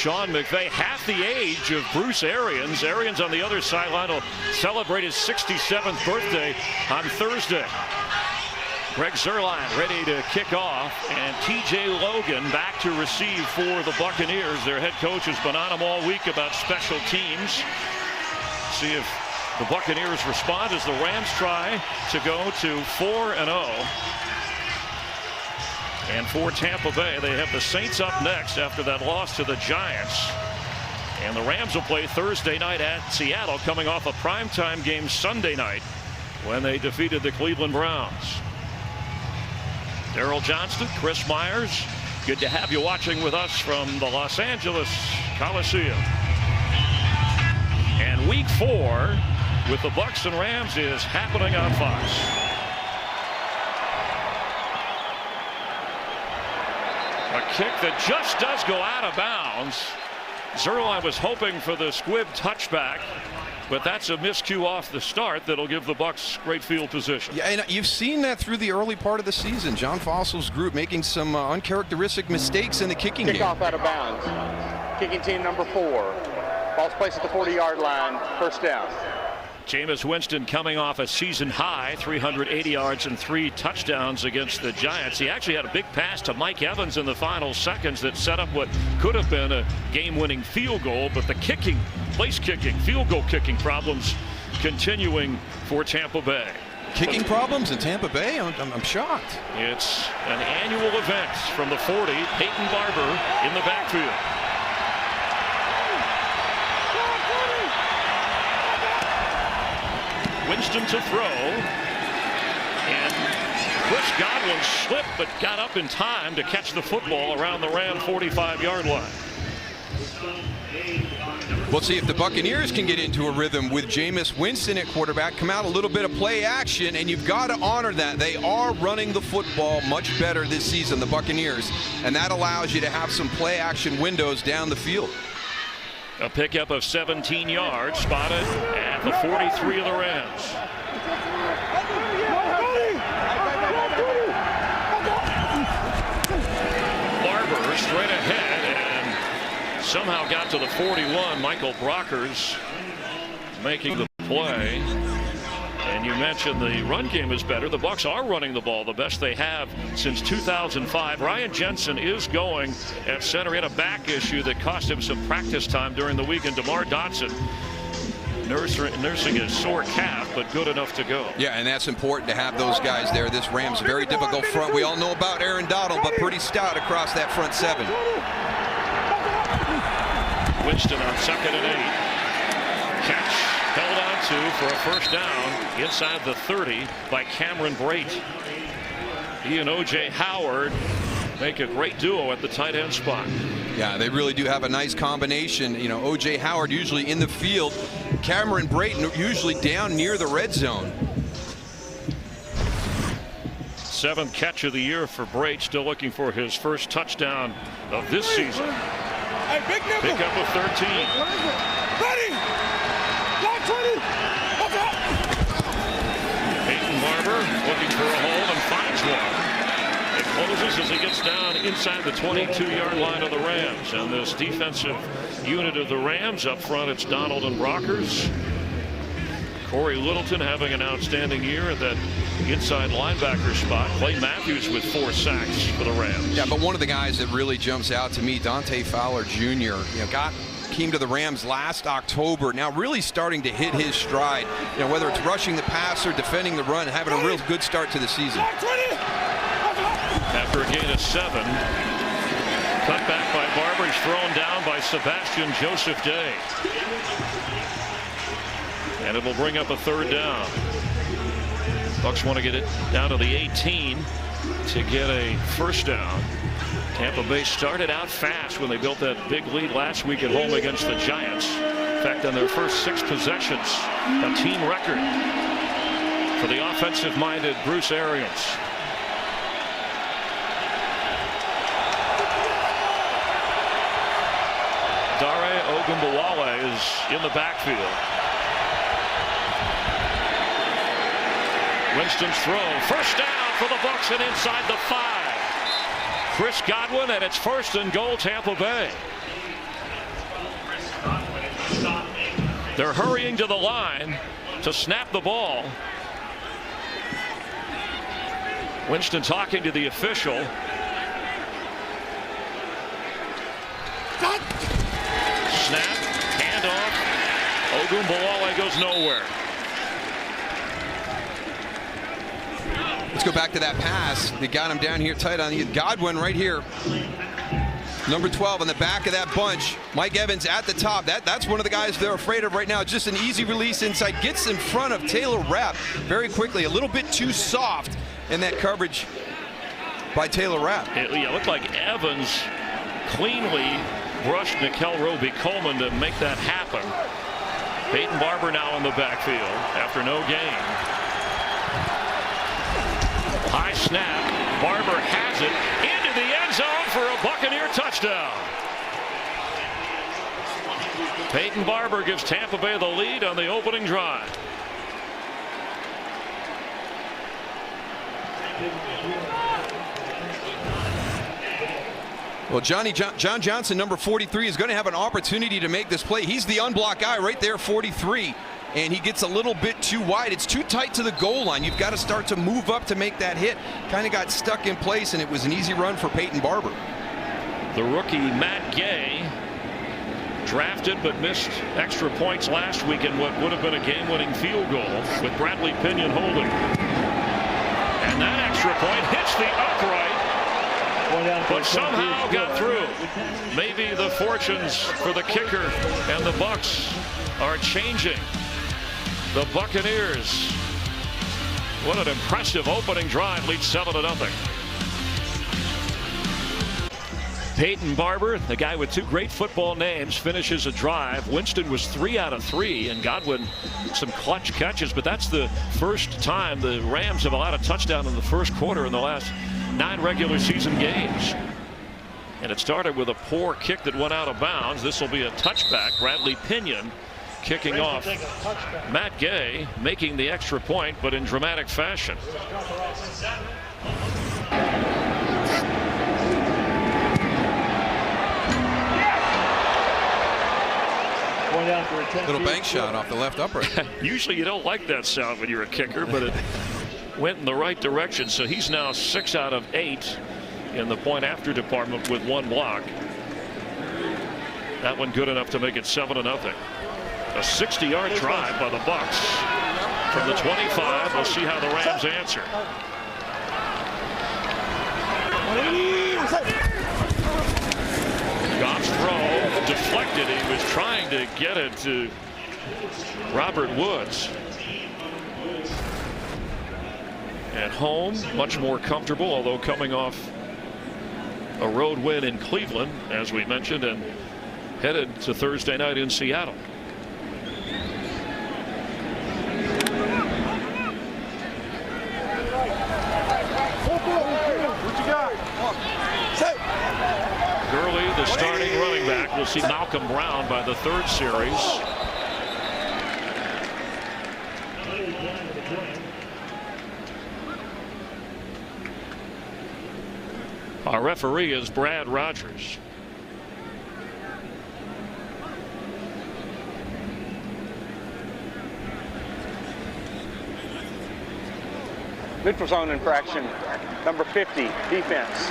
Sean McVay, half the age of Bruce Arians. Arians on the other sideline will celebrate his 67th birthday on Thursday. Greg Zuerlein ready to kick off, and TJ Logan back to receive for the Buccaneers. Their head coach has been on them all week about special teams. See if the Buccaneers respond as the Rams try to go to 4-0. And for Tampa Bay, they have the Saints up next after that loss to the Giants. And the Rams will play Thursday night at Seattle, coming off a primetime game Sunday night when they defeated the Cleveland Browns. Daryl Johnston, Chris Myers, good to have you watching with us from the Los Angeles Coliseum. And week 4 with the Bucs and Rams is happening on Fox. A kick that just does go out of bounds. Zuerlein was hoping for the squib touchback, but that's a miscue off the start that'll give the Bucs great field position. Yeah, and you've seen that through the early part of the season. John Fossil's group making some uncharacteristic mistakes in the kicking game. Kickoff out of bounds. Kicking team number 4. Ball's placed at the 40-yard line. First down. Jameis Winston coming off a season high 380 yards and 3 touchdowns against the Giants. He actually had a big pass to Mike Evans in the final seconds that set up what could have been a game-winning field goal, but the kicking, place kicking, field goal kicking problems continuing for Tampa Bay. Kicking problems in Tampa Bay? I'm shocked. It's an annual event from the 40. Peyton Barber in the backfield. Winston to throw, and Chris Godwin slipped but got up in time to catch the football around the Ram 45-yard line. We'll see if the Buccaneers can get into a rhythm with Jameis Winston at quarterback. Come out a little bit of play action, and you've got to honor that. They are running the football much better this season, the Buccaneers, and that allows you to have some play action windows down the field. A pickup of 17 yards spotted at the 43 of the Rams. Barber straight ahead and somehow got to the 41. Michael Brockers making the play. And you mentioned the run game is better. The Bucs are running the ball the best they have since 2005. Ryan Jensen is going at center. He had a back issue that cost him some practice time during the week. And DeMar Dotson nursing his sore calf, but good enough to go. Yeah, and that's important to have those guys there. This Rams very difficult front. We all know about Aaron Donald, but pretty stout across that front 7. Winston on 2nd and 8. Catch held on to for a first down inside the 30 by Cameron Brate. He and O.J. Howard make a great duo at the tight end spot. Yeah, they really do have a nice combination. You know, O.J. Howard usually in the field. Cameron Brate usually down near the red zone. 7th catch of the year for Brate, still looking for his first touchdown of this season. Pickup of 13. Peyton Barber looking for a hole and finds one. It closes as he gets down inside the 22-yard line of the Rams. And this defensive unit of the Rams up front, it's Donald and Brockers. Corey Littleton having an outstanding year at that inside linebacker spot. Clay Matthews with 4 sacks for the Rams. Yeah, but one of the guys that really jumps out to me, Dante Fowler Jr., came to the Rams last October, now really starting to hit his stride. You know, whether it's rushing the passer, defending the run, having a real good start to the season. After a gain of 7, cut back by Barber, he's thrown down by Sebastian Joseph Day. And it will bring up a 3rd down. Bucs want to get it down to the 18 to get a first down. Tampa Bay started out fast when they built that big lead last week at home against the Giants. In fact, on their first 6 possessions, a team record for the offensive-minded Bruce Arians. Dare Ogunbowale is in the backfield. Winston's throw, first down for the Bucs and inside the 5. Chris Godwin, and it's 1st and goal, Tampa Bay. They're hurrying to the line to snap the ball. Winston talking to the official. Snap, handoff. Ogunbowale goes nowhere. Let's go back to that pass. They got him down here tight on the Godwin right here. Number 12 on the back of that bunch. Mike Evans at the top. That's one of the guys they're afraid of right now. Just an easy release inside. Gets in front of Taylor Rapp very quickly. A little bit too soft in that coverage by Taylor Rapp. It looked like Evans cleanly brushed Nickel Roby-Coleman to make that happen. Peyton Barber now in the backfield after no gain. High snap. Barber has it into the end zone for a Buccaneer touchdown. Peyton Barber gives Tampa Bay the lead on the opening drive. Well, John Johnson, number 43, is going to have an opportunity to make this play. He's the unblocked guy right there, 43. And he gets a little bit too wide. It's too tight to the goal line. You've got to start to move up to make that hit. Kind of got stuck in place, and it was an easy run for Peyton Barber. The rookie Matt Gay, drafted but missed extra points last week in what would have been a game-winning field goal with Bradley Pinion holding. And that extra point hits the upright, but somehow got through. Maybe the fortunes for the kicker and the Bucs are changing. The Buccaneers, what an impressive opening drive, lead 7-0. Peyton Barber, the guy with two great football names, finishes a drive. Winston was 3 out of 3, and Godwin some clutch catches, but that's the first time the Rams have allowed a touchdown in the first quarter in the last 9 regular season games. And it started with a poor kick that went out of bounds. This will be a touchback. Bradley Pinion kicking off. Matt Gay making the extra point, but in dramatic fashion. Little bank shot off the left upright. Usually you don't like that sound when you're a kicker, but it went in the right direction. So he's now 6 out of 8 in the point after department with 1 block. That one good enough to make it 7-0. A 60-yard drive by the Bucs from the 25. We'll see how the Rams answer. Goff's throw deflected. He was trying to get it to Robert Woods. At home, much more comfortable, although coming off a road win in Cleveland, as we mentioned, and headed to Thursday night in Seattle. Gurley, the starting running back. We'll see Malcolm Brown by the 3rd series. Our referee is Brad Rogers. Neutral zone infraction, number 50, defense.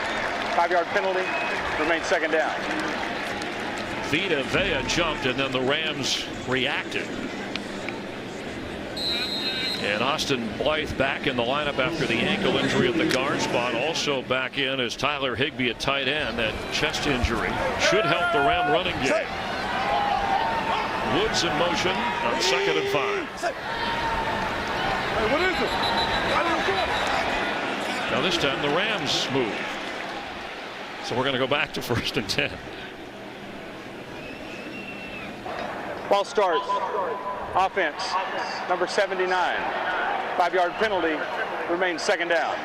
5-yard penalty, remains 2nd down. Vita Vea jumped, and then the Rams reacted. And Austin Blythe back in the lineup after the ankle injury at the guard spot. Also back in is Tyler Higbee at tight end. That chest injury should help the Ram running game. Woods in motion on 2nd and 5. Hey, what is it? Now this time the Rams move. So we're going to go back to 1st and 10. Ball starts. Offense, number 79. 5-yard penalty, remains 2nd down.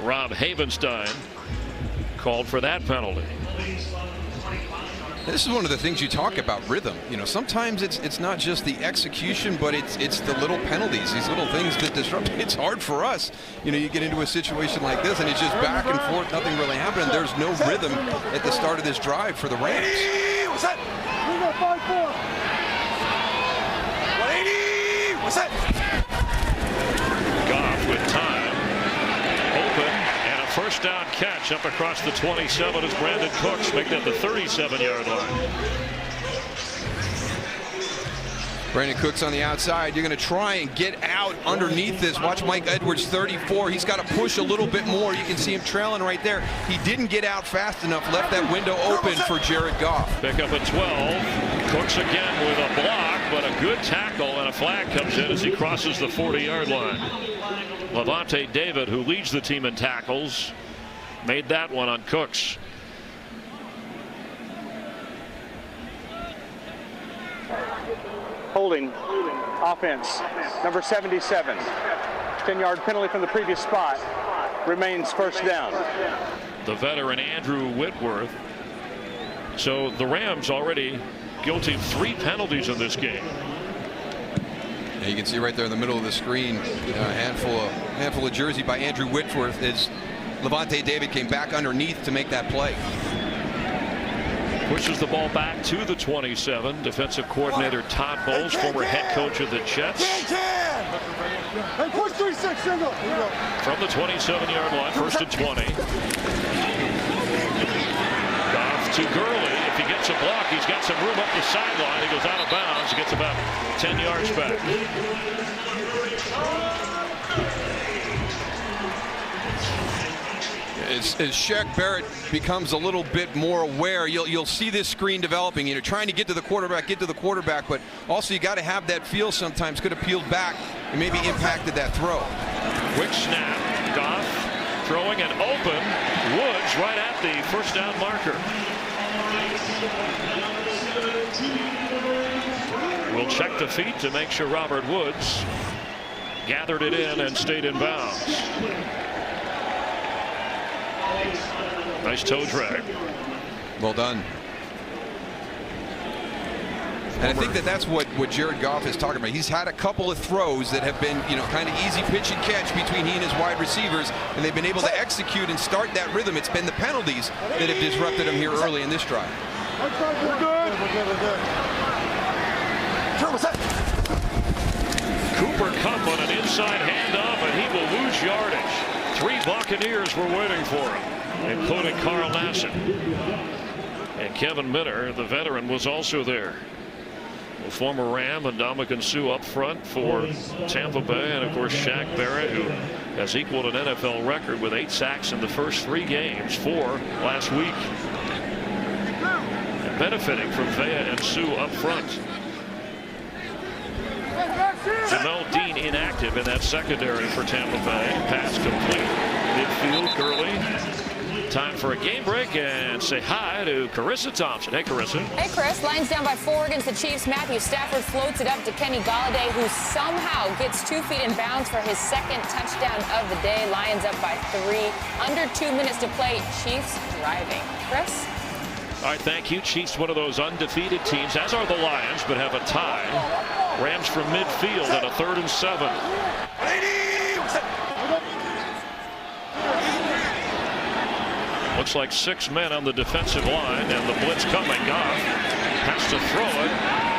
Rob Havenstein called for that penalty. This is one of the things you talk about, rhythm. You know, sometimes it's not just the execution, but it's the little penalties, these little things that disrupt. It's hard for us. You know, you get into a situation like this and it's just back and forth, nothing really happening. There's no rhythm at the start of this drive for the Rams. 5-4. 180. What's that? Goff with time. Open. And a first down catch up across the 27 as Brandon Cooks make that the 37-yard line. Brandon Cooks on the outside. You're going to try and get out underneath this. Watch Mike Edwards, 34. He's got to push a little bit more. You can see him trailing right there. He didn't get out fast enough. Left that window open for Jared Goff. Pick up at 12. Cooks again with a block, but a good tackle, and a flag comes in as he crosses the 40-yard line. Levante David, who leads the team in tackles, made that one on Cooks. Holding offense, number 77. 10-yard penalty from the previous spot. Remains first down. The veteran Andrew Whitworth. So the Rams already guilty of 3 penalties in this game. Yeah, you can see right there in the middle of the screen, a handful of jersey by Andrew Whitworth as Levante David came back underneath to make that play. Pushes the ball back to the 27. Defensive coordinator Todd Bowles, former head coach of the Jets. Hey, push 3-6, single. From the 27-yard line, first and 20. Goff to Gurley. If he gets a block, he's got some room up the sideline. He goes out of bounds. He gets about 10 yards back. As Shaq Barrett becomes a little bit more aware, you'll see this screen developing. You know, trying to get to the quarterback, but also you got to have that feel sometimes. Could have peeled back and maybe impacted that throw. Quick snap. Goff throwing and open. Woods right at the first down marker. We'll check the feet to make sure Robert Woods gathered it in and stayed in bounds. Nice toe drag. Well done. And I think that's what Jared Goff is talking about. He's had a couple of throws that have been, kind of easy pitch and catch between he and his wide receivers, and they've been able to execute and start that rhythm. It's been the penalties that have disrupted him here early in this drive. We're good. Cooper Kupp on an inside handoff, and he will lose yardage. 3 Buccaneers were waiting for him, including Carl Nassib. And Kevin Minter, the veteran, was also there. The former Ram and Ndamukong Suh up front for Tampa Bay, and of course Shaq Barrett, who has equaled an NFL record with 8 sacks in the first 3 games, 4 last week. And benefiting from Vea and Suh up front. Jamel Dean inactive in that secondary for Tampa Bay. Pass complete. Midfield, Gurley. Time for a game break and say hi to Carissa Thompson. Hey, Carissa. Hey, Chris. Lions down by 4 against the Chiefs. Matthew Stafford floats it up to Kenny Golladay, who somehow gets 2 feet in bounds for his 2nd touchdown of the day. Lions up by 3. Under 2 minutes to play. Chiefs driving. Chris? All right, thank you. Chiefs, one of those undefeated teams, as are the Lions, but have a tie. Rams from midfield at a 3rd and 7. Looks like 6 men on the defensive line, and the blitz coming. Goff has to throw it,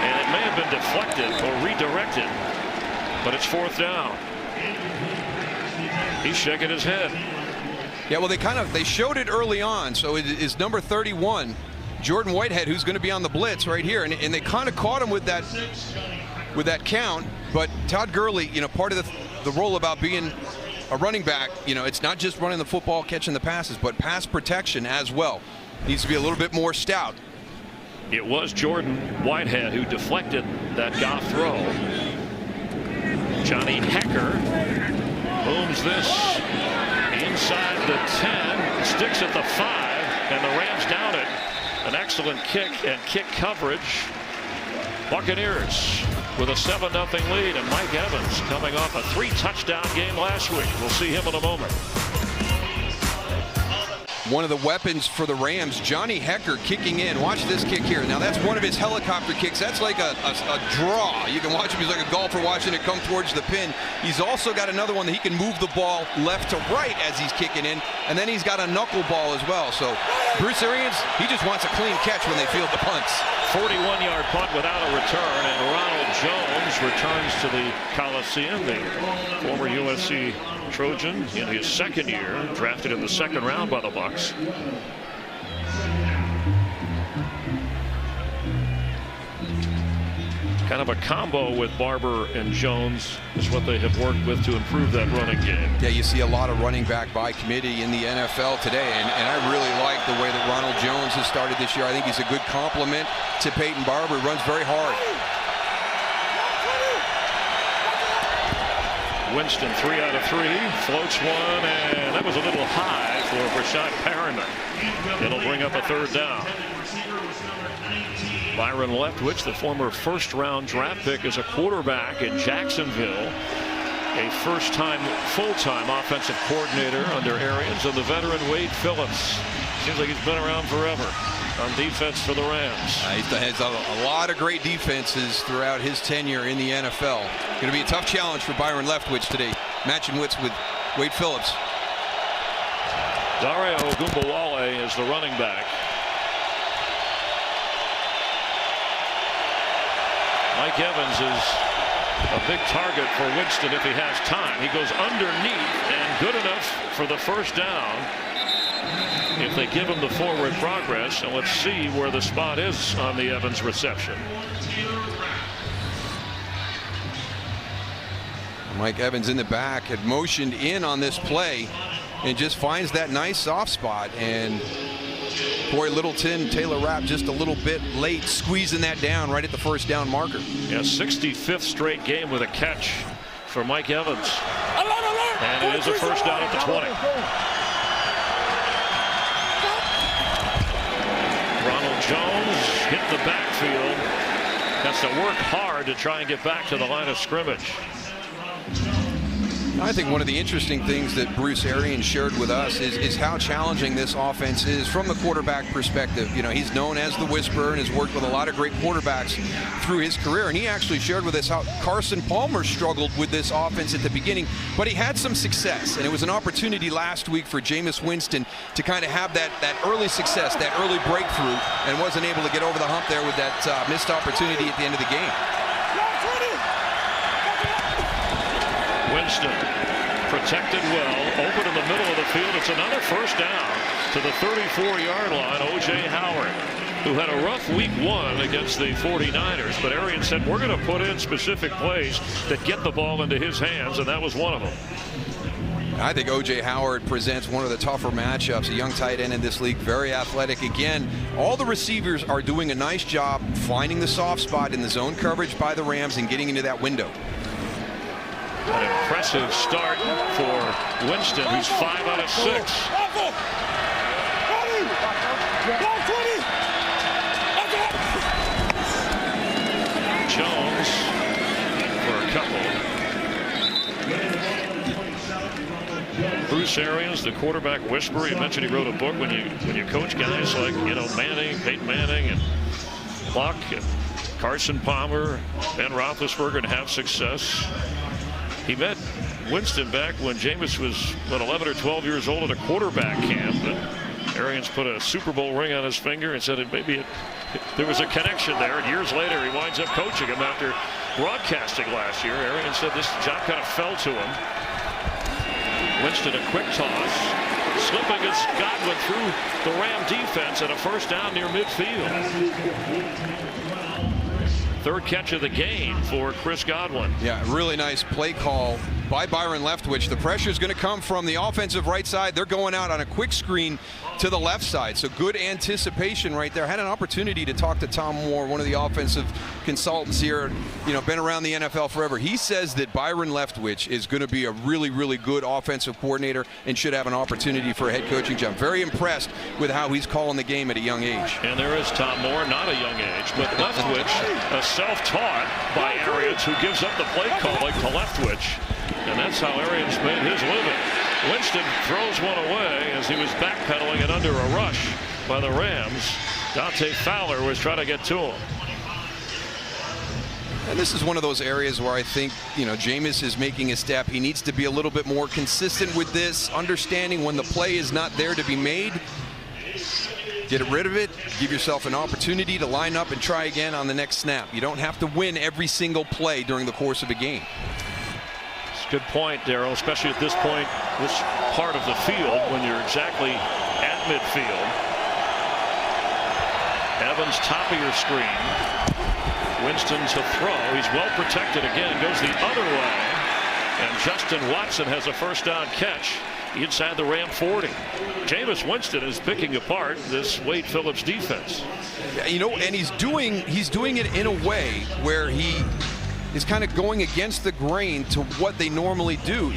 and it may have been deflected or redirected, but it's 4th down. He's shaking his head. Yeah, well, they showed it early on, so it is number 31, Jordan Whitehead, who's going to be on the blitz right here, and they kind of caught him with that count. But Todd Gurley, part of the role about being a running back, it's not just running the football, catching the passes, but pass protection as well. Needs to be a little bit more stout. It was Jordan Whitehead who deflected that Goff throw. Johnny Hecker booms this inside the 10, sticks at the 5, and the Rams down it. An excellent kick and kick coverage. Buccaneers with a 7-0 lead, and Mike Evans coming off a 3-touchdown game last week. We'll see him in a moment. one of the weapons for the Rams, Johnny Hecker, kicking in. Watch this kick here. Now that's one of his helicopter kicks. That's like a draw. You can watch him. He's like a golfer watching it come towards the pin. He's also got another one that he can move the ball left to right as he's kicking in, and then he's got a knuckleball as well. So Bruce Arians, he just wants a clean catch when they field the punts. 41-yard punt without a return, and Ronald Jones returns to the Coliseum, the former USC Trojan in his second year, drafted in the second round by the Bucs. Kind of a combo with Barber and Jones is what they have worked with to improve that running game. Yeah, you see a lot of running back by committee in the NFL today, and I really like the way that Ronald Jones has started this year. I think he's a good complement to Peyton Barber. He runs very hard. Winston 3 out of 3, floats one, and that was a little high for Rashad Perriman. It'll bring up a third down. Byron Leftwich, the former first-round draft pick, is a quarterback in Jacksonville, a first-time full-time offensive coordinator under Arians, and the veteran Wade Phillips. Seems like he's been around forever on defense for the Rams. He has a lot of great defenses throughout his tenure in the NFL. Going to be a tough challenge for Byron Leftwich today, matching wits with Wade Phillips. Dario Ogunbowale is the running back. Mike Evans is a big target for Winston if he has time. He goes underneath and good enough for the first down if they give him the forward progress. And let's see where the spot is on the Evans reception. Mike Evans in the back had motioned in on this play and just finds that nice soft spot. And Corey Littleton, Taylor Rapp just a little bit late, squeezing that down right at the first down marker. Yeah, 65th straight game with a catch for Mike Evans. And it is a first down at the 20. Ronald Jones hit the backfield. Has to work hard to try and get back to the line of scrimmage. I think one of the interesting things that Bruce Arians shared with us is how challenging this offense is from the quarterback perspective. You know, he's known as the Whisperer and has worked with a lot of great quarterbacks through his career. And he actually shared with us how Carson Palmer struggled with this offense at the beginning, but he had some success. And it was an opportunity last week for Jameis Winston to kind of have that early success, that early breakthrough, and wasn't able to get over the hump there with that missed opportunity at the end of the game. Winston protected well, open in the middle of the field. It's another first down to the 34-yard line. O.J. Howard, who had a rough week 1 against the 49ers, but Arians said we're going to put in specific plays that get the ball into his hands, and that was one of them. I think O.J. Howard presents one of the tougher matchups. A young tight end in this league, very athletic. Again, all the receivers are doing a nice job finding the soft spot in the zone coverage by the Rams and getting into that window. An impressive start for Winston, who's 5 out of 6. Jones for a couple. Bruce Arians, the quarterback whisperer. You mentioned he wrote a book when you coach guys like, you know, Manning, Peyton Manning, and Buck, and Carson Palmer, Ben Roethlisberger, and have success. He met Winston back when Jameis was about 11 or 12 years old at a quarterback camp. And Arians put a Super Bowl ring on his finger and said there was a connection there. And years later, he winds up coaching him after broadcasting last year. Arians said this job kind of fell to him. Winston, a quick toss. Slipping as Godwin through the Ram defense and a first down near midfield. Third catch of the game for Chris Godwin. Yeah, really nice play call by Byron Leftwich. The pressure is going to come from the offensive right side. They're going out on a quick screen to the left side. So good anticipation right there. Had an opportunity to talk to Tom Moore, one of the offensive consultants here, you know, been around the NFL forever. He says that Byron Leftwich is going to be a really, really good offensive coordinator and should have an opportunity for a head coaching job. Very impressed with how he's calling the game at a young age. And there is Tom Moore, not a young age, but Leftwich, a self-taught by Arians, who gives up the play calling to Leftwich. And that's how Arians made his living. Winston throws one away as he was backpedaling and under a rush by the Rams. Dante Fowler was trying to get to him. And this is one of those areas where I think, Jameis is making a step. He needs to be a little bit more consistent with this, understanding when the play is not there to be made. Get rid of it. Give yourself an opportunity to line up and try again on the next snap. You don't have to win every single play during the course of a game. It's a good point, Darryl, especially at this point, this part of the field, when you're exactly at midfield. Evans, top of your screen. Winston to throw. He's well protected again. Goes the other way. And Justin Watson has a first down catch inside the Ram 40. Jameis Winston is picking apart this Wade Phillips defense. Yeah, and he's doing it in a way where he is kind of going against the grain to what they normally do.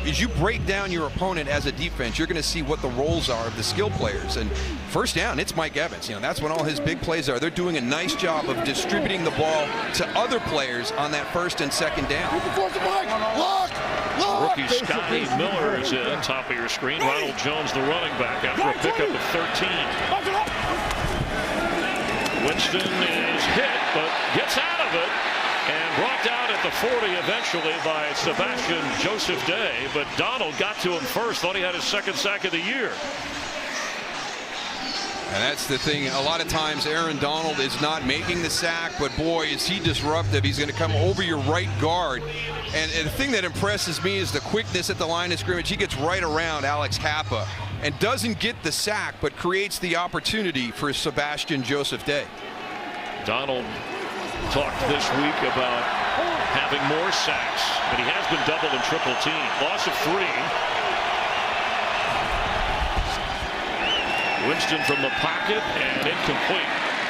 As you break down your opponent as a defense, you're going to see what the roles are of the skill players. And first down, it's Mike Evans. That's when all his big plays are. They're doing a nice job of distributing the ball to other players on that first and second down. Rookie Scotty Miller is in, top of your screen. Ronald Jones, the running back, after a pickup of 13. Winston is hit, but gets out of it. And brought down at the 40 eventually by Sebastian Joseph Day. But Donald got to him first. Thought he had his second sack of the year. And that's the thing. A lot of times Aaron Donald is not making the sack, but boy, is he disruptive. He's going to come over your right guard. And the thing that impresses me is the quickness at the line of scrimmage. He gets right around Alex Kappa and doesn't get the sack, but creates the opportunity for Sebastian Joseph Day. Donald talked this week about having more sacks, but he has been double and triple teamed. Loss of 3. Winston from the pocket and incomplete.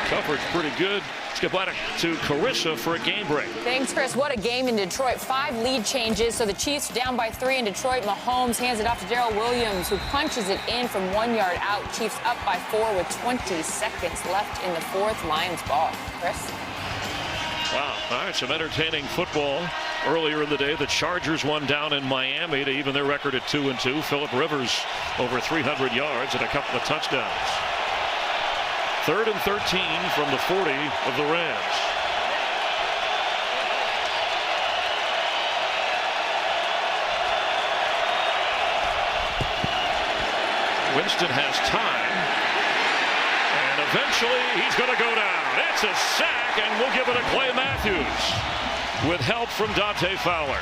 Coverage pretty good. Let's get back to Carissa for a game break. Thanks, Chris. What a game in Detroit. 5 lead changes. So the Chiefs down by 3 in Detroit. Mahomes hands it off to Darrell Williams, who punches it in from 1 yard out. Chiefs up by 4 with 20 seconds left in the 4th. Lions ball. Chris? Wow. All right, some entertaining football earlier in the day. The Chargers won down in Miami to even their record at 2-2. Phillip Rivers over 300 yards and a couple of touchdowns. 3rd and 13 from the 40 of the Rams. Winston has time. And eventually he's going to go down. It's a sack, and we'll give it to Clay Matthews with help from Dante Fowler.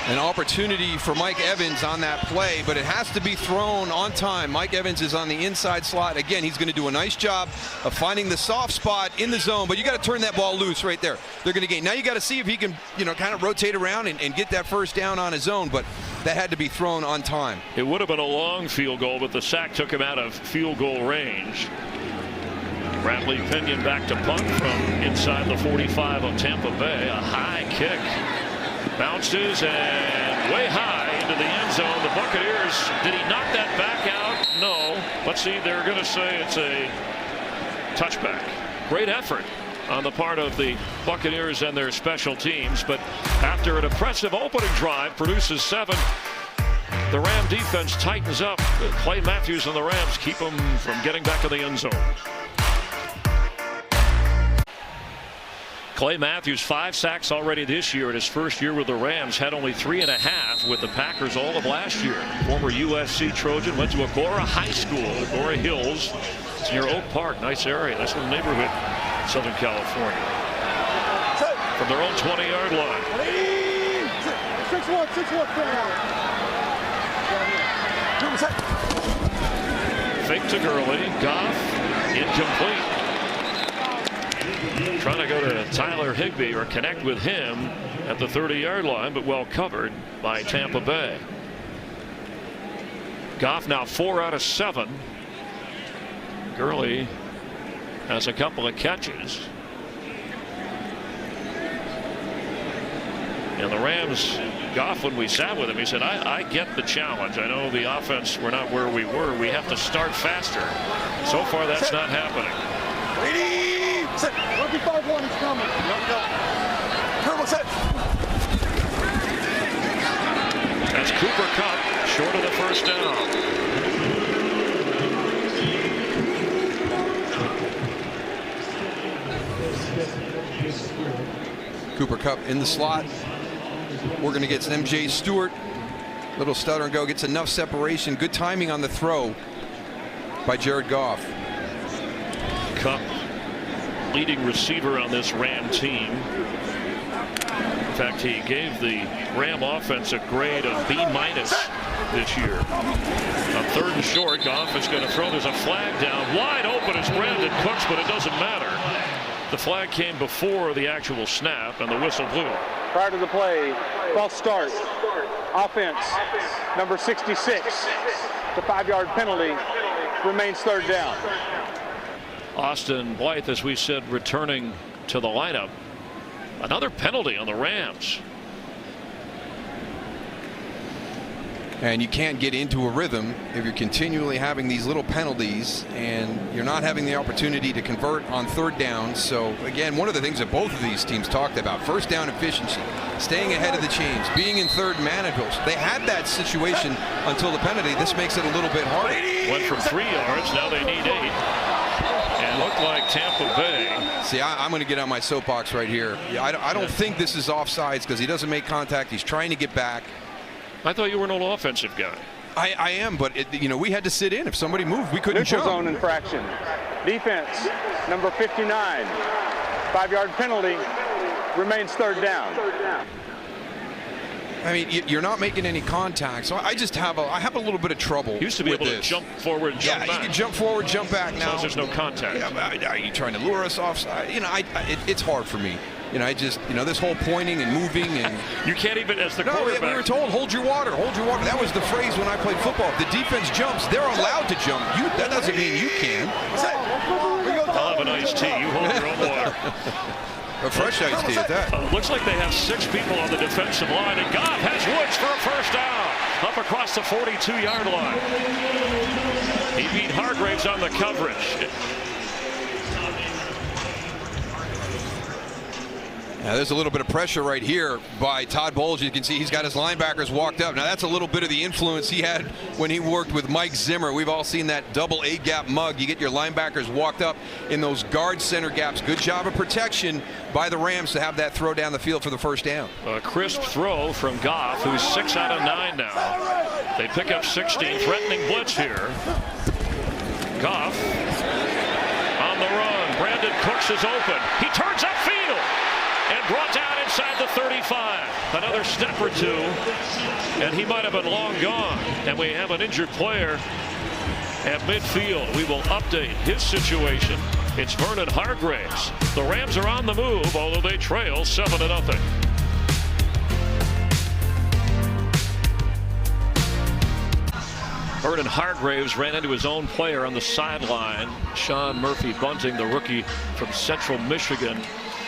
An opportunity for Mike Evans on that play, but it has to be thrown on time. Mike Evans is on the inside slot. Again, he's going to do a nice job of finding the soft spot in the zone, but you got to turn that ball loose right there. They're going to gain. Now you got to see if he can, kind of rotate around and get that first down on his own, but that had to be thrown on time. It would have been a long field goal, but the sack took him out of field goal range. Bradley Pinion back to punt from inside the 45 of Tampa Bay. A high kick. Bounces and way high into the end zone. The Buccaneers, did he knock that back out? No. Let's see, they're going to say it's a touchback. Great effort on the part of the Buccaneers and their special teams. But after an impressive opening drive, produces 7. The Ram defense tightens up. Clay Matthews and the Rams keep them from getting back to the end zone. Clay Matthews, 5 sacks already this year in his first year with the Rams. Had only 3.5 with the Packers all of last year. Former USC Trojan, went to Agora High School, Agora Hills. It's near Oak Park, nice area, nice little neighborhood, Southern California. From their own 20-yard line. 6-1, 6-1, Fake to Gurley, Goff, incomplete. Trying to go to Tyler Higbee or connect with him at the 30-yard line, but well covered by Tampa Bay. Goff now 4 out of 7. Gurley has a couple of catches. And the Rams, Goff, when we sat with him, he said, I get the challenge. I know the offense, we're not where we were. We have to start faster. So far, that's not happening. Rookie 5-1 is coming. That's Cooper Kupp short of the first down. Cooper Kupp in the slot. Working against MJ Stewart. Little stutter and go, gets enough separation. Good timing on the throw by Jared Goff. Kupp, leading receiver on this Ram team. In fact, he gave the Ram offense a grade of B- this year. On 3rd and short, Goff is going to throw. There's a flag down. Wide open is Brandon Cooks, but it doesn't matter. The flag came before the actual snap, and the whistle blew. Prior to the play, false start. Offense, number 66. The 5-yard penalty, remains 3rd down. Austin Blythe, as we said, returning to the lineup. Another penalty on the Rams. And you can't get into a rhythm if you're continually having these little penalties and you're not having the opportunity to convert on 3rd down. So again, one of the things that both of these teams talked about, first down efficiency, staying ahead of the chains, being in third manageables. They had that situation until the penalty. This makes it a little bit harder. Went from 3 yards, now they need 8. And looked like Tampa Bay. See, I'm going to get on my soapbox right here. I don't think this is offsides because he doesn't make contact. He's trying to get back. I thought you were an offensive guy. I am, but we had to sit in. If somebody moved, we couldn't Neutral jump. zone infraction. Defense, number 59. 5-yard penalty, remains 3rd down. I mean, you're not making any contact, so I just have a little bit of trouble. You used to be with able this. to jump forward and jump back. Yeah, you can jump forward, jump back now. As long as there's no contact. Yeah, are you trying to lure us offside? It's hard for me. This whole pointing and moving and you can't even, as the no, quarterback. we were told hold your water. That was the phrase when I played football. If the defense jumps, they're allowed to jump. That doesn't mean you can. I'll have an iced tea. You hold your own water. A fresh iced tea at that. Looks like they have 6 people on the defensive line, and Goff has Woods for a first down up across the 42-yard line. He beat Hargraves on the coverage. Now there's a little bit of pressure right here by Todd Bowles. You can see he's got his linebackers walked up. Now that's a little bit of the influence he had when he worked with Mike Zimmer. We've all seen that double A-gap mug. You get your linebackers walked up in those guard center gaps. Good job of protection by the Rams to have that throw down the field for the first down. A crisp throw from Goff, who's 6 out of 9 now. They pick up 16, threatening blitz here. Goff on the run. Brandon Cooks is open. He turns upfield and brought down inside the 35. Another step or 2, and he might have been long gone. And we have an injured player at midfield. We will update his situation. It's Vernon Hargraves. The Rams are on the move, although they trail 7-0. Vernon Hargraves ran into his own player on the sideline. Sean Murphy Bunting, the rookie from Central Michigan,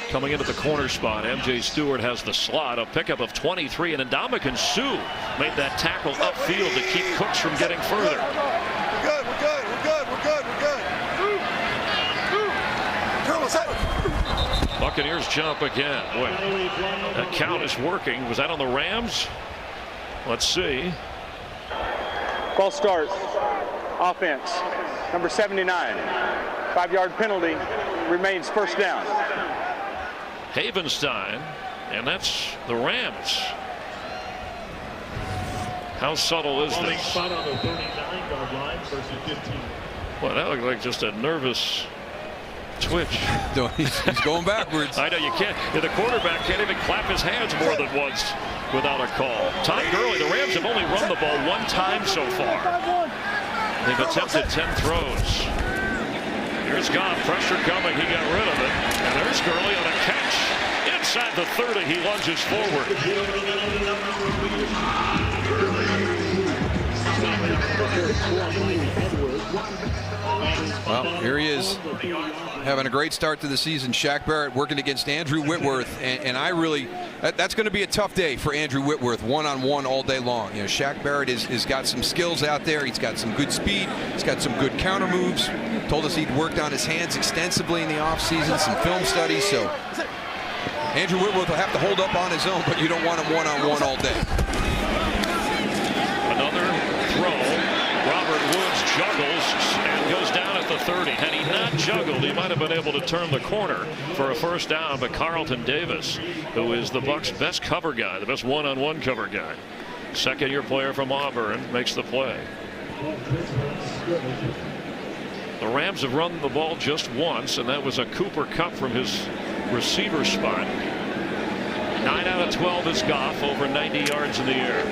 coming into the corner spot. MJ Stewart has the slot, a pickup of 23, and Ndamukong Suh made that tackle upfield to keep Cooks from getting further. We're good. Buccaneers jump again. Boy, that count is working. Was that on the Rams? Let's see. False start. Offense, number 79. 5-yard penalty, remains 1st down. Havenstein, and that's the Rams. How subtle is this? Spot on the 39-yard line versus 15. Well, that looked like just a nervous twitch. He's going backwards. I know you can't. The quarterback can't even clap his hands more than once without a call. Todd Gurley, the Rams have only run the ball 1 time so far. They've attempted 10 throws. Here's Goff, pressure coming, he got rid of it. And there's Gurley on a catch. Inside the 30, he lunges forward. Well, here he is, having a great start to the season. Shaq Barrett working against Andrew Whitworth, and that's going to be a tough day for Andrew Whitworth, one-on-one all day long. Shaq Barrett has got some skills out there. He's got some good speed. He's got some good counter moves. Told us he'd worked on his hands extensively in the offseason, some film studies. So Andrew Whitworth will have to hold up on his own, but you don't want him one-on-one all day. Another throw. Robert Woods juggles and goes down at the 30. Had he not juggled, he might have been able to turn the corner for a first down. But Carlton Davis, who is the Bucs' best cover guy, the best one-on-one cover guy, second-year player from Auburn, makes the play. The Rams have run the ball just once, and that was a Cooper Kupp from his receiver spot. 9 out of 12 is Goff, over 90 yards in the air.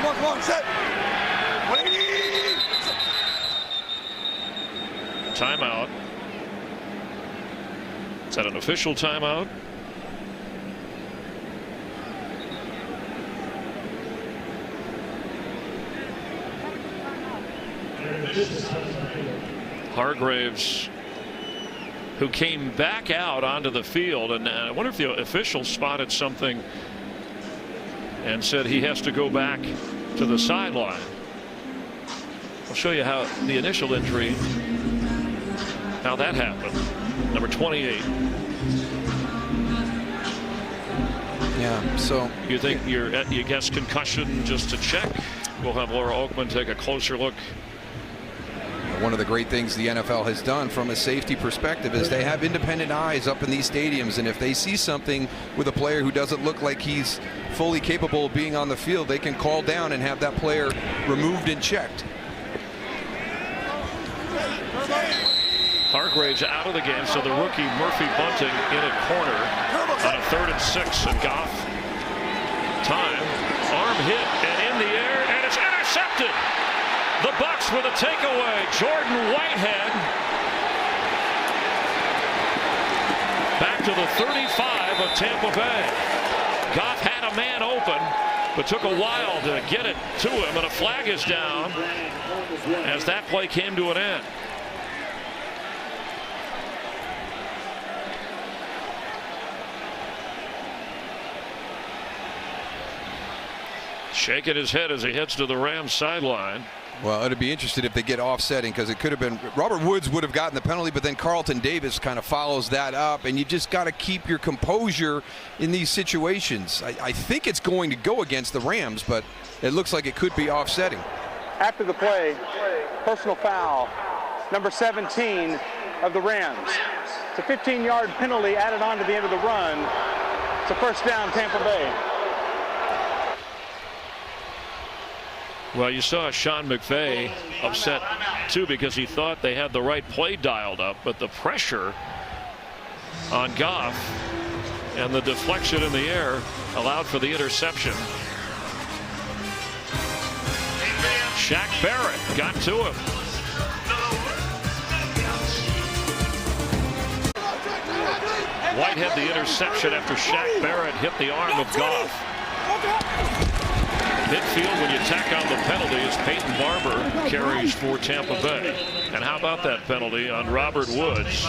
Come on, set. Timeout. Is that an official timeout? Hargraves, who came back out onto the field, and I wonder if the official spotted something and said he has to go back to the sideline. I'll show you how the initial injury, how that happened. Number 28. Yeah, so you think you guess concussion just to check? We'll have Laura Oakman take a closer look. One of the great things the NFL has done from a safety perspective is they have independent eyes up in these stadiums, and if they see something with a player who doesn't look like he's fully capable of being on the field, they can call down and have that player removed and checked. Hargraves out of the game, so the rookie Murphy Bunting in at corner on a 3rd and 6, and Goff time, arm hit and in the air, and it's intercepted. The Bucs with a takeaway. Jordan Whitehead back to the 35 of Tampa Bay. Goff had a man open, but took a while to get it to him, and a flag is down as that play came to an end. Shaking his head as he heads to the Rams sideline. Well, I'd be interested if they get offsetting, because it could have been Robert Woods would have gotten the penalty, but then Carlton Davis kind of follows that up, and you just got to keep your composure in these situations. I think it's going to go against the Rams, but it looks like it could be offsetting. After the play, personal foul, number 17 of the Rams. It's a 15-yard penalty added on to the end of the run. It's a first down, Tampa Bay. Well, you saw Sean McVay upset too, because he thought they had the right play dialed up, but the pressure on Goff and the deflection in the air allowed for the interception. Shaq Barrett got to him. Whitehead the interception after Shaq Barrett hit the arm of Goff. Midfield, when you tack on the penalty, is Peyton Barber carries for Tampa Bay. And how about that penalty on Robert Woods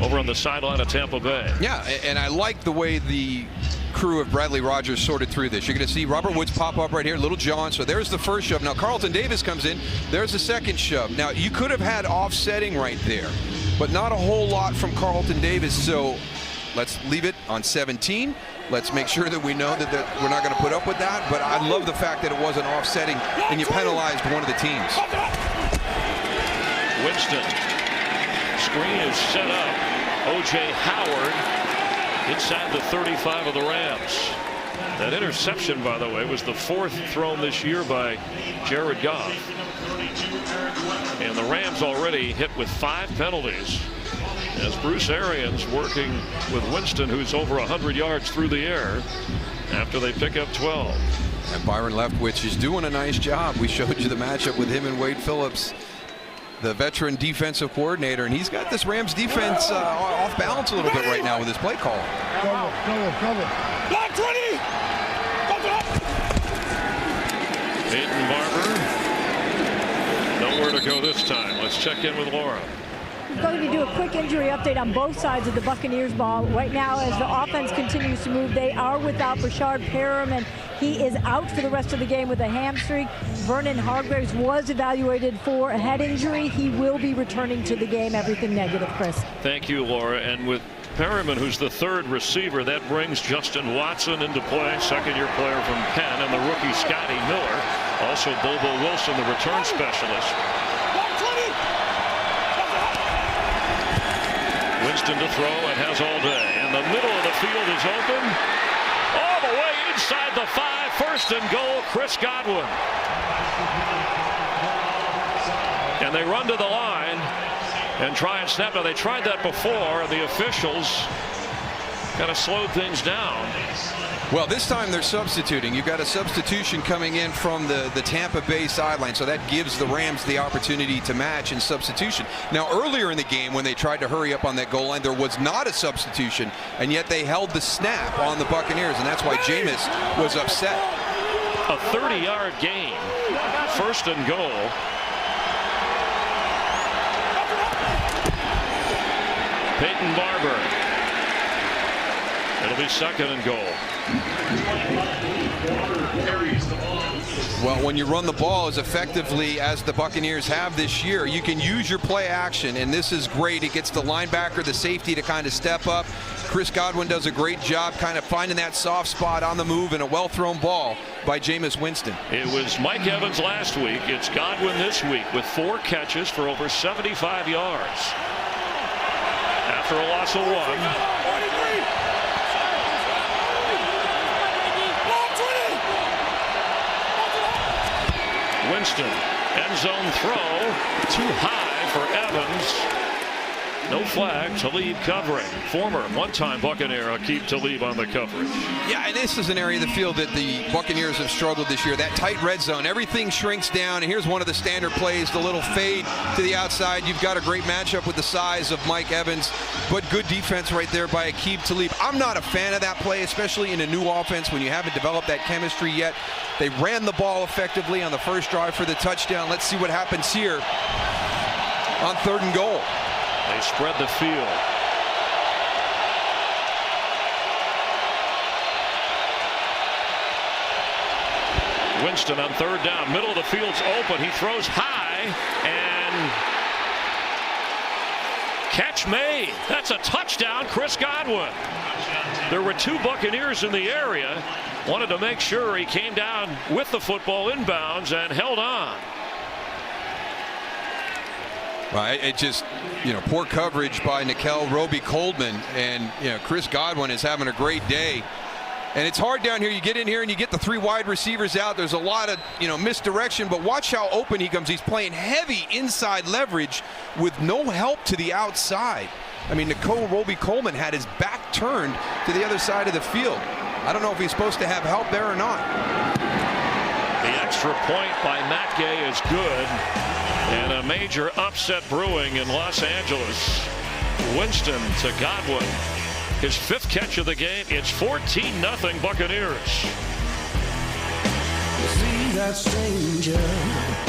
over on the sideline of Tampa Bay? Yeah, and I like the way the crew of Bradley Rogers sorted through this. You're going to see Robert Woods pop up right here, Little John. So there's the first shove. Now Carlton Davis comes in. There's the second shove. Now you could have had offsetting right there, but not a whole lot from Carlton Davis. So let's leave it on 17. Let's make sure that we know that we're not going to put up with that. But I love the fact that it wasn't offsetting and you penalized one of the teams. Winston. Screen is set up. O.J. Howard inside the 35 of the Rams. That interception, by the way, was the 4th thrown this year by Jared Goff. And the Rams already hit with 5 penalties, as Bruce Arians working with Winston, who's over 100 yards through the air after they pick up 12. And Byron Leftwich is doing a nice job. We showed you the matchup with him and Wade Phillips, the veteran defensive coordinator, and he's got this Rams defense off balance a little bit right now with his play call. Cover. Block 20! Peyton Barber, nowhere to go this time. Let's check in with Laura. We're going to do a quick injury update on both sides of the Buccaneers ball. Right now, as the offense continues to move, they are without Brashard Perriman. He is out for the rest of the game with a hamstring. Vernon Hargraves was evaluated for a head injury. He will be returning to the game. Everything negative, Chris. Thank you, Laura. And with Perryman, who's the third receiver, that brings Justin Watson into play, second-year player from Penn, and the rookie Scotty Miller, also Bobo Wilson, the return specialist. Winston to throw and has all day. And the middle of the field is open. All the way inside the 5. First and goal, Chris Godwin. And they run to the line and try and snap. Now, they tried that before, and the officials kind of slowed things down. Well, this time they're substituting. You've got a substitution coming in from the Tampa Bay sideline, so that gives the Rams the opportunity to match in substitution. Now, earlier in the game, when they tried to hurry up on that goal line, there was not a substitution, and yet they held the snap on the Buccaneers, and that's why Jameis was upset. A 30-yard gain, first and goal. Peyton Barber. It'll be second and goal. Well, when you run the ball as effectively as the Buccaneers have this year, you can use your play action, and this is great. It gets the linebacker, the safety to kind of step up. Chris Godwin does a great job kind of finding that soft spot on the move, and a well-thrown ball by Jameis Winston. It was Mike Evans last week. It's Godwin this week with 4 catches for over 75 yards. After a loss of 1. Winston, end zone throw, too high for Evans. No flag. Talib covering. Former one-time Buccaneer Aqib Talib on the coverage. Yeah, and this is an area of the field that the Buccaneers have struggled this year. That tight red zone, everything shrinks down. And here's one of the standard plays, the little fade to the outside. You've got a great matchup with the size of Mike Evans, but good defense right there by Aqib Talib. I'm not a fan of that play, especially in a new offense when you haven't developed that chemistry yet. They ran the ball effectively on the first drive for the touchdown. Let's see what happens here on 3rd and goal. They spread the field. Winston on 3rd down. Middle of the field's open. He throws high and catch made. That's a touchdown, Chris Godwin. There were 2 Buccaneers in the area. Wanted to make sure he came down with the football inbounds and held on. Right, it just, poor coverage by Nikel Roby-Coleman, and Chris Godwin is having a great day. And it's hard down here. You get in here and you get the 3 wide receivers out. There's a lot of misdirection, but watch how open he comes. He's playing heavy inside leverage with no help to the outside. I mean, Nikel Roby-Coleman had his back turned to the other side of the field. I don't know if he's supposed to have help there or not. The extra point by Matt Gay is good. And a major upset brewing in Los Angeles. Winston to Godwin. His 5th catch of the game. It's 14-0 Buccaneers.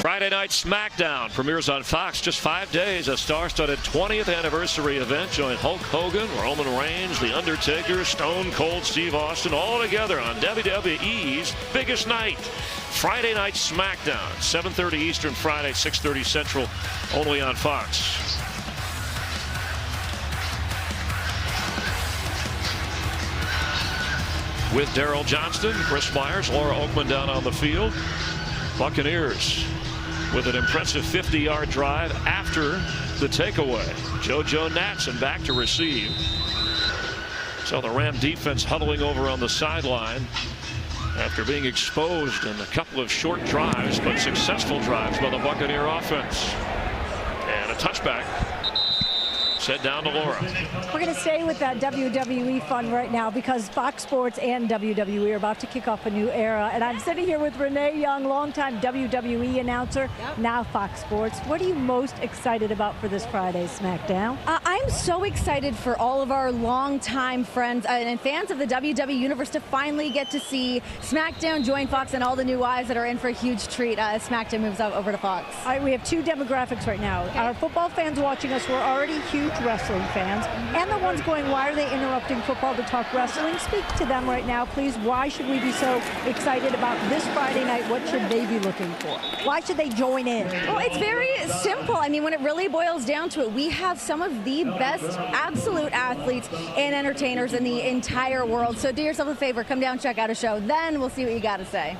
Friday Night SmackDown premieres on Fox. Just 5 days. A star-studded 20th anniversary event. Join Hulk Hogan, Roman Reigns, The Undertaker, Stone Cold Steve Austin, all together on WWE's biggest night. Friday Night SmackDown, 7:30 Eastern Friday, 6:30 Central, only on Fox. With Daryl Johnston, Chris Myers, Laura Oakman down on the field. Buccaneers with an impressive 50-yard drive after the takeaway. JoJo Natson back to receive. So the Ram defense huddling over on the sideline after being exposed in a couple of short drives, but successful drives by the Buccaneer offense. And a touchback. Set down to Laura. We're going to stay with that WWE fun right now because Fox Sports and WWE are about to kick off a new era. And I'm sitting here with Renee Young, longtime WWE announcer, now Fox Sports. What are you most excited about for this Friday's SmackDown? I'm so excited for all of our longtime friends and fans of the WWE Universe to finally get to see SmackDown join Fox and all the new eyes that are in for a huge treat as SmackDown moves over to Fox. All right, we have 2 demographics right now. Our football fans watching us were already huge wrestling fans and the ones going, why are they interrupting football to talk wrestling? Speak to them right now, please. Why should we be so excited about this Friday night? What should they be looking for? Why should they join in? Well, it's very simple. I mean, when it really boils down to it, we have some of the best absolute athletes and entertainers in the entire world. So do yourself a favor, come down, check out a show. Then we'll see what you got to say.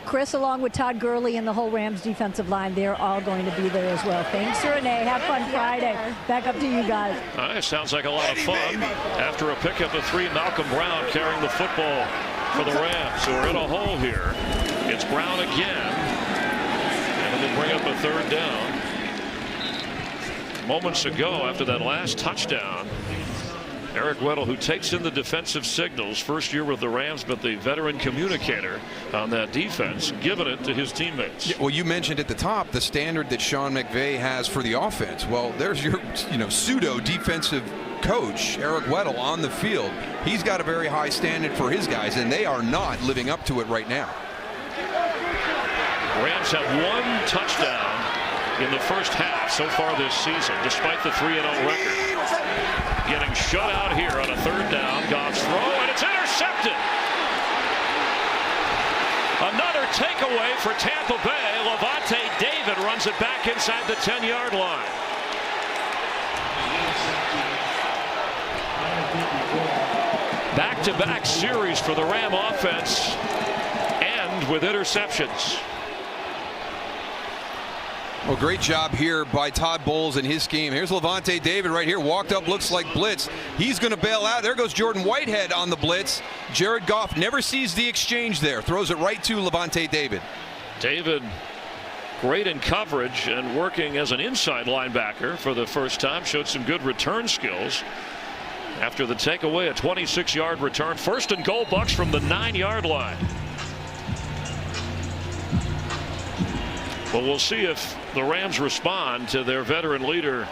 Chris, along with Todd Gurley and the whole Rams defensive line, they're all going to be there as well. Thanks, Renee. Have fun Friday. Back up to you guys. All right, sounds like a lot of fun. After a pickup of 3, Malcolm Brown carrying the football for the Rams. So we're in a hole here. It's Brown again. And it'll bring up a 3rd down. Moments ago, after that last touchdown, Eric Weddle, who takes in the defensive signals, first year with the Rams, but the veteran communicator on that defense, giving it to his teammates. Yeah, well, you mentioned at the top the standard that Sean McVay has for the offense. Well, there's your pseudo defensive coach, Eric Weddle, on the field. He's got a very high standard for his guys, and they are not living up to it right now. Rams have 1 touchdown in the first half so far this season, despite the 3-0 record. Getting shut out here on a 3rd down. Goff's throw, and it's intercepted. Another takeaway for Tampa Bay. Levante David runs it back inside the 10-yard line. Back-to-back series for the Ram offense, and with interceptions. Well, great job here by Todd Bowles and his scheme. Here's Levante David right here. Walked up, looks like blitz. He's going to bail out. There goes Jordan Whitehead on the blitz. Jared Goff never sees the exchange there. Throws it right to Levante David. David, great in coverage and working as an inside linebacker for the first time. Showed some good return skills. After the takeaway, a 26-yard return. 1st and goal, Bucs from the 9-yard line. But we'll see if the Rams respond to their veteran leader,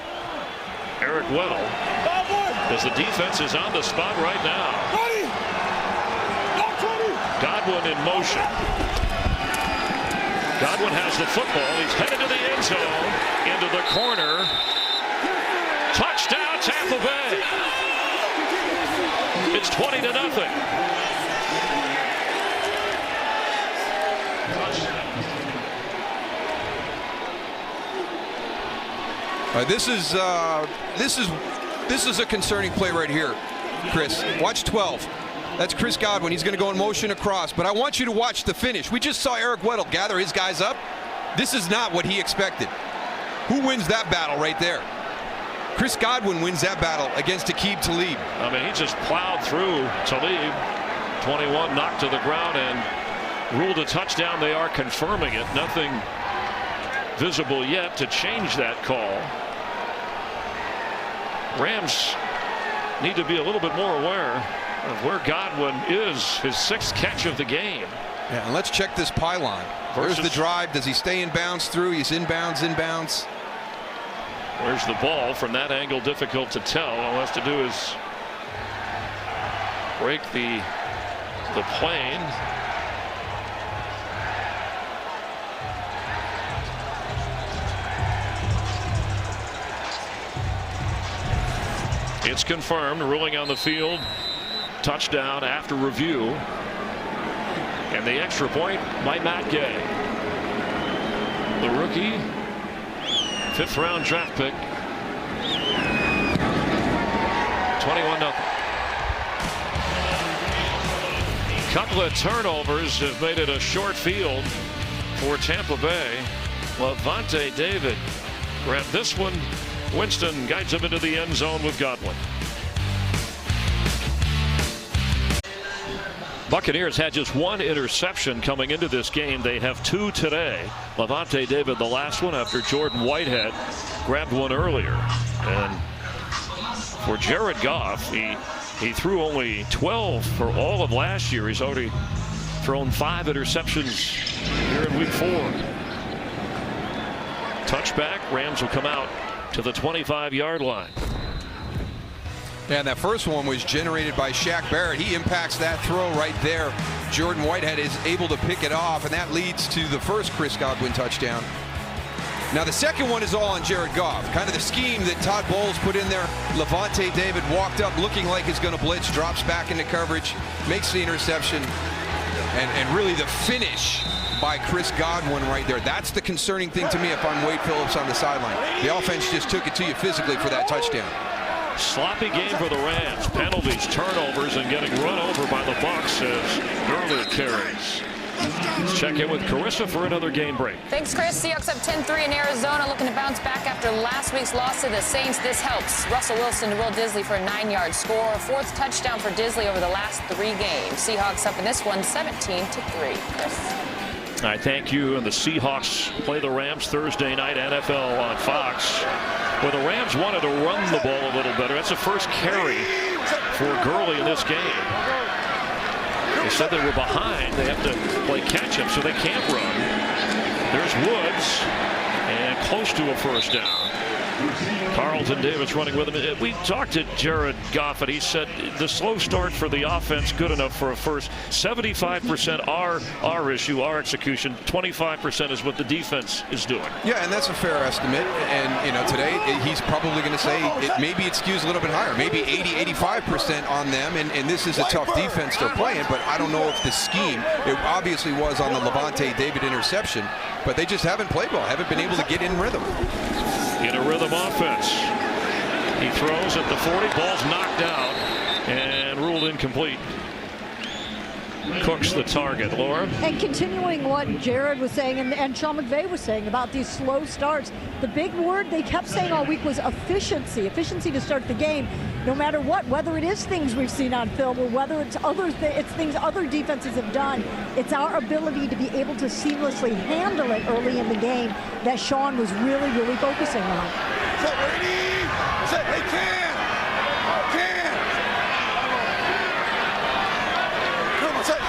Eric Weddle, as the defense is on the spot right now. Godwin in motion. Godwin has the football. He's headed to the end zone, into the corner. Touchdown, Tampa Bay. It's 20-0. This is a concerning play right here, Chris. Watch 12. That's Chris Godwin. He's going to go in motion across, but I want you to watch the finish. We just saw Eric Weddle gather his guys up. This is not what he expected. Who wins that battle right there? Chris Godwin wins that battle against Aqib Talib. I mean, he just plowed through Talib. 21 knocked to the ground and ruled a touchdown. They are confirming it. Nothing visible yet to change that call. Rams need to be a little bit more aware of where Godwin is, his 6th catch of the game. Yeah, and let's check this pylon. Where's the drive? Does he stay in bounds through? He's inbounds. Where's the ball? From that angle, difficult to tell. All he has to do is break the plane. It's confirmed, ruling on the field. Touchdown after review. And the extra point by Matt Gay. The rookie, 5th round draft pick. 21-0. Couple of turnovers have made it a short field for Tampa Bay. Levante David grabbed this one. Winston guides him into the end zone with Godwin. Buccaneers had just 1 interception coming into this game. They have 2 today. Levante David, the last one after Jordan Whitehead grabbed one earlier. And for Jared Goff, he threw only 12 for all of last year. He's already thrown 5 interceptions here in week 4. Touchback. Rams will come out to the 25-yard line. And that first one was generated by Shaq Barrett. He impacts that throw right there. Jordan Whitehead is able to pick it off, and that leads to the first Chris Godwin touchdown. Now the second one is all on Jared Goff. Kind of the scheme that Todd Bowles put in there. Levante David walked up looking like he's going to blitz, drops back into coverage, makes the interception, and really the finish by Chris Godwin right there. That's the concerning thing to me if I'm Wade Phillips on the sideline. The offense just took it to you physically for that touchdown. Sloppy game for the Rams. Penalties, turnovers, and getting run over by the Bucs as Gurley carries. Let's check in with Carissa for another game break. Thanks, Chris. Seahawks up 10-3 in Arizona, looking to bounce back after last week's loss to the Saints. This helps. Russell Wilson to Will Disley for a 9-yard score. A 4th touchdown for Disley over the last 3 games. Seahawks up in this one 17-3. Chris. All right, thank you. And the Seahawks play the Rams Thursday night, NFL on Fox. Well, the Rams wanted to run the ball a little better. That's the first carry for Gurley in this game. They said they were behind. They have to play catch-up, so they can't run. There's Woods, and close to a first down. Carlton Davis running with him. We talked to Jared Goff, and he said the slow start for the offense good enough for a first. 75% our issue, our execution. 25% is what the defense is doing. Yeah, and that's a fair estimate. And, you know, today he's probably going to say maybe it skews a little bit higher. Maybe 80-85% on them. And this is a tough defense they're playing. But I don't know if the scheme, it obviously was on the Levante David interception. But they just haven't played well, haven't been able to get in rhythm. In a rhythm offense. He throws at the 40. Ball's knocked out and ruled incomplete. Cook's the target. Laura? And continuing what Jared was saying and Sean McVay was saying about these slow starts, the big word they kept saying all week was efficiency. Efficiency to start the game, no matter what, whether it is things we've seen on film or whether it's it's things other defenses have done. It's our ability to be able to seamlessly handle it early in the game that Sean was really, really focusing on. Set, ready? Set, hey, Cam! Come on, set.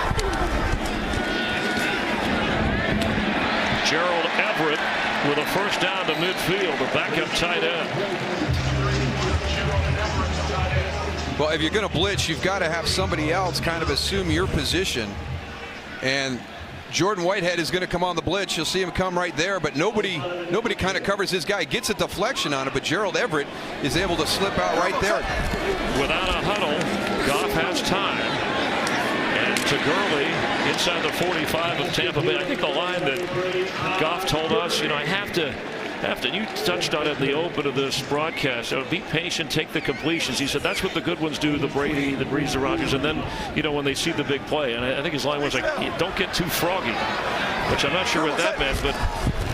Gerald Everett with a first down to midfield, the backup tight end. Well, if you're going to blitz, you've got to have somebody else kind of assume your position. And Jordan Whitehead is going to come on the blitz. You'll see him come right there, but nobody kind of covers his guy. Gets a deflection on it, but Gerald Everett is able to slip out right there. Without a huddle, Goff has time. And to Gurley inside the 45 of Tampa Bay. I think the line that Goff told us, you know, I have to, you touched on it in the open of this broadcast, be patient, take the completions. He said that's what the good ones do, the Brady, the Brees, the Rodgers, and then, you know, when they see the big play. And I think his line was like, don't get too froggy, which I'm not sure what that meant, but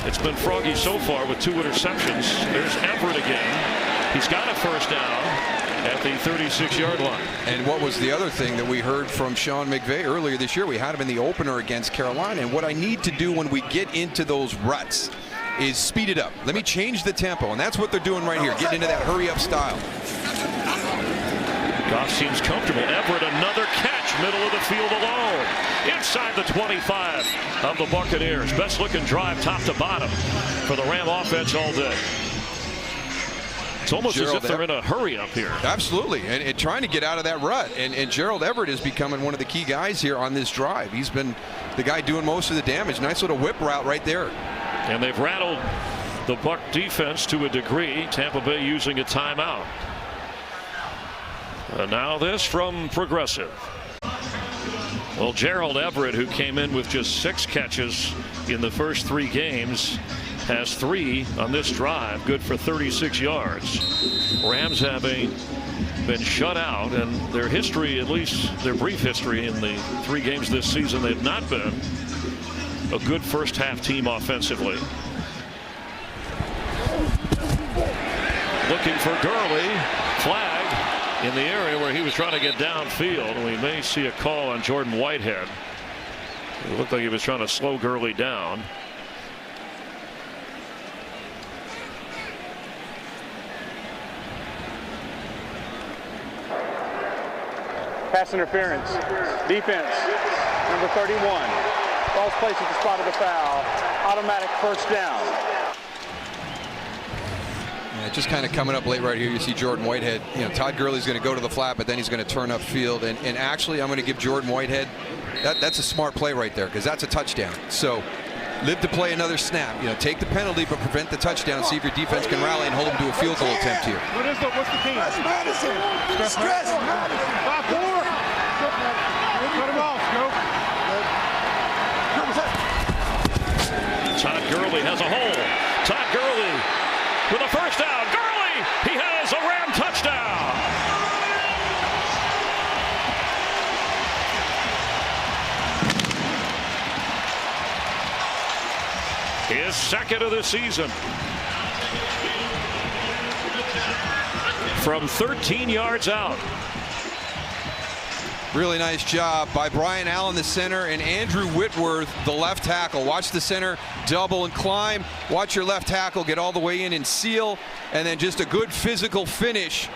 it's been froggy so far with 2 interceptions. There's Everett again. He's got a first down at the 36-yard line. And what was the other thing that we heard from Sean McVay earlier this year? We had him in the opener against Carolina, and what I need to do when we get into those ruts is speed it up. Let me change the tempo, and that's what they're doing right here, getting into that hurry-up style. Goff seems comfortable. Everett, another catch, middle of the field alone. Inside the 25 of the Buccaneers. Best-looking drive top to bottom for the Ram offense all day. It's almost as if they're in a hurry-up here. Absolutely, and trying to get out of that rut. And Gerald Everett is becoming one of the key guys here on this drive. He's been the guy doing most of the damage. Nice little whip route right there. And they've rattled the Buc defense to a degree. Tampa Bay using a timeout. And now this from Progressive. Well, Gerald Everett, who came in with just 6 catches in the first 3 games, has 3 on this drive, good for 36 yards. Rams having been shut out, and their history, at least their brief history in the 3 games this season, they've not been a good first half team offensively. Looking for Gurley. Flag in the area where he was trying to get downfield. We may see a call on Jordan Whitehead. It looked like he was trying to slow Gurley down. Pass interference. Defense. Number 31. Ball's placed at the spot of the foul. Automatic first down. Yeah, just kind of coming up late right here. You see Jordan Whitehead. You know, Todd Gurley's going to go to the flat, but then he's going to turn upfield. And actually, I'm going to give Jordan Whitehead. That's a smart play right there because that's a touchdown. So live to play another snap. Take the penalty, but prevent the touchdown. See if your defense can rally and hold them to a field goal attempt here. What's the team? Madison. Stress Madison. 5-4. Cut him off, go. Todd Gurley has a hole. Todd Gurley with a first down. Gurley, he has a Ram touchdown. His second of the season. From 13 yards out. Really nice job by Brian Allen, the center, and Andrew Whitworth, the left tackle. Watch the center double and climb. Watch your left tackle get all the way in and seal. And then just a good physical finish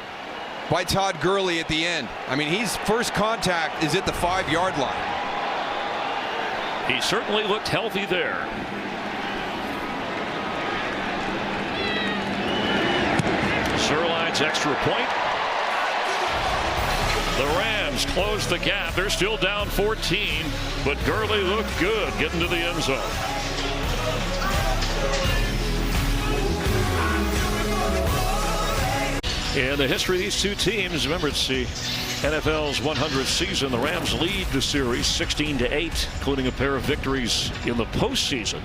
by Todd Gurley at the end. I mean, his first contact is at the 5-yard line. He certainly looked healthy there. Zerline's extra point. The Rams close the gap. They're still down 14, but Gurley looked good getting to the end zone. In the history of these two teams, remember it's the NFL's 100th season. The Rams lead the series 16-8, including a pair of victories in the postseason.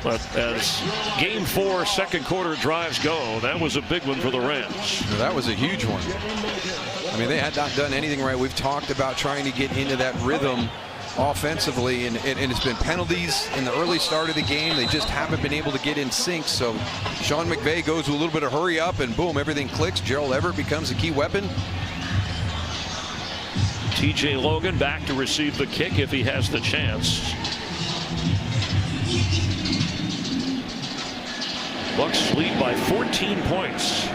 But as Game 4 second quarter drives go, that was a big one for the Rams. That was a huge one. I mean, they had not done anything right. We've talked about trying to get into that rhythm offensively, and it's been penalties in the early start of the game. They just haven't been able to get in sync. So Sean McVay goes with a little bit of hurry up, and boom, everything clicks. Gerald Everett becomes a key weapon. T.J. Logan back to receive the kick if he has the chance. Bucs lead by 14 points.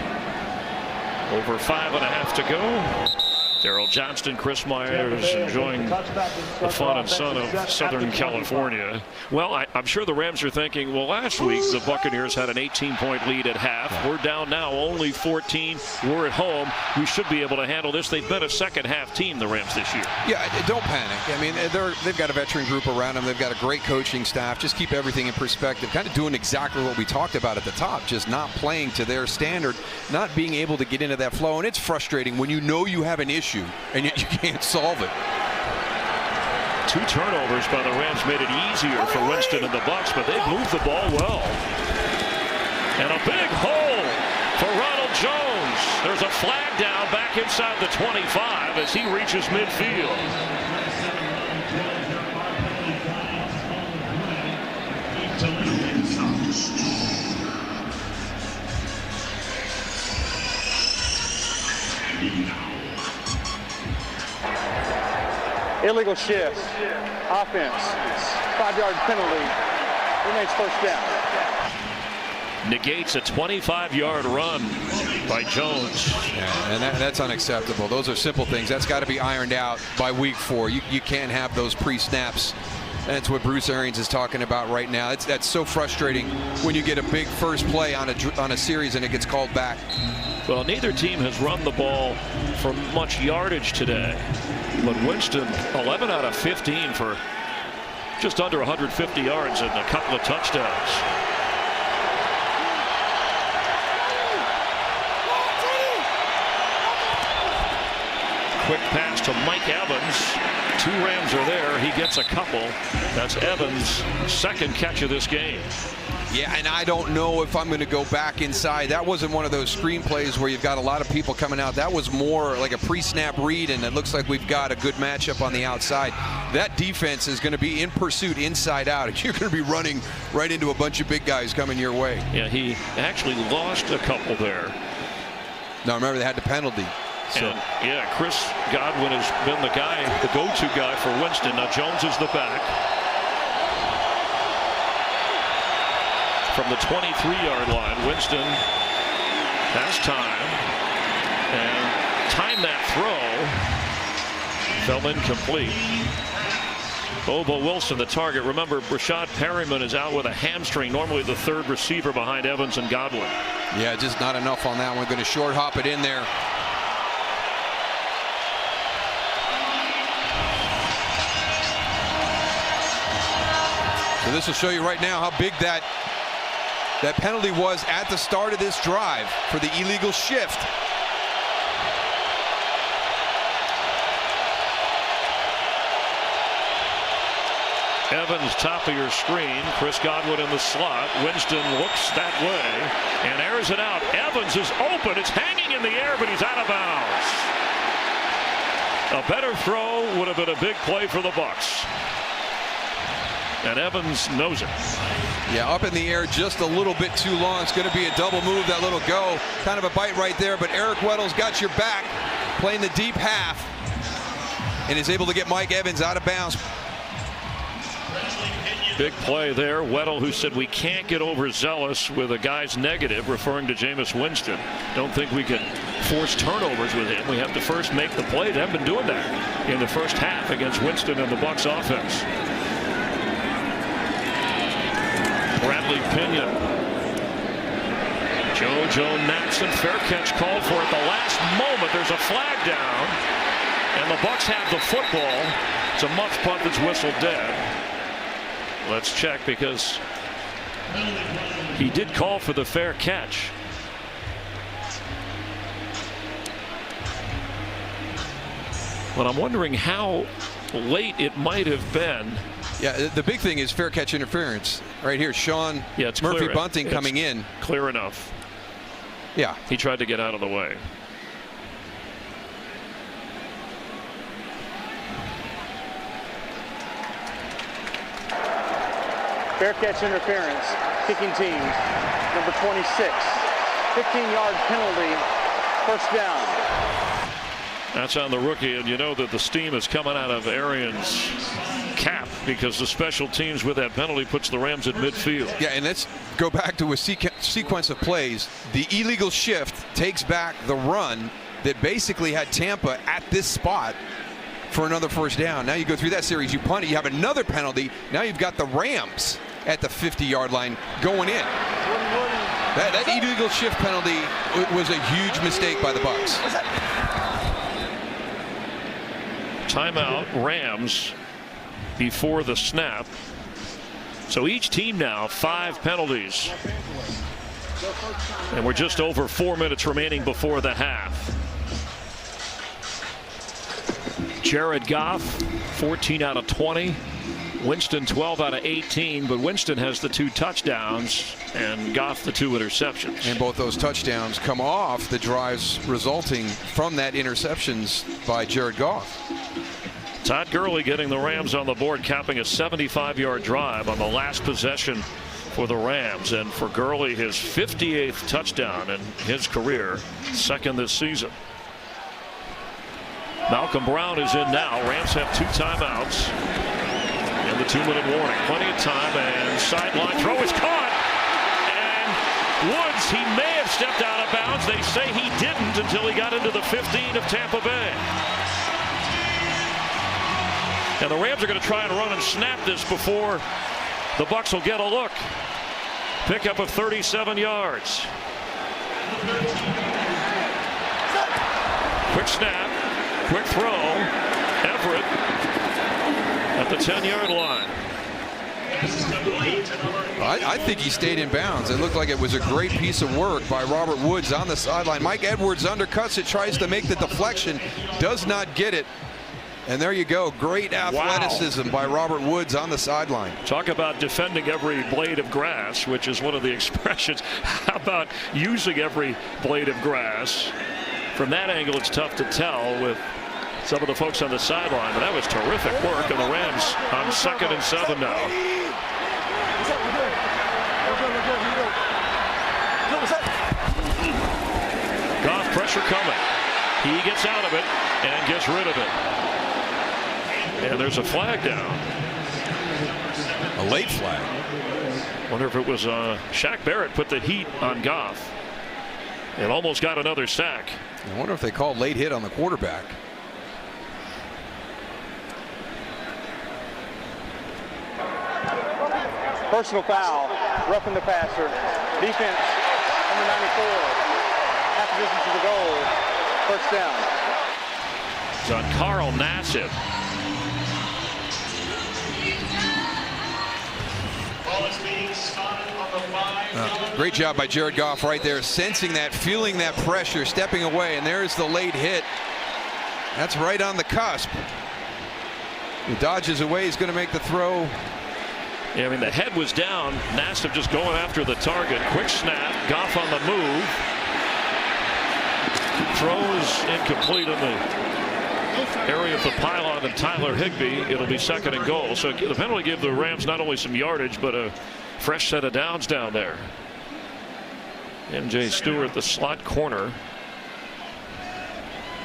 Over 5.5 to go. Darrell Johnston, Chris Myers enjoying the fun and sun of Southern California. Well, I'm sure the Rams are thinking, well, last week the Buccaneers had an 18-point lead at half. We're down now only 14. We're at home. We should be able to handle this. They've been a second-half team, the Rams, this year. Yeah, don't panic. I mean, they've got a veteran group around them. They've got a great coaching staff. Just keep everything in perspective. Kind of doing exactly what we talked about at the top, just not playing to their standard, not being able to get into that flow. And it's frustrating when you know you have an issue and yet you can't solve it. 2 turnovers by the Rams made it easier for Winston and the Bucs, but they've moved the ball well. And a big hole for Ronald Jones. There's a flag down back inside the 25 as he reaches midfield. Illegal shift. Offense. 5-yard penalty. Remains first down. Negates a 25-yard run by Jones. Yeah, and that's unacceptable. Those are simple things. That's got to be ironed out by week 4. You can't have those pre-snaps. That's what Bruce Arians is talking about right now. That's so frustrating when you get a big first play on a series and it gets called back. Well, neither team has run the ball for much yardage today. But Winston, 11 out of 15 for just under 150 yards and a couple of touchdowns. Quick pass to Mike Evans. 2 Rams are there. He gets a couple. That's Evans' second catch of this game. Yeah, and I don't know if I'm going to go back inside. That wasn't one of those screen plays where you've got a lot of people coming out. That was more like a pre-snap read, and it looks like we've got a good matchup on the outside. That defense is going to be in pursuit inside out, and you're going to be running right into a bunch of big guys coming your way. Yeah, he actually lost a couple there. Now, remember, they had the penalty. So. And, yeah, Chris Godwin has been the guy, the go-to guy for Winston. Now Jones is the back. From the 23-yard line, Winston has time and timed that throw. Fell incomplete. Bobo Wilson, the target. Remember, Rashad Perryman is out with a hamstring, normally the 3rd receiver behind Evans and Godwin. Yeah, just not enough on that one. Going to short hop it in there. So this will show you right now how big that penalty was at the start of this drive for the illegal shift. Evans, top of your screen. Chris Godwin in the slot. Winston looks that way and airs it out. Evans is open. It's hanging in the air, but he's out of bounds. A better throw would have been a big play for the Bucs. And Evans knows it. Yeah, up in the air just a little bit too long. It's going to be a double move, that little go. Kind of a bite right there, but Eric Weddle's got your back, playing the deep half, and is able to get Mike Evans out of bounds. Big play there. Weddle, who said we can't get overzealous with a guy's negative, referring to Jameis Winston. Don't think we can force turnovers with him. We have to first make the play. They haven't been doing that in the first half against Winston and the Bucs offense. Bradley Pinion. JoJo Natson, fair catch called for at the last moment. There's a flag down, and the Bucs have the football. It's a muff punt that's whistled dead. Let's check, because he did call for the fair catch. But I'm wondering how late it might have been. Yeah, the big thing is fair catch interference. Right here, Sean Murphy Bunting coming in. Clear enough. Yeah. He tried to get out of the way. Fair catch interference, kicking teams, number 26. 15-yard penalty, first down. That's on the rookie, and you know that the steam is coming out of Arians' cap, because the special teams with that penalty puts the Rams at midfield. Yeah, and let's go back to a sequence of plays. The illegal shift takes back the run that basically had Tampa at this spot for another first down. Now you go through that series, you punt it, you have another penalty. Now you've got the Rams at the 50-yard line going in. That illegal shift penalty was a huge mistake by the Bucs. Timeout, Rams, before the snap. So each team now 5 penalties. And we're just over 4 minutes remaining before the half. Jared Goff, 14 out of 20. Winston, 12 out of 18. But Winston has the 2 touchdowns and Goff the 2 interceptions. And both those touchdowns come off the drives resulting from that interceptions by Jared Goff. Todd Gurley getting the Rams on the board, capping a 75-yard drive on the last possession for the Rams. And for Gurley, his 58th touchdown in his career, second this season. Malcolm Brown is in now. Rams have 2 timeouts and the 2-minute warning. Plenty of time, and sideline throw is caught. And Woods, he may have stepped out of bounds. They say he didn't until he got into the 15 of Tampa Bay. And the Rams are going to try and run and snap this before the Bucs will get a look. Pickup of 37 yards. Quick snap. Quick throw. Everett at the 10-yard line. I think he stayed in bounds. It looked like it was a great piece of work by Robert Woods on the sideline. Mike Edwards undercuts it, tries to make the deflection, does not get it. And there you go. Great athleticism by Robert Woods on the sideline. Talk about defending every blade of grass, which is one of the expressions. How about using every blade of grass? From that angle, it's tough to tell with some of the folks on the sideline, but that was terrific work, and the Rams on 2nd and 7 now. Goff pressure coming. He gets out of it and gets rid of it. And there's a flag down. A late flag. Wonder if it was Shaq Barrett put the heat on Goff. And almost got another sack. I wonder if they called late hit on the quarterback. Personal foul, roughing the passer. Defense, number 94. Half the distance to the goal. First down. It's on Carl Nassib. Great job by Jared Goff right there, sensing that, feeling that pressure, stepping away, and there's the late hit. That's right on the cusp. He dodges away. He's going to make the throw. Yeah, I mean, the head was down. Nassib just going after the target. Quick snap. Goff on the move. Throws incomplete in the area of the pylon and Tyler Higbee. It'll be 2nd and goal. So the penalty gave the Rams not only some yardage, but a fresh set of downs down there. MJ Stewart, the slot corner.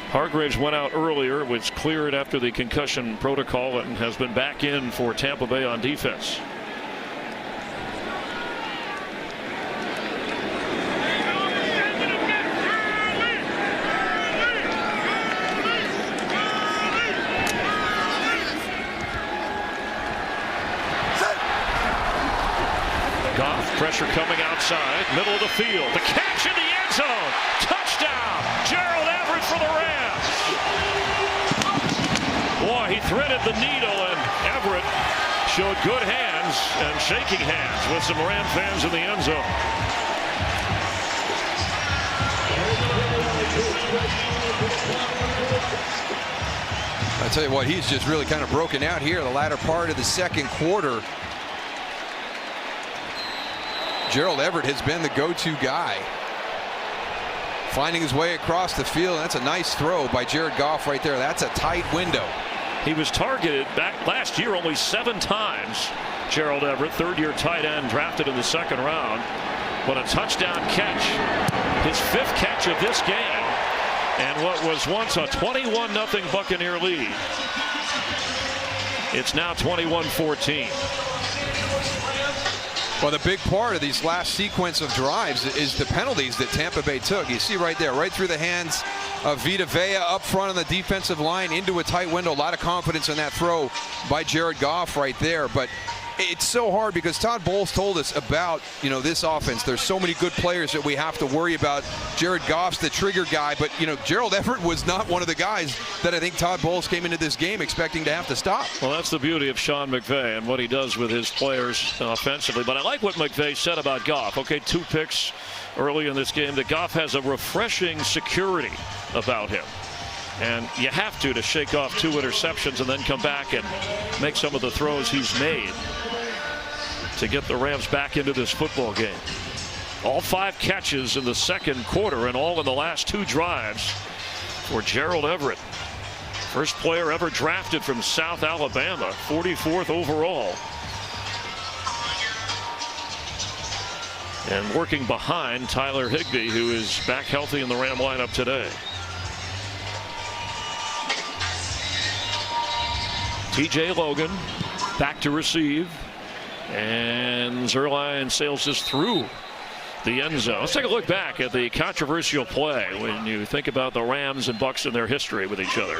Hargraves went out earlier, was cleared after the concussion protocol, and has been back in for Tampa Bay on defense. Goff, pressure coming outside, middle of the field. The catch in the end zone. Touchdown. Gerald Everett for the Rams. Boy, he threaded the needle, and Everett showed good hands and shaking hands with some Ram fans in the end zone. I tell you what, he's just really kind of broken out here in the latter part of the 2nd quarter. Gerald Everett has been the go-to guy, finding his way across the field. That's a nice throw by Jared Goff right there. That's a tight window. He was targeted back last year only 7 times. Gerald Everett, 3rd-year tight end, drafted in the 2nd round. But a touchdown catch, his 5th catch of this game, and what was once a 21-0 Buccaneer lead. It's now 21-14. Well, the big part of these last sequence of drives is the penalties that Tampa Bay took. You see right there, right through the hands of Vita Vea up front on the defensive line into a tight window. A lot of confidence in that throw by Jared Goff right there. But it's so hard because Todd Bowles told us about, this offense. There's so many good players that we have to worry about. Jared Goff's the trigger guy, but, Gerald Everett was not one of the guys that I think Todd Bowles came into this game expecting to have to stop. Well, that's the beauty of Sean McVay and what he does with his players offensively. But I like what McVay said about Goff. Okay, 2 picks early in this game. That Goff has a refreshing security about him. And you have to shake off 2 interceptions and then come back and make some of the throws he's made to get the Rams back into this football game. All 5 catches in the 2nd quarter and all in the last 2 drives for Gerald Everett. First player ever drafted from South Alabama, 44th overall. And working behind Tyler Higbee, who is back healthy in the Ram lineup today. TJ Logan back to receive. And Zuerlein sails this through the end zone. Let's take a look back at the controversial play when you think about the Rams and Bucs and their history with each other.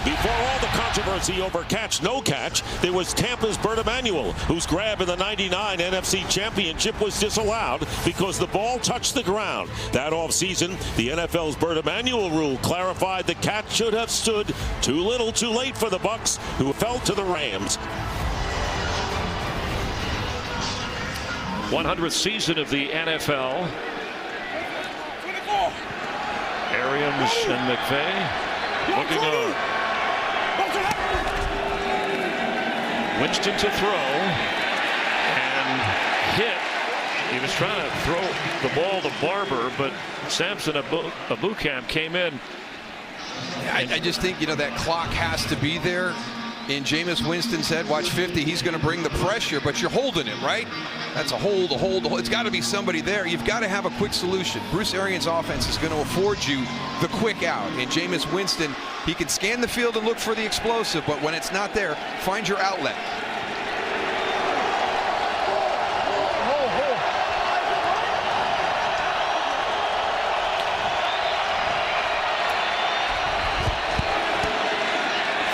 Before all the controversy over catch, no catch, there was Tampa's Bert Emanuel, whose grab in the '99 NFC Championship was disallowed because the ball touched the ground. That offseason, the NFL's Bert Emanuel rule clarified the catch should have stood. Too little, too late for the Bucs, who fell to the Rams. 100th season of the NFL. Arians and McVay looking on. Winston to throw and hit. He was trying to throw the ball to Barber, but Samson Ebukam came in. I just think, that clock has to be there. And Jameis Winston said, watch 50, he's going to bring the pressure, but you're holding him, right? That's a hold. It's got to be somebody there. You've got to have a quick solution. Bruce Arians' offense is going to afford you the quick out. And Jameis Winston, he can scan the field and look for the explosive, but when it's not there, find your outlet.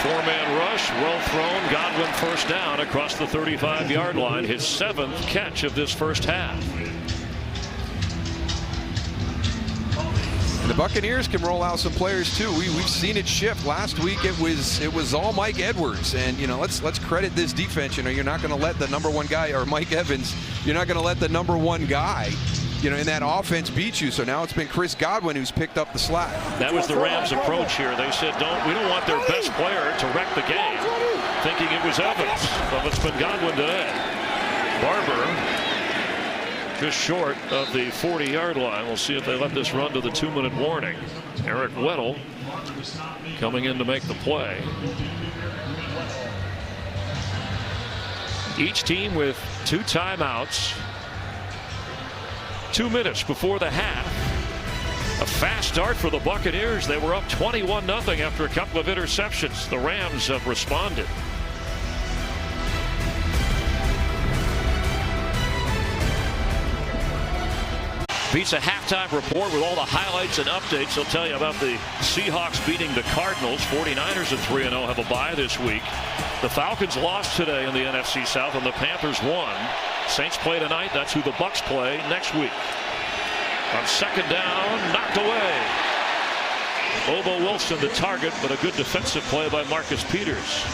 Four-man rush, well thrown. Godwin first down across the 35-yard line. His 7th catch of this first half. The Buccaneers can roll out some players too. We've seen it shift. Last week it was all Mike Edwards, and let's credit this defense. You're not going to let the #1 guy, or Mike Evans, you're not going to let the #1 guy, in that offense beat you. So now it's been Chris Godwin who's picked up the slack. That was the Rams' approach here. They said, we don't want their best player to wreck the game, thinking it was Evans. But it's been Godwin today. Barber just short of the 40-yard line. We'll see if they let this run to the 2-minute warning. Eric Weddle coming in to make the play. Each team with 2 timeouts. 2 minutes before the half. A fast start for the Buccaneers. They were up 21-0 after a couple of interceptions. The Rams have responded. Beats a halftime report with all the highlights and updates. He'll tell you about the Seahawks beating the Cardinals. 49ers at 3-0 have a bye this week. The Falcons lost today in the NFC South, and the Panthers won. Saints play tonight. That's who the Bucs play next week. On second down, knocked away. Bobo Wilson the target, but a good defensive play by Marcus Peters.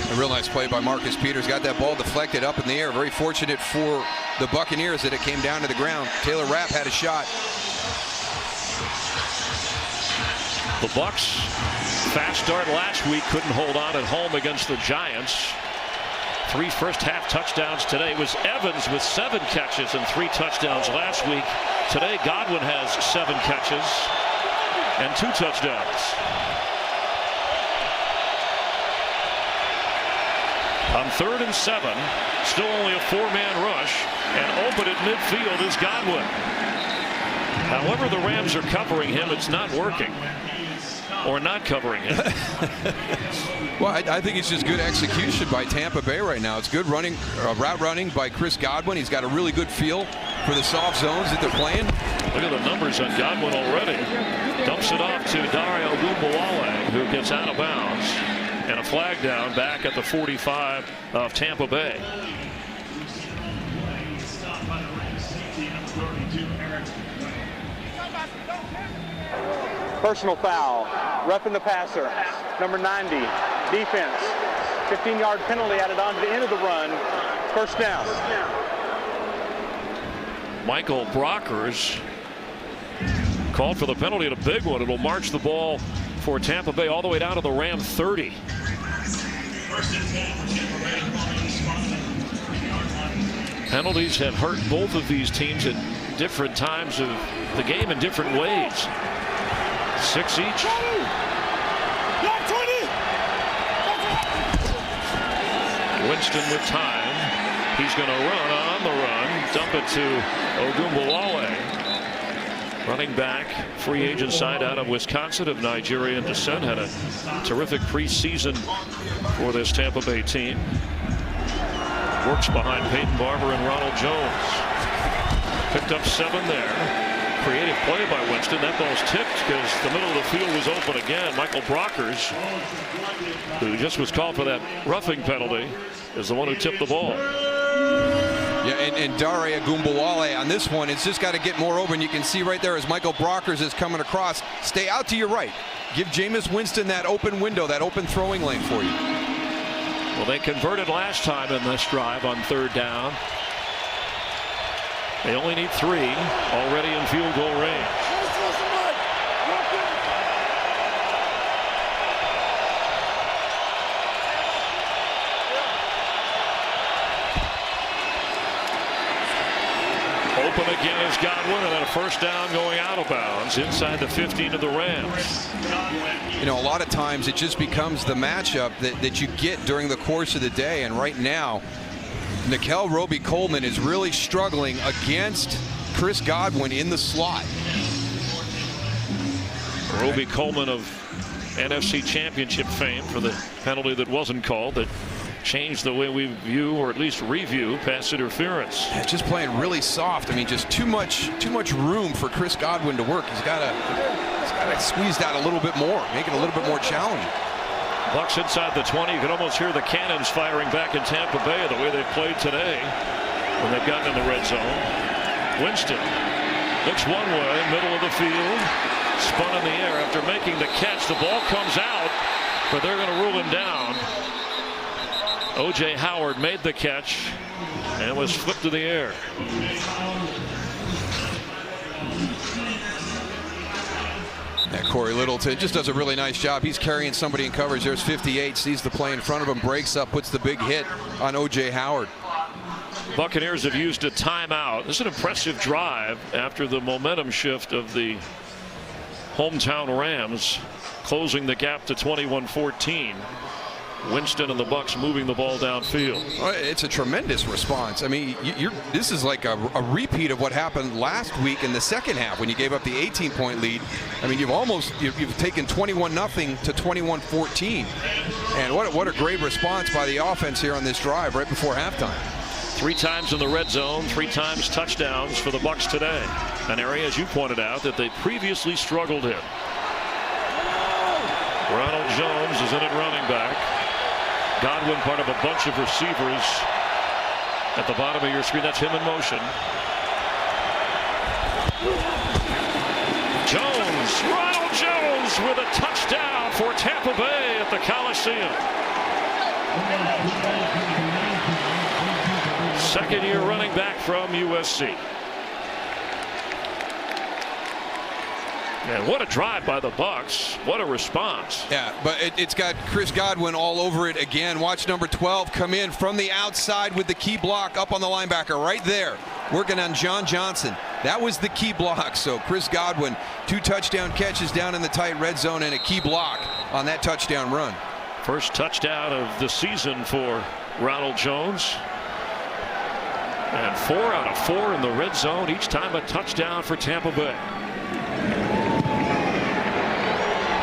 A real nice play by Marcus Peters. Got that ball deflected up in the air. Very fortunate for the Buccaneers that it came down to the ground. Taylor Rapp had a shot. The Bucs, fast start last week, couldn't hold on at home against the Giants. 3 first-half touchdowns today. It was Evans with 7 catches and 3 touchdowns last week. Today, Godwin has 7 catches and 2 touchdowns. On 3rd and 7, still only a 4-man rush, and open at midfield is Godwin. However, the Rams are covering him. It's not working. Or not covering him. Well, I think it's just good execution by Tampa Bay right now. It's good running, route running by Chris Godwin. He's got a really good feel for the soft zones that they're playing. Look at the numbers on Godwin already. Dumps it off to Dario Ogunbowale, who gets out of bounds. And a flag down back at the 45 of Tampa Bay. Personal foul. Roughing the passer. Number 90. Defense. 15-yard penalty added on to the end of the run. First down. Michael Brockers called for the penalty, and a big one. It'll march the ball for Tampa Bay all the way down to the Ram 30. Penalties have hurt both of these teams at different times of the game in different ways. 6 each. Winston with time. He's going to run on the run. Dump it to Ogunbowale. Running back, free agent signed out of Wisconsin of Nigerian descent. Had a terrific preseason for this Tampa Bay team. Works behind Peyton Barber and Ronald Jones. Picked up 7 there. Creative play by Winston. That ball's tipped because the middle of the field was open again. Michael Brockers, who just was called for that roughing penalty, is the one who tipped the ball. Yeah, and Dario Ogunbowale on this one, it's just got to get more open. You can see right there as Michael Brockers is coming across. Stay out to your right. Give Jameis Winston that open window, that open throwing lane for you. Well, they converted last time in this drive on 3rd down. They only need 3 already in field goal range. Open again is Godwin, and then a first down going out of bounds inside the 15 of the Rams. A lot of times it just becomes the matchup that you get during the course of the day, and right now Nickel Roby-Coleman is really struggling against Chris Godwin in the slot. Roby-Coleman of NFC Championship fame for the penalty that wasn't called that changed the way we view, or at least review, pass interference. Yeah, just playing really soft. I mean, just too much room for Chris Godwin to work. He's got to squeeze that a little bit more, make it a little bit more challenging. Bucs inside the 20. You can almost hear the cannons firing back in Tampa Bay the way they've played today when they've gotten in the red zone. Winston Looks one way, middle of the field. Spun in the air after making the catch. The ball comes out, but they're going to rule him down. O.J. Howard made the catch and was flipped to the air. Yeah, Corey Littleton just does a really nice job. He's carrying somebody in coverage. There's 58, sees the play in front of him, breaks up, puts the big hit on O.J. Howard. Buccaneers have used a timeout. This is an impressive drive after the momentum shift of the hometown Rams, closing the gap to 21-14. Winston and the Bucs moving the ball downfield. It's a tremendous response. I mean, this is like a repeat of what happened last week in the second half when you gave up the 18-point lead. I mean, you've taken 21-0 to 21-14, and what a great response by the offense here on this drive right before halftime. 3 times in the red zone, 3 times touchdowns for the Bucs today. An area, as you pointed out, that they previously struggled in. Ronald Jones is in at running back. Godwin, part of a bunch of receivers at the bottom of your screen. That's him in motion. Jones, Ronald Jones with a touchdown for Tampa Bay at the Coliseum. Second-year running back from USC. And what a drive by the Bucs. What a response. Yeah, but it's got Chris Godwin all over it again. Watch number 12 come in from the outside with the key block up on the linebacker right there, working on John Johnson. That was the key block. So Chris Godwin, 2 touchdown catches down in the tight red zone and a key block on that touchdown run. First touchdown of the season for Ronald Jones. And 4 out of 4 in the red zone, each time a touchdown for Tampa Bay.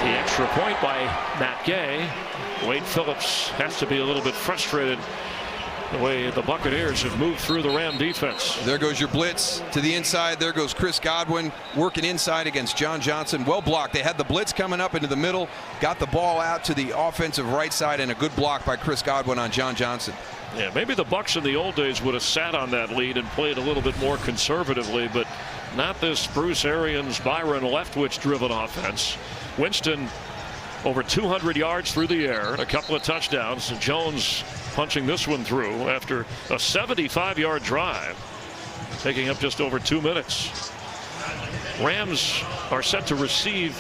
The extra point by Matt Gay. Wade Phillips has to be a little bit frustrated the way the Buccaneers have moved through the Ram defense. There goes your blitz to the inside. There goes Chris Godwin working inside against John Johnson. Well blocked. They had the blitz coming up into the middle, got the ball out to the offensive right side, and a good block by Chris Godwin on John Johnson. Yeah, maybe the Bucs in the old days would have sat on that lead and played a little bit more conservatively, but not this Bruce Arians, Byron Leftwich driven offense. Winston over 200 yards through the air, a couple of touchdowns. Jones punching this one through after a 75-yard drive, taking up just over 2 minutes. Rams are set to receive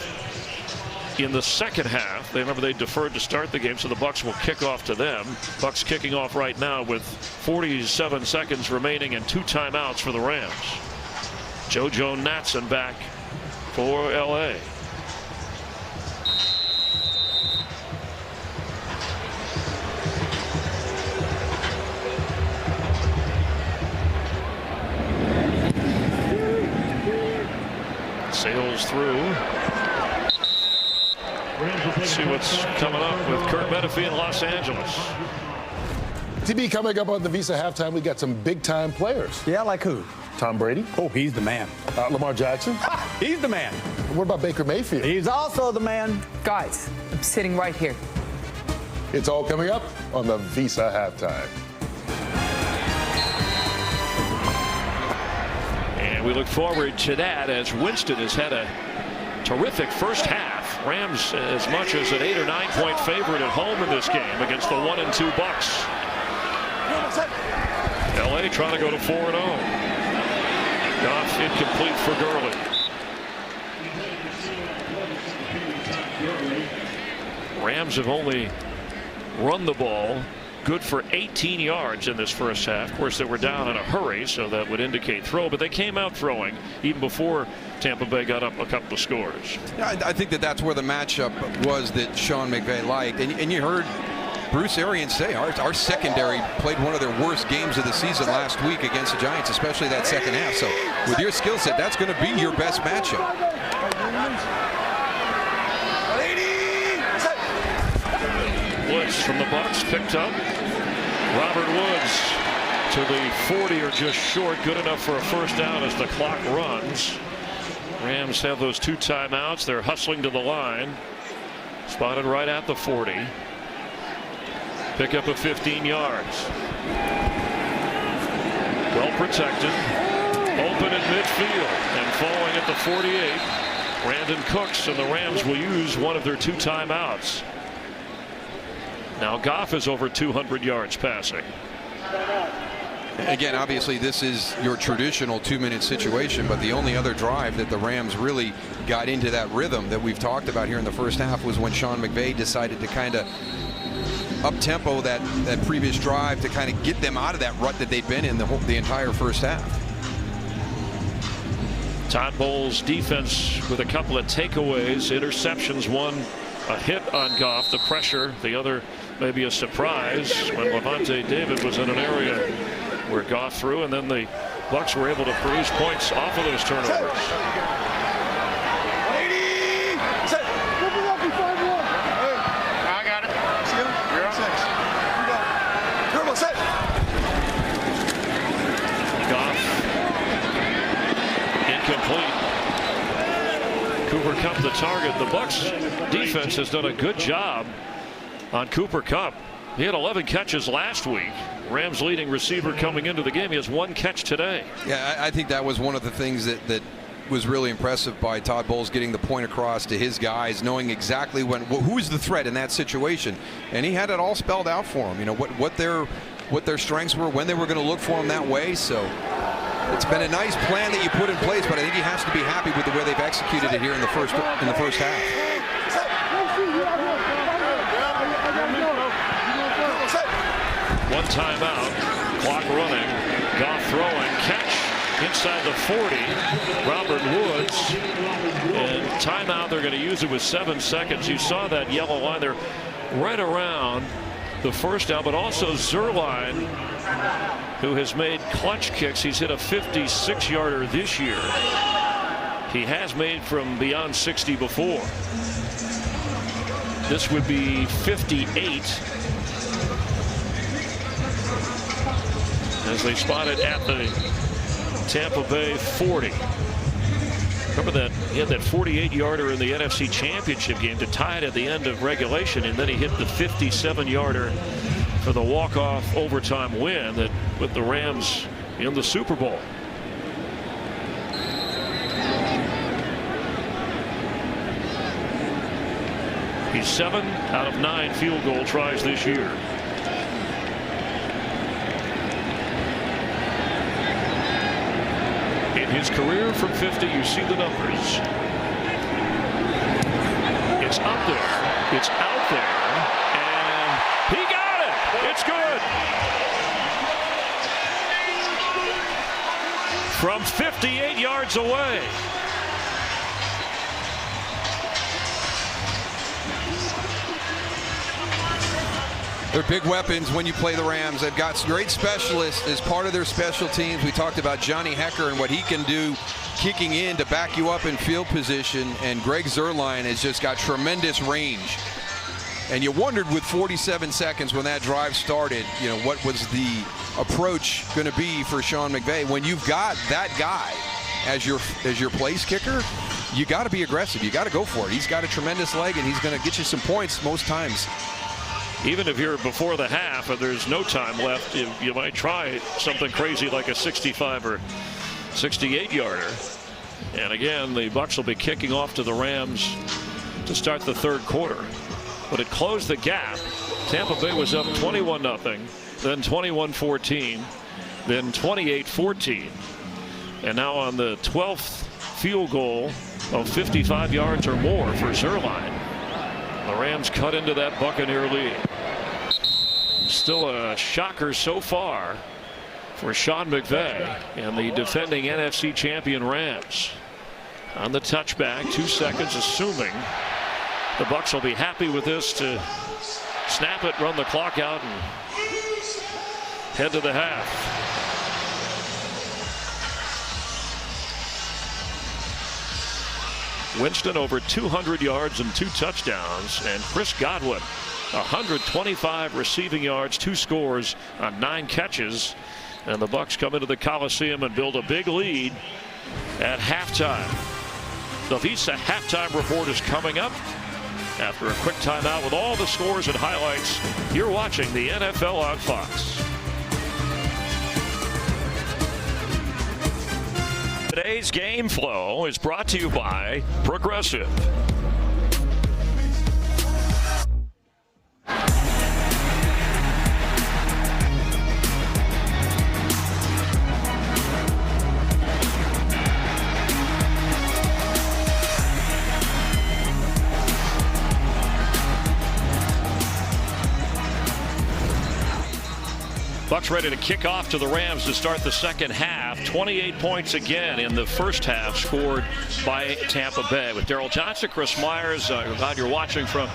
in the second half. Remember, they deferred to start the game, so the Bucs will kick off to them. Bucs kicking off right now with 47 seconds remaining and 2 timeouts for the Rams. JoJo Natson back for LA. Sails through. Let's see what's coming up with Kurt Menefee in Los Angeles. TB, coming up on the Visa halftime, we got some big-time players. Yeah, like who? Tom Brady. Oh, he's the man. Lamar Jackson. He's the man. What about Baker Mayfield? He's also the man. Guys, I'm sitting right here. It's all coming up on the Visa halftime. And we look forward to that as Winston has had a terrific first half. Rams as much as an 8 or 9 point favorite at home in this game against the 1-2 Bucs. LA trying to go to 4-0. Goff incomplete for Gurley. Rams have only run the ball good for 18 yards in this first half. Of course, they were down in a hurry, so that would indicate throw, but they came out throwing even before Tampa Bay got up a couple of scores. Yeah, I think that's where the matchup was that Sean McVay liked. And you heard Bruce Arians say our secondary played one of their worst games of the season last week against the Giants, especially that second half. So with your skill set, that's going to be your best matchup. Blitz from the Bucs picked up. Robert Woods to the 40 or just short, good enough for a first down as the clock runs. Rams have those 2 timeouts. They're hustling to the line. Spotted right at the 40. Pick up of 15 yards. Well protected. open at midfield and falling at the 48. Brandon Cooks, and the Rams will use one of their 2 timeouts. Now Goff is over 200 yards passing. Again, obviously this is your traditional 2-minute situation, but the only other drive that the Rams really got into that rhythm that we've talked about here in the first half was when Sean McVay decided to kind of up-tempo that previous drive to kind of get them out of that rut that they'd been in the entire first half. Todd Bowles' defense with a couple of takeaways, interceptions, one a hit on Goff, the pressure, the other maybe a surprise when Levante David was in an area where Goff threw, and then the Bucs were able to produce points off of those turnovers. I got it. You're on 6. Turbo set. Goff incomplete. Cooper Kupp the target. The Bucs defense has done a good job on Cooper Kupp. He had 11 catches last week. Rams leading receiver coming into the game. He has 1 catch today. Yeah, I think that was one of the things that was really impressive by Todd Bowles, getting the point across to his guys, knowing exactly who's the threat in that situation, and he had it all spelled out for him. You know what their strengths were, when they were going to look for him that way. So it's been a nice plan that you put in place, but I think he has to be happy with the way they've executed it here in the first half. One timeout, clock running, Goff throwing, catch inside the 40, Robert Woods, and timeout. They're going to use it with 7 seconds. You saw that yellow line there right around the first down, but also Zerline, who has made clutch kicks. He's hit a 56-yarder this year. He has made from beyond 60 before. This would be 58. As they spot it at the Tampa Bay 40. Remember that he had that 48-yarder in the NFC Championship game to tie it at the end of regulation, and then he hit the 57-yarder for the walk-off overtime win that put the Rams in the Super Bowl. He's 7 out of 9 field goal tries this year. In his career from 50, you see the numbers. It's up there. It's out there. And he got it. It's good. From 58 yards away. They're big weapons when you play the Rams. They've got great specialists as part of their special teams. We talked about Johnny Hecker and what he can do kicking in to back you up in field position. And Greg Zerline has just got tremendous range. And you wondered with 47 seconds when that drive started, you know, what was the approach going to be for Sean McVay? When you've got that guy as your place kicker, you got to be aggressive. You got to go for it. He's got a tremendous leg, and he's going to get you some points most times. Even if you're before the half and there's no time left, you might try something crazy like a 65 or 68-yarder. And again, the Bucs will be kicking off to the Rams to start the third quarter. But it closed the gap. Tampa Bay was up 21-0, then 21-14, then 28-14. And now on the 12th field goal of 55 yards or more for Zerline. The Rams cut into that Buccaneer lead. Still a shocker so far for Sean McVay and the defending NFC champion Rams. On the touchback, 2 seconds, assuming the Bucs will be happy with this to snap it, run the clock out, and head to the half. Winston over 200 yards and 2 touchdowns, and Chris Godwin 125 receiving yards, 2 scores on 9 catches. And the Bucs come into the Coliseum and build a big lead at halftime. The Visa halftime report is coming up after a quick timeout with all the scores and highlights. You're watching the NFL on Fox. Today's game flow is brought to you by Progressive. Bucs ready to kick off to the Rams to start the second half. 28 points again in the first half scored by Tampa Bay. With Daryl Johnson, Chris Myers, glad you're watching from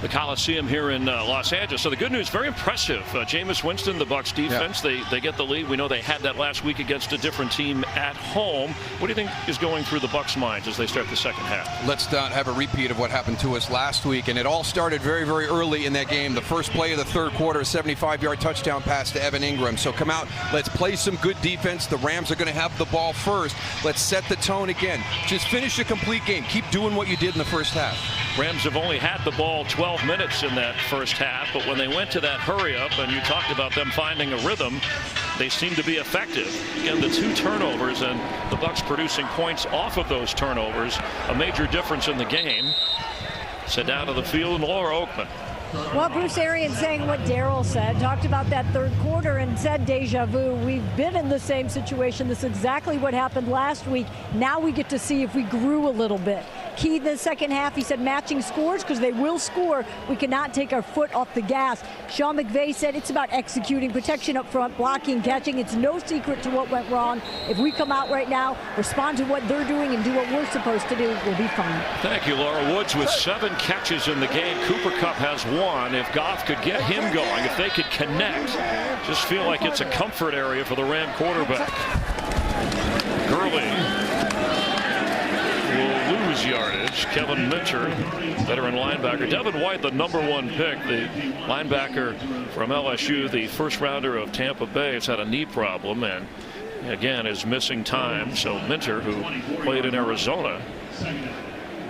the Coliseum here in Los Angeles. So the good news, very impressive. Jameis Winston, the Bucs defense, they get the lead. We know they had that last week against a different team at home. What do you think is going through the Bucs' minds as they start the second half? Let's not have a repeat of what happened to us last week. And it all started very, very early in that game. The first play of the third quarter, a 75-yard touchdown pass to Evan Ingram. So come out, let's play some good defense. The Rams are going to have the ball first. Let's set the tone again. Just finish a complete game. Keep doing what you did in the first half. Rams have only had the ball 12 minutes in that first half, but when they went to that hurry up, and you talked about them finding a rhythm, they seem to be effective. Again, the 2 turnovers and the Bucs producing points off of those turnovers, a major difference in the game. Sent down to the field, Laura Oakman. Well, Bruce Arians saying what Daryl said, talked about that third quarter and said deja vu. We've been in the same situation. This is exactly what happened last week. Now we get to see if we grew a little bit. Key the second half, he said matching scores because they will score. We cannot take our foot off the gas. Sean McVay said it's about executing, protection up front, blocking, catching. It's no secret to what went wrong. If we come out right now, respond to what they're doing and do what we're supposed to do, we'll be fine. Thank you, Laura. Woods with 7 catches in the game. Cooper Kupp has 1. If Goff could get him going, if they could connect, just feel like it's a comfort area for the Ram quarterback. Gurley will lose yardage. Kevin Mitchell, veteran linebacker. Devin White, the #1 pick, the linebacker from LSU, the first rounder of Tampa Bay, has had a knee problem and again is missing time. So Minter, who played in Arizona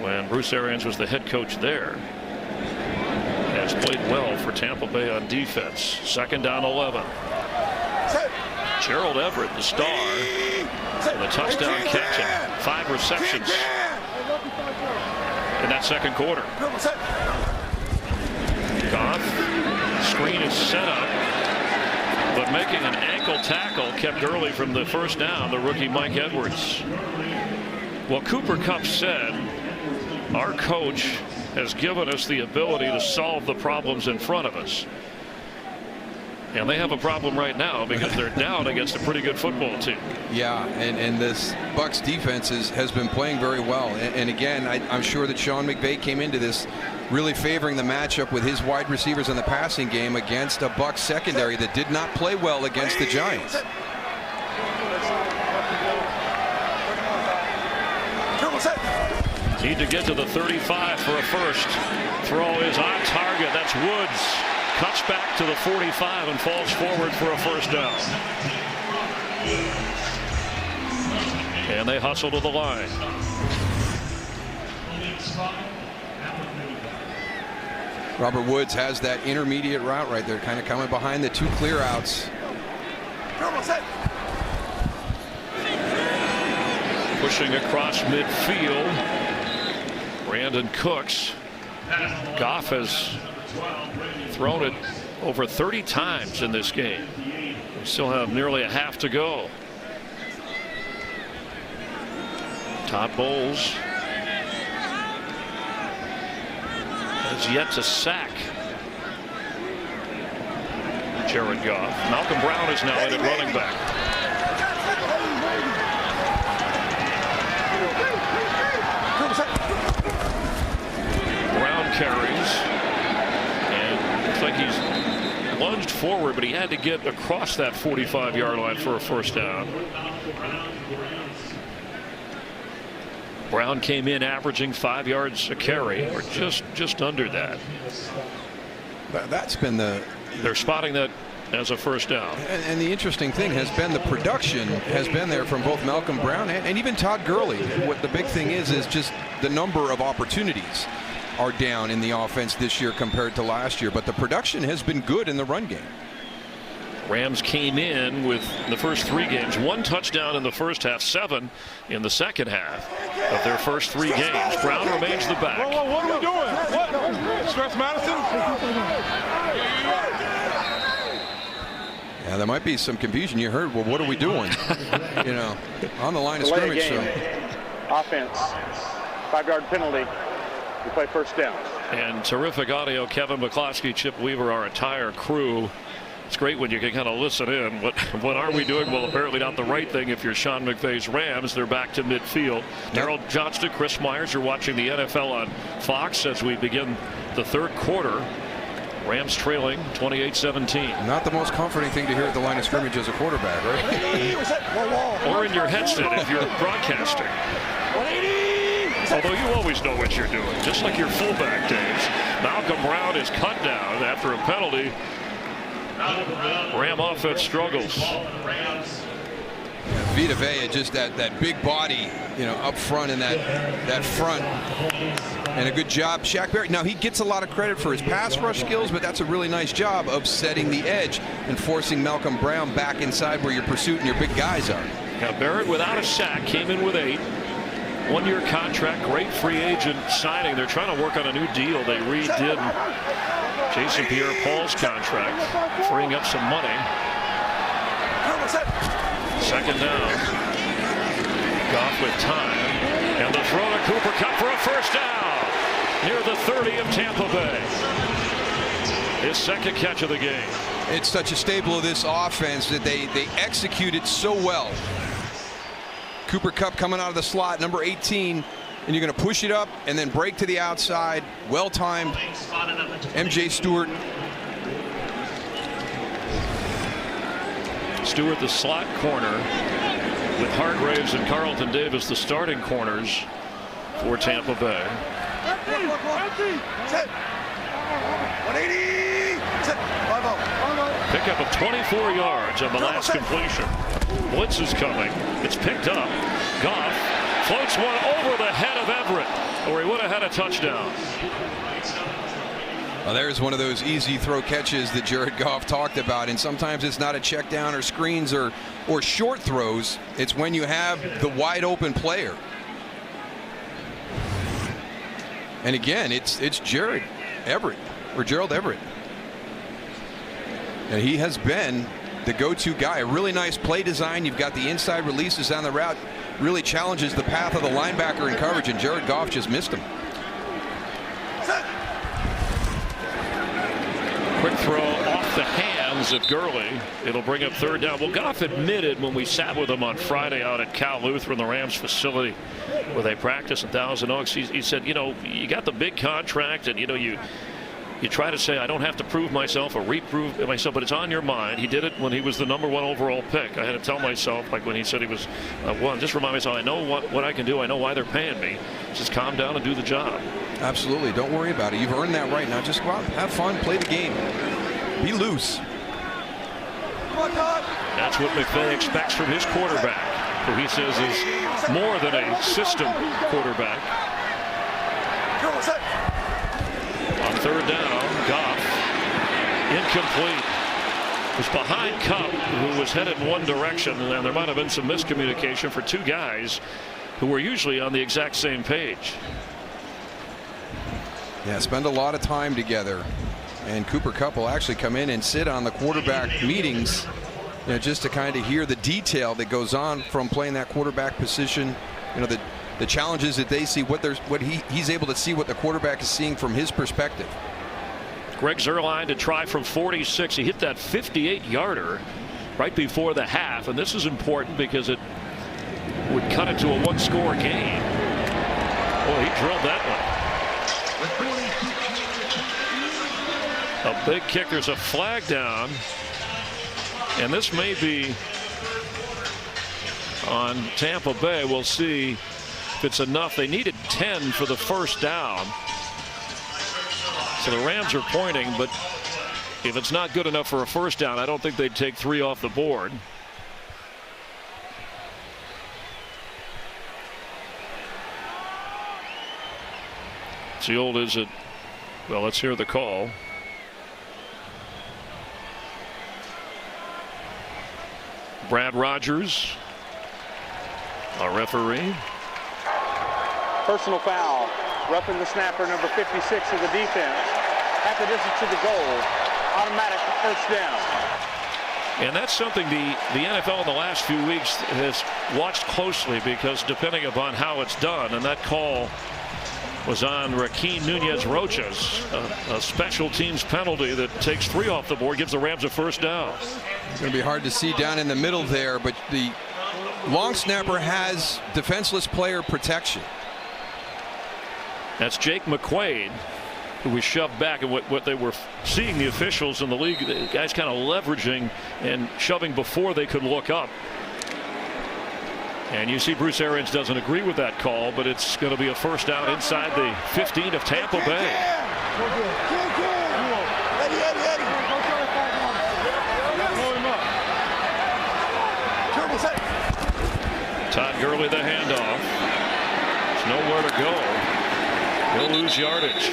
when Bruce Arians was the head coach there, has played well for Tampa Bay on defense. 2nd down 11. Gerald Everett, the star, with a touchdown catch and 5 receptions in that second quarter. Goff, screen is set up, but making an ankle tackle kept Gurley from the first down, the rookie Mike Edwards. Well, Cooper Kupp said, our coach has given us the ability to solve the problems in front of us. And they have a problem right now because they're down against a pretty good football team. Yeah, and this Bucs defense has been playing very well. And again, I'm sure that Sean McVay came into this really favoring the matchup with his wide receivers in the passing game against a Bucs secondary that did not play well against the Giants. Need to get to the 35 for a first. Throw is on target. That's Woods. Cuts back to the 45 and falls forward for a first down. And they hustle to the line. Robert Woods has that intermediate route right there, kind of coming behind the 2 clear outs. Pushing across midfield. Brandon Cooks. Goff has thrown it over 30 times in this game. We still have nearly a half to go. Todd Bowles has yet to sack Jared Goff. Malcolm Brown is now in at running back. Brown carries, and looks like he's lunged forward, but he had to get across that 45-yard line for a first down. Brown came in averaging 5 yards a carry, or just under that. That's been they're spotting that as a first down. And the interesting thing has been the production has been there from both Malcolm Brown and even Todd Gurley. What the big thing is just the number of opportunities are down in the offense this year compared to last year, but the production has been good in the run game. Rams came in with the first 3 games, 1 touchdown in the first half, 7 in the second half of their first 3 games. Brown remains the back. Whoa, what are we doing? What? Stress Madison? Yeah, there might be some confusion. You heard, well, what are we doing? You know, on the line of scrimmage. So. Offense, 5-yard penalty. We play first down. And terrific audio. Kevin McCloskey, Chip Weaver, our entire crew. It's great when you can kind of listen in. What are we doing? Well, apparently not the right thing if you're Sean McVay's Rams. They're back to midfield. Darryl Johnston, Chris Myers, you're watching the NFL on Fox as we begin the 3rd quarter. Rams trailing 28-17. Not the most comforting thing to hear at the line of scrimmage as a quarterback, right? Or in your headset if you're broadcasting. Although you always know what you're doing, just like your fullback days. Malcolm Brown is cut down after a penalty. Ram offense struggles. Vita Vea, just that big body, you know, up front in that front. And a good job. Shaq Barrett, now he gets a lot of credit for his pass rush skills, but that's a really nice job of setting the edge and forcing Malcolm Brown back inside where your pursuit and your big guys are. Now Barrett without a sack came in with 8. 1-year contract, great free agent signing. They're trying to work on a new deal. They redid Jason Pierre-Paul's contract, freeing up some money. 2nd down. Goff with time. And the throw to Cooper Kupp for a first down. Near the 30 of Tampa Bay. His 2nd catch of the game. It's such a staple of this offense that they execute it so well. Cooper Kupp coming out of the slot, number 18, and you're going to push it up and then break to the outside. Well timed. MJ Stewart. Stewart, the slot corner, with Hargraves and Carlton Davis, the starting corners for Tampa Bay. Pickup of 24 yards on the last completion. Blitz is coming. It's picked up. Goff floats one over the head of Everett, or he would have had a touchdown. Well, there's one of those easy throw catches that Jared Goff talked about, and sometimes it's not a check down or screens or short throws. It's when you have the wide open player. And again, it's Gerald Everett. And he has been the go-to guy. A really nice play design. You've got the inside releases on the route. Really challenges the path of the linebacker in coverage, and Jared Goff just missed him. Quick throw off the hands of Gurley. It'll bring up 3rd down. Well, Goff admitted when we sat with him on Friday out at Cal Lutheran, the Rams facility, where they practice in Thousand Oaks, he said, you know, you got the big contract, and, you know, you try to say, I don't have to prove myself or reprove myself, but it's on your mind. He did it when he was the #1 overall pick. I had to tell myself, like when he said he was 1, just remind myself, I know what I can do. I know why they're paying me. Just calm down and do the job. Absolutely. Don't worry about it. You've earned that right now. Just go out, have fun, play the game. Be loose. That's what McVay expects from his quarterback, who he says is more than a system quarterback. On 3rd down, Goff incomplete. It was behind Kupp, who was headed in one direction, and there might have been some miscommunication for 2 guys who were usually on the exact same page. Yeah, spend a lot of time together, and Cooper Kupp will actually come in and sit on the quarterback meetings, you know, just to kind of hear the detail that goes on from playing that quarterback position. You know, the challenges that they see, he's able to see what the quarterback is seeing from his perspective. Greg Zuerlein to try from 46. He hit that 58-yarder right before the half, and this is important because it would cut it to a 1-score game. Boy, he drilled that one. A big kick. There's a flag down, and this may be on Tampa Bay. We'll see if it's enough. They needed 10 for the first down. So the Rams are pointing, but if it's not good enough for a first down, I don't think they'd take 3 off the board. It's the old, is it? Well, let's hear the call. Brad Rogers, our referee. Personal foul. Roughing the snapper, number 56 of the defense. At the distance to the goal. Automatic first down. And that's something the NFL in the last few weeks has watched closely, because depending upon how it's done, and that call was on Raheem Nunez-Roches, a special teams penalty that takes 3 off the board, gives the Rams a first down. It's going to be hard to see down in the middle there, but the long snapper has defenseless player protection. That's Jake McQuaid, who was shoved back, and what they were seeing the officials in the league, the guys kind of leveraging and shoving before they could look up. And you see Bruce Arians doesn't agree with that call, but it's going to be a first down inside the 15 of Tampa Bay. Todd Gurley the handoff. There's nowhere to go. He'll lose yardage.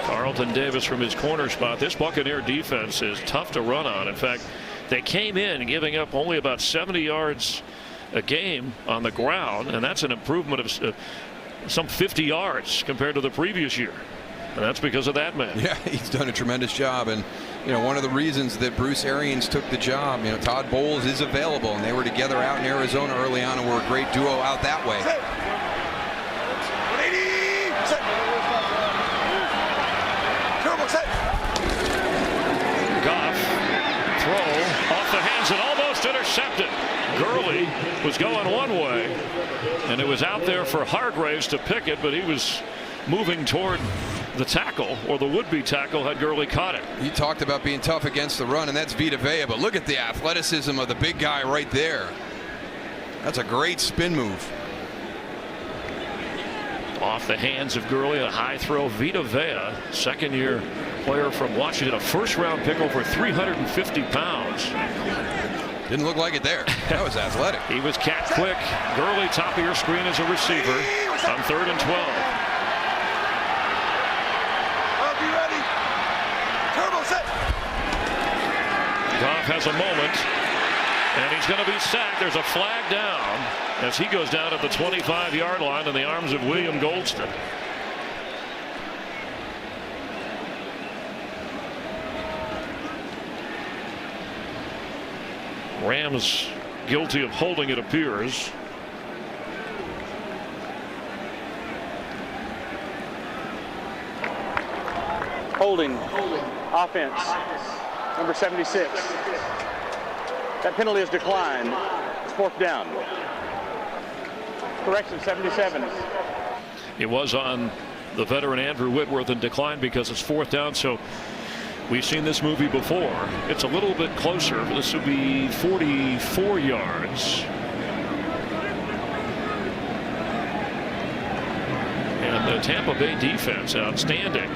Carlton Davis from his corner spot. This Buccaneer defense is tough to run on. In fact, they came in giving up only about 70 yards a game on the ground, and that's an improvement of some 50 yards compared to the previous year. And that's because of that man. Yeah, he's done a tremendous job. And, you know, one of the reasons that Bruce Arians took the job, you know, Todd Bowles is available, and they were together out in Arizona early on and were a great duo out that way. Goff, throw off the hands and almost intercepted. Gurley was going one way, and it was out there for Hargraves to pick it, but he was moving toward the tackle, or the would-be tackle, had Gurley caught it. He talked about being tough against the run, and that's Vita Vea, but look at the athleticism of the big guy right there. That's a great spin move. Off the hands of Gurley, a high throw. Vita Vea, second-year player from Washington, a first-round pick, over 350 pounds. Didn't look like it there. That was athletic. He was cat quick. Gurley, top of your screen as a receiver on 3rd and 12. Goff has a moment, and he's going to be sacked. There's a flag down as he goes down at the 25-yard line in the arms of William Goldston. Rams guilty of holding, it appears. Holding. Offense. Number 76. That penalty is declined. It's 4th down. Correction, 77. It was on the veteran Andrew Whitworth and declined because it's 4th down. So we've seen this movie before. It's a little bit closer. This would be 44 yards. And the Tampa Bay defense outstanding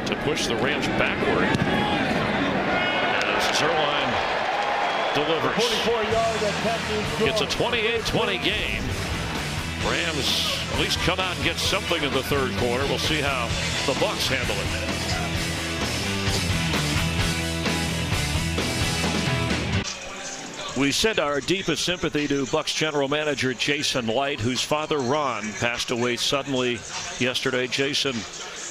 to push the Rams backward. Zerline delivers. It's a 28-20 game. Rams at least come out and get something in the 3rd quarter. We'll see how the Bucs handle it. We send our deepest sympathy to Bucs general manager Jason Light, whose father Ron passed away suddenly yesterday. Jason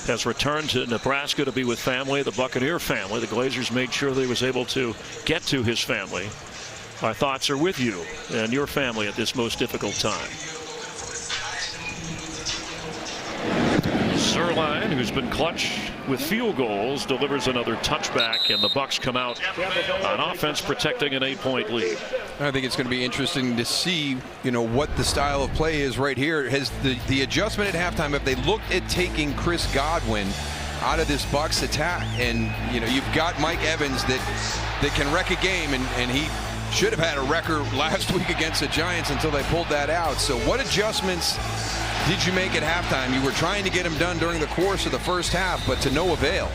has returned to Nebraska to be with family, the Buccaneer family. The Glazers made sure that he was able to get to his family. Our thoughts are with you and your family at this most difficult time. Zerline, who's been clutch with field goals, delivers another touchback, and the Bucs come out on offense protecting an 8-point lead. I think it's going to be interesting to see, you know, what the style of play is right here. Has the adjustment at halftime, if they looked at taking Chris Godwin out of this Bucs attack, and you know, you've got Mike Evans that can wreck a game, and he should have had a wrecker last week against the Giants until they pulled that out. So what adjustments did you make at halftime? You were trying to get them done during the course of the first half, but to no avail.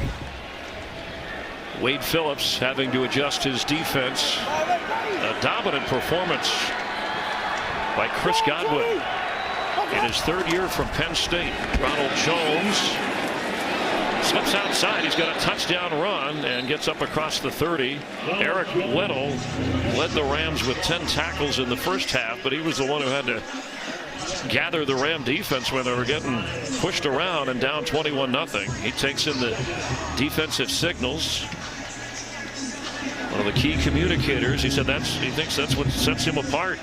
Wade Phillips having to adjust his defense. A dominant performance by Chris Godwin in his 3rd year from Penn State. Ronald Jones slips outside. He's got a touchdown run and gets up across the 30. Eric Weddle led the Rams with 10 tackles in the first half, but he was the one who had to gather the Ram defense when they were getting pushed around and down 21-0. He takes in the defensive signals. One of the key communicators. He said he thinks that's what sets him apart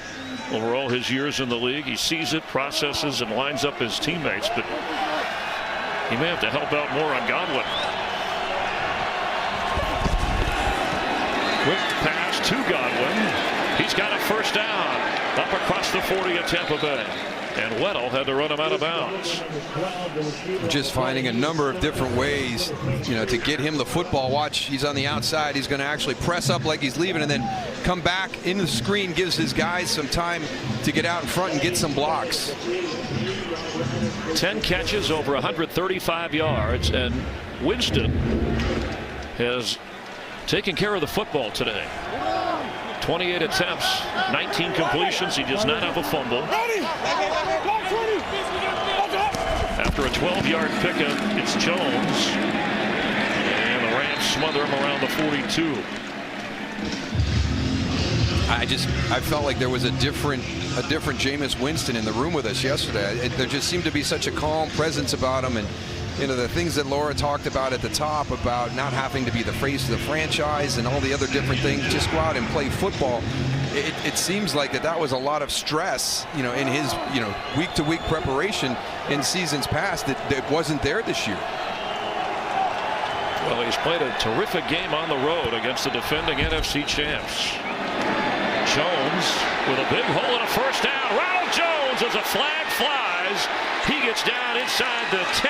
over all his years in the league. He sees it, processes, and lines up his teammates, but he may have to help out more on Godwin. Quick pass to Godwin. He's got a first down up across the 40 at Tampa Bay. And Weddle had to run him out of bounds. Just finding a number of different ways, to get him the football. Watch, he's on the outside. He's going to actually press up like he's leaving and then come back into the screen, gives his guys some time to get out in front and get some blocks. 10 catches, over 135 yards, and Winston has taken care of the football today. 28 attempts, 19 completions. He does not have a fumble. After a 12-yard pickup, it's Jones, and the Rams smother him around the 42. I felt like there was a different Jameis Winston in the room with us yesterday. There just seemed to be such a calm presence about him, and the things that Laura talked about at the top about not having to be the face of the franchise and all the other different things, just go out and play football. It seems like that was a lot of stress, in his, week-to-week preparation in seasons past that wasn't there this year. Well, he's played a terrific game on the road against the defending NFC champs. Jones with a big hole and a first down. Ronald Jones, as a flag flies, he gets down inside the 10,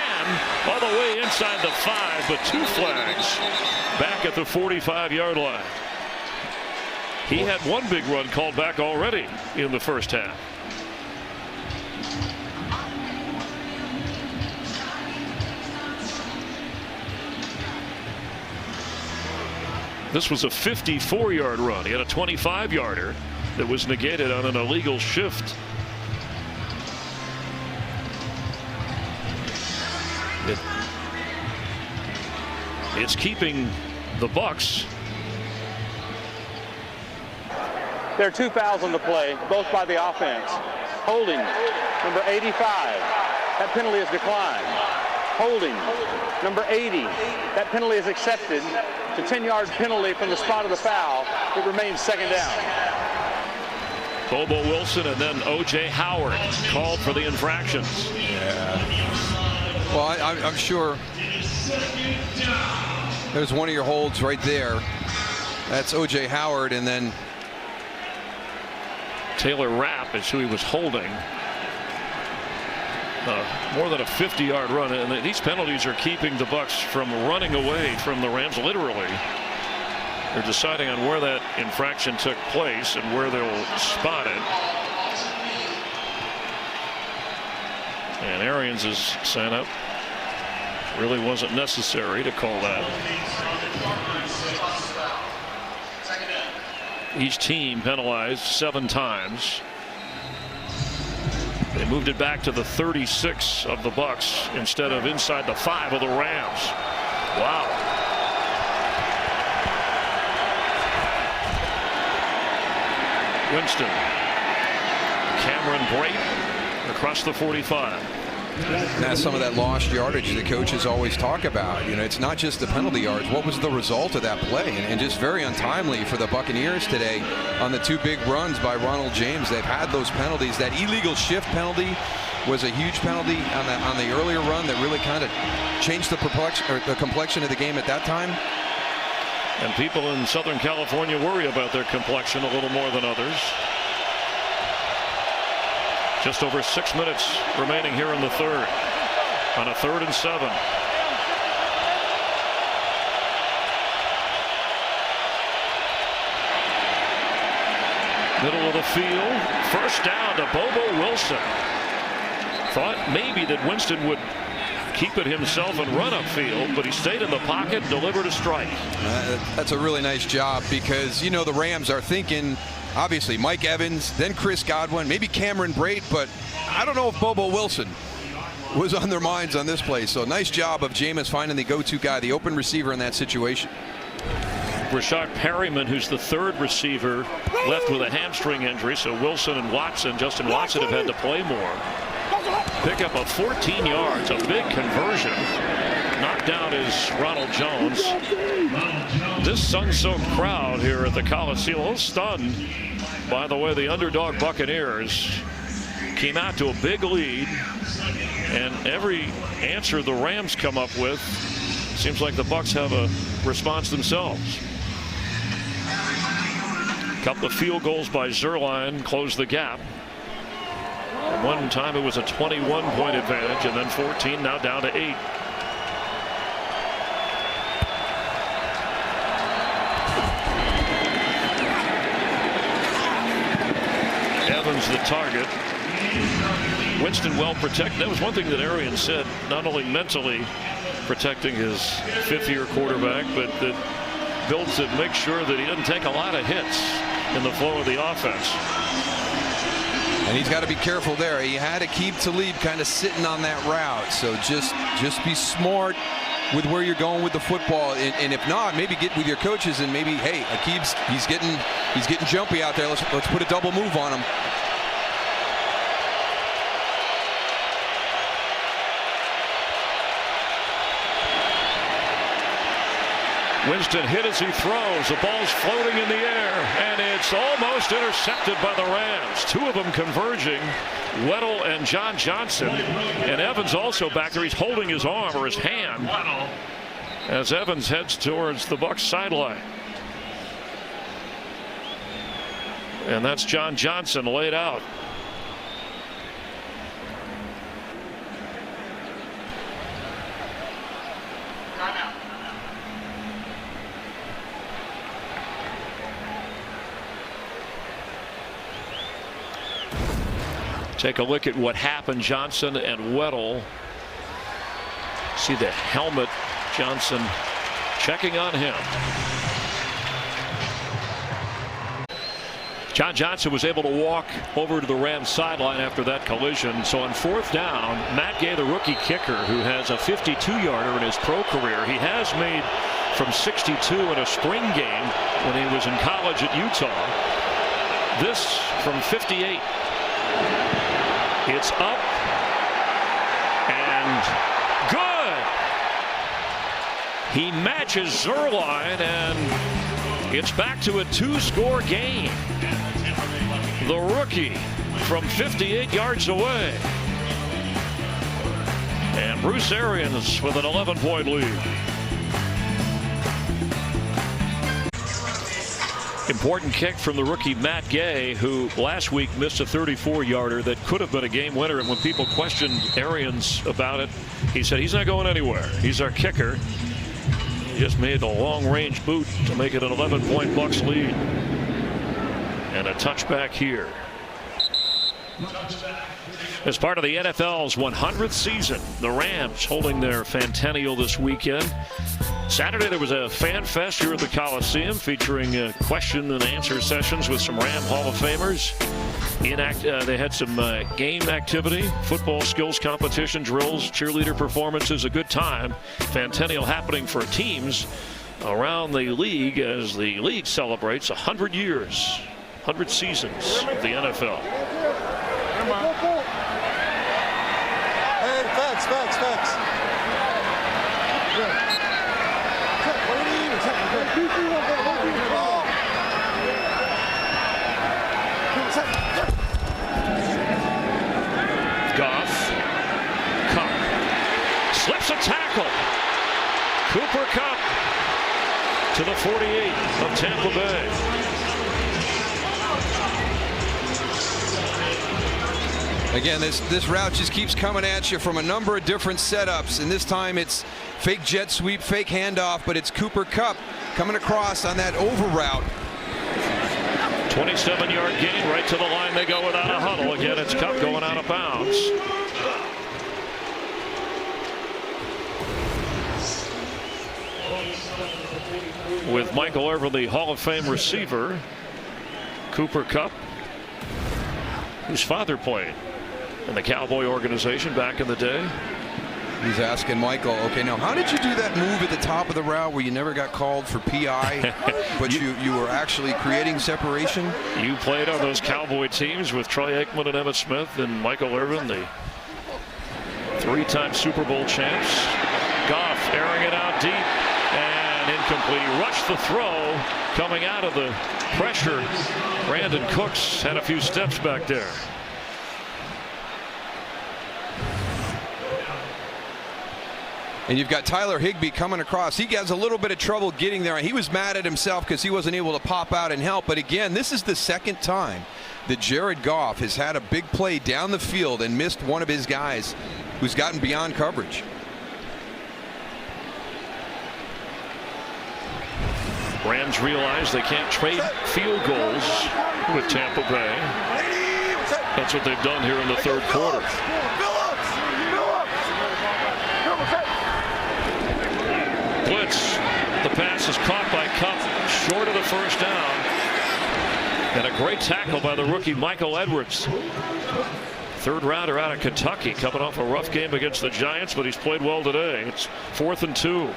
all the way inside the 5, but 2 flags back at the 45-yard line. He had one big run called back already in the first half. This was a 54-yard run. He had a 25-yarder that was negated on an illegal shift. It's keeping the Bucs. There are 2 fouls on the play, both by the offense. Holding, number 85. That penalty is declined. Holding, number 80. That penalty is accepted. It's a 10-yard penalty from the spot of the foul. It remains second down. Bobo Wilson and then O.J. Howard called for the infractions. Yeah. Well, I'm sure there's one of your holds right there. That's O.J. Howard, and then Taylor Rapp is who he was holding. More than a 50-yard run, and these penalties are keeping the Bucs from running away from the Rams. Literally, they're deciding on where that infraction took place and where they'll spot it. And Arians is saying up. Really wasn't necessary to call that. Each team penalized 7 times. They moved it back to the 36 of the Bucs instead of inside the 5 of the Rams. Wow. Winston. Cameron Brate across the 45. And that's some of that lost yardage the coaches always talk about. It's not just the penalty yards. What was the result of that play? And just very untimely for the Buccaneers today on the 2 big runs by Ronald James. They've had those penalties. That illegal shift penalty was a huge penalty on the earlier run that really kind of changed the complexion of the game at that time. And people in Southern California worry about their complexion a little more than others. Just over 6 minutes remaining here in the third on a 3rd and 7. Middle of the field, first down to Bobo Wilson. Thought maybe that Winston would keep it himself and run upfield, but he stayed in the pocket, delivered a strike. That's a really nice job, because the Rams are thinking obviously Mike Evans, then Chris Godwin, maybe Cameron Brate, but I don't know if Bobo Wilson. was on their minds on this play. So nice job of Jameis finding the go-to guy, the open receiver in that situation. Rashad Perryman, who's the third receiver, left with a hamstring injury. So Wilson and Watson, Justin Watson, have had to play more. Pick up a 14 yards, a big conversion. Knocked down is Ronald Jones. This sun-soaked crowd here at the Coliseum, a little stunned by the way the underdog Buccaneers came out to a big lead, and every answer the Rams come up with seems like the Bucs have a response themselves. A couple of field goals by Zerline closed the gap. At one time it was a 21-point advantage, and then 14, now down to 8. Evans the target. Winston well protected. That was one thing that Arians said, not only mentally protecting his fifth-year quarterback, but that builds to make sure that he doesn't take a lot of hits in the flow of the offense. And he's got to be careful there. He had Aqib Talib kind of sitting on that route. So just be smart with where you're going with the football, and if not, maybe get with your coaches and maybe, hey, Aqib's he's getting jumpy out there. Let's put a double move on him. Winston hit as he throws. The ball's floating in the air, and it's almost intercepted by the Rams. Two of them converging, Weddle and John Johnson. And Evans also back there. He's holding his arm or his hand as Evans heads towards the Bucs sideline. And that's John Johnson laid out. Take a look at what happened. Johnson and Weddle. See the helmet. Johnson checking on him. John Johnson was able to walk over to the Rams sideline after that collision. So on fourth down, Matt Gay, the rookie kicker, who has a 52-yarder in his pro career. He has made from 62 in a spring game when he was in college at Utah. This from 58. It's up and good. He matches Zerline, and it's back to a two-score game. The rookie from 58 yards away. And Bruce Arians with an 11-point lead. Important kick from the rookie Matt Gay, who last week missed a 34-yarder that could have been a game winner. And when people questioned Arians about it, he said he's not going anywhere. He's our kicker. He just made the long-range boot to make it an 11-point Bucs lead. And a touchback here. As part of the NFL's 100th season, the Rams holding their Fantennial this weekend. Saturday there was a fan fest here at the Coliseum featuring question and answer sessions with some Ram Hall of Famers. They had some game activity, football skills competition, drills, cheerleader performances, a good time. Fantennial happening for teams around the league as the league celebrates 100 years, 100 seasons of the NFL. Hey, facts. Goff, Cup, slips a tackle. Cooper Kupp to the 48 of Tampa Bay. Again, this route just keeps coming at you from a number of different setups, and this time it's fake jet sweep, fake handoff, but it's Cooper Kupp coming across on that over route. 27-yard gain, right to the line they go without a huddle. Again, it's Kupp going out of bounds. With Michael Irvin, the Hall of Fame receiver, Cooper Kupp, whose father played in the Cowboy organization back in the day. He's asking Michael, okay, now how did you do that move at the top of the route where you never got called for PI, but you were actually creating separation? You played on those Cowboy teams with Troy Aikman and Emmitt Smith and Michael Irvin, the 3-time Super Bowl champs. Goff airing it out deep and incomplete. He rushed the throw coming out of the pressure. Brandon Cooks had a few steps back there. And you've got Tyler Higbee coming across. He has a little bit of trouble getting there. He was mad at himself because he wasn't able to pop out and help. But again, this is the second time that Jared Goff has had a big play down the field and missed one of his guys who's gotten beyond coverage. Rams realize they can't trade field goals with Tampa Bay. That's what they've done here in the third quarter. Blitz. The pass is caught by Kupp short of the first down. And a great tackle by the rookie Michael Edwards. Third rounder out of Kentucky, coming off a rough game against the Giants, but he's played well today. It's 4th and 2.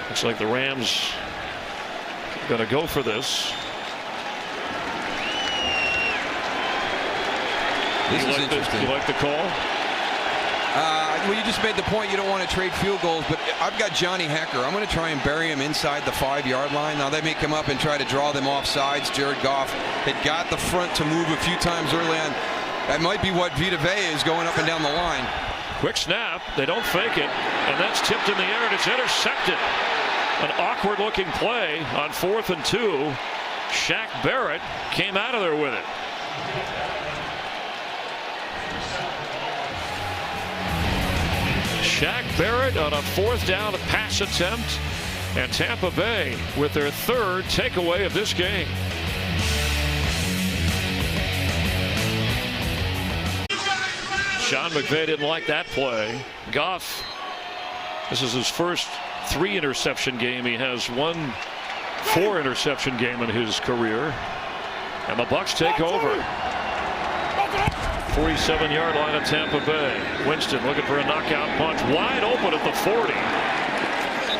Looks like the Rams are going to go for this. This is interesting. You like the call? Well, you just made the point you don't want to trade field goals, but I've got Johnny Hecker. I'm going to try and bury him inside the 5-yard line. Now, they may come up and try to draw them off sides. Jared Goff had got the front to move a few times early on. That might be what Vita Vea is going up and down the line. Quick snap. They don't fake it, and that's tipped in the air, and it's intercepted. An awkward-looking play on 4th and 2. Shaq Barrett came out of there with it. Shaq Barrett on a 4th down pass attempt, and Tampa Bay with their 3rd takeaway of this game. Sean McVay didn't like that play. Goff, this is his first 3-interception game. He has one 4-interception game in his career. And the Bucs take over. 47-yard line of Tampa Bay. Winston looking for a knockout punch. Wide open at the 40.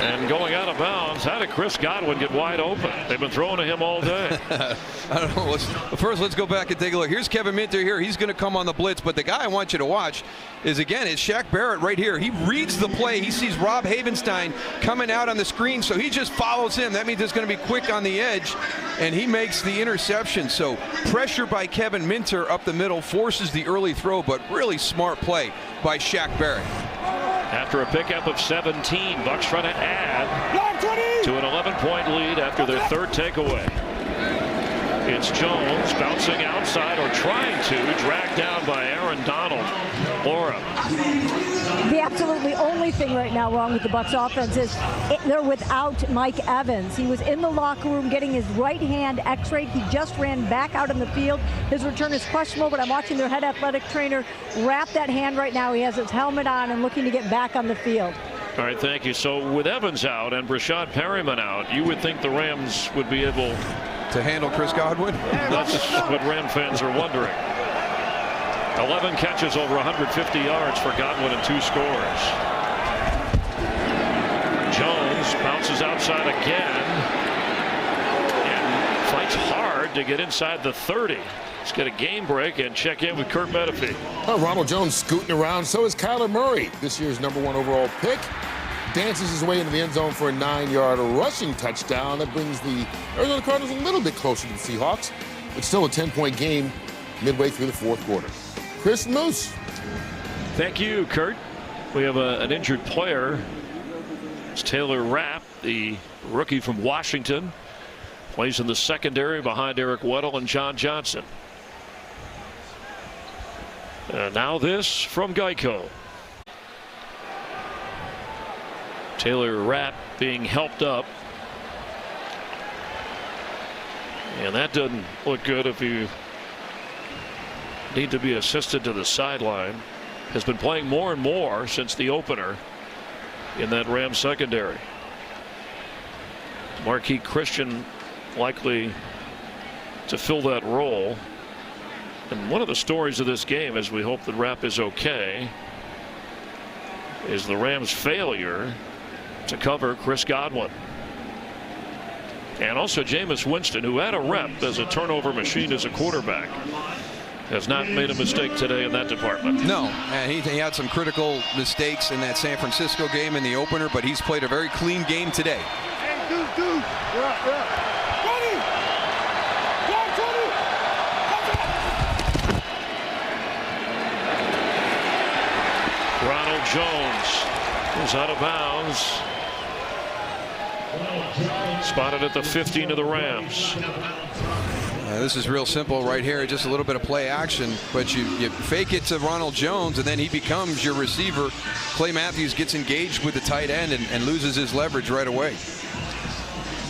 And going out of bounds. How did Chris Godwin get wide open? They've been throwing to him all day. I don't know. First, let's go back and take a look. Here's Kevin Minter here. He's going to come on the blitz. But the guy I want you to watch is, again, it's Shaq Barrett right here. He reads the play. He sees Rob Havenstein coming out on the screen, so he just follows him. That means it's going to be quick on the edge, and he makes the interception. So pressure by Kevin Minter up the middle forces the early throw, but really smart play by Shaq Barrett. After a pickup of 17, Bucs trying to add to an 11-point lead after their 3rd takeaway. It's Jones bouncing outside, or trying to, dragged down by Aaron Donald. Laura. The absolutely only thing right now wrong with the Bucs offense is they're without Mike Evans. He was in the locker room getting his right hand x-rayed. He just ran back out in the field. His return is questionable, but I'm watching their head athletic trainer wrap that hand right now. He has his helmet on and looking to get back on the field. All right, thank you. So with Evans out and Brashad Perryman out, you would think the Rams would be able to handle Chris Godwin? That's what Ram fans are wondering. 11 catches over 150 yards for Godwin and 2 scores. Jones bounces outside again and fights hard to get inside the 30. Let's get a game break and check in with Kurt Menefee. Oh, Ronald Jones scooting around. So is Kyler Murray, this year's #1 overall pick. Dances his way into the end zone for a 9-yard rushing touchdown. That brings the Arizona Cardinals a little bit closer to the Seahawks. It's still a 10-point game midway through the 4th quarter. Chris Moose. Thank you, Kurt. We have an injured player. It's Taylor Rapp, the rookie from Washington. Plays in the secondary behind Eric Weddle and John Johnson. Now this from Geico. Taylor Rapp being helped up. And that doesn't look good if you need to be assisted to the sideline. Has been playing more and more since the opener in that Rams secondary. Marquis Christian likely to fill that role. And one of the stories of this game, as we hope that Rapp is okay, is the Rams' failure to cover Chris Godwin. And also Jameis Winston, who had a rep as a turnover machine as a quarterback, has not made a mistake today in that department. No, and he had some critical mistakes in that San Francisco game in the opener, but he's played a very clean game today. Ronald Jones is out of bounds. Spotted at the 15 of the Rams. This is real simple right here, just a little bit of play action, but you fake it to Ronald Jones and then he becomes your receiver. Clay Matthews gets engaged with the tight end and loses his leverage right away.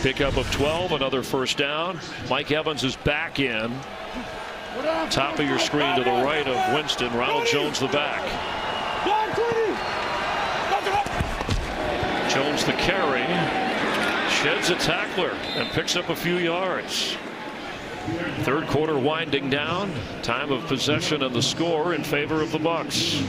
Pickup of 12, another first down. Mike Evans is back in. Top of your screen to the right of Winston. Ronald Jones the back. Jones the carry. Sheds a tackler and picks up a few yards. Third quarter winding down. Time of possession and the score in favor of the Bucs.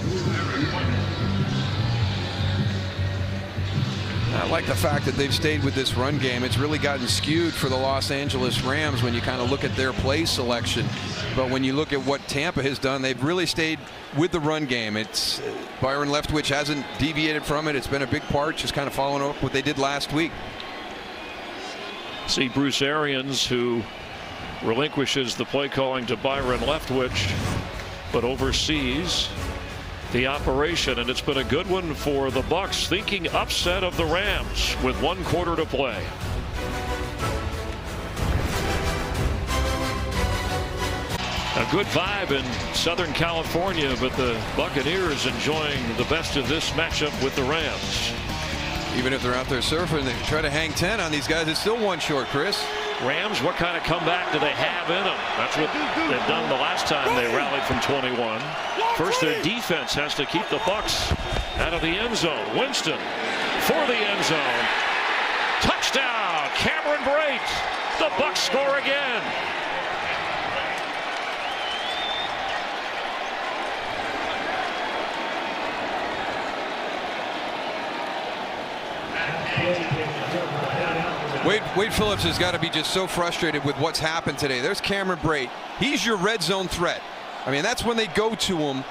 I like the fact that they've stayed with this run game. It's really gotten skewed for the Los Angeles Rams when you kind of look at their play selection. But when you look at what Tampa has done, they've really stayed with the run game. It's Byron Leftwich hasn't deviated from it. It's been a big part, just kind of following up what they did last week. See Bruce Arians, who relinquishes the play calling to Byron Leftwich, but oversees the operation, and it's been a good one for the Bucs, thinking upset of the Rams with 1 quarter to play. A good vibe in Southern California, but the Buccaneers enjoying the best of this matchup with the Rams. Even if they're out there surfing, they try to hang 10 on these guys. It's still one short, Chris. Rams, what kind of comeback do they have in them? That's what they've done the last time they rallied from 21. First, their defense has to keep the Bucs out of the end zone. Winston for the end zone. Touchdown, Cameron Brate. The Bucs score again. Wade Phillips has got to be just so frustrated with what's happened today. There's Cameron Brate. He's your red zone threat. I mean, that's when they go to him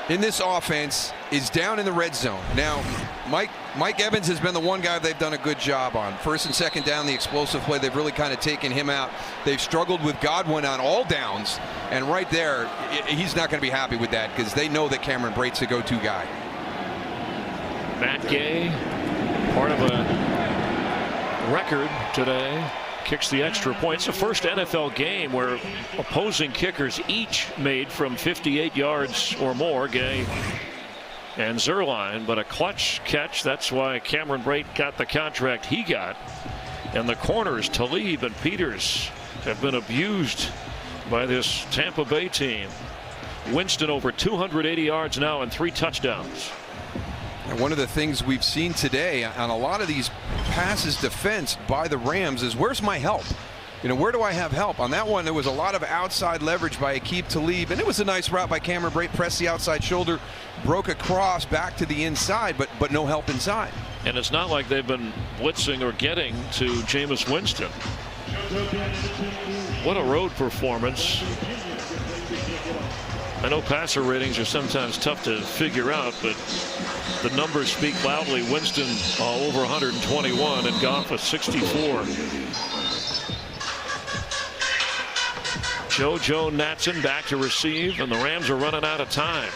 in this offense, is down in the red zone. Now, Mike Evans has been the one guy they've done a good job on. First and second down, the explosive play, they've really kind of taken him out. They've struggled with Godwin on all downs, and right there, he's not going to be happy with that because they know that Cameron Brate's a go-to guy. Matt Gay, part of a record today, kicks the extra point. It's the first NFL game where opposing kickers each made from 58 yards or more, Gay and Zerline, but a clutch catch. That's why Cameron Brate got the contract he got. And the corners, Talib and Peters, have been abused by this Tampa Bay team. Winston over 280 yards now and 3 touchdowns. And one of the things we've seen today on a lot of these passes defense by the Rams is, where's my help? You know, where do I have help? On that one, there was a lot of outside leverage by Aqib Talib, and it was a nice route by Cameron Brate. Pressed the outside shoulder, broke across back to the inside, but no help inside. And it's not like they've been blitzing or getting to Jameis Winston. What a road performance. I know passer ratings are sometimes tough to figure out, but the numbers speak loudly. Winston over 121 and Goff a 64. Joe Natson back to receive, and the Rams are running out of time.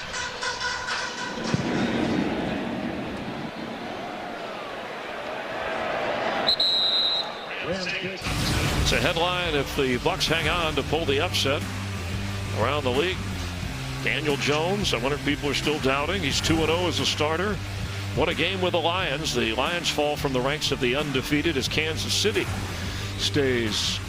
It's a headline if the Bucs hang on to pull the upset around the league. Daniel Jones, I wonder if people are still doubting. He's 2-0 as a starter. What a game with the Lions. The Lions fall from the ranks of the undefeated as Kansas City stays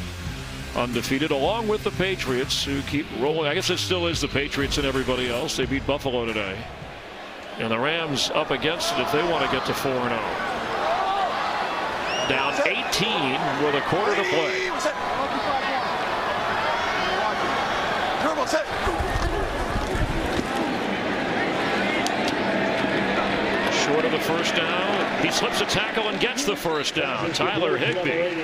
undefeated, along with the Patriots, who keep rolling. I guess it still is the Patriots and everybody else. They beat Buffalo today. And the Rams up against it if they want to get to 4-0. Down 18 with a quarter to play. the first down. He slips a tackle and gets the first down. Tyler Higbee.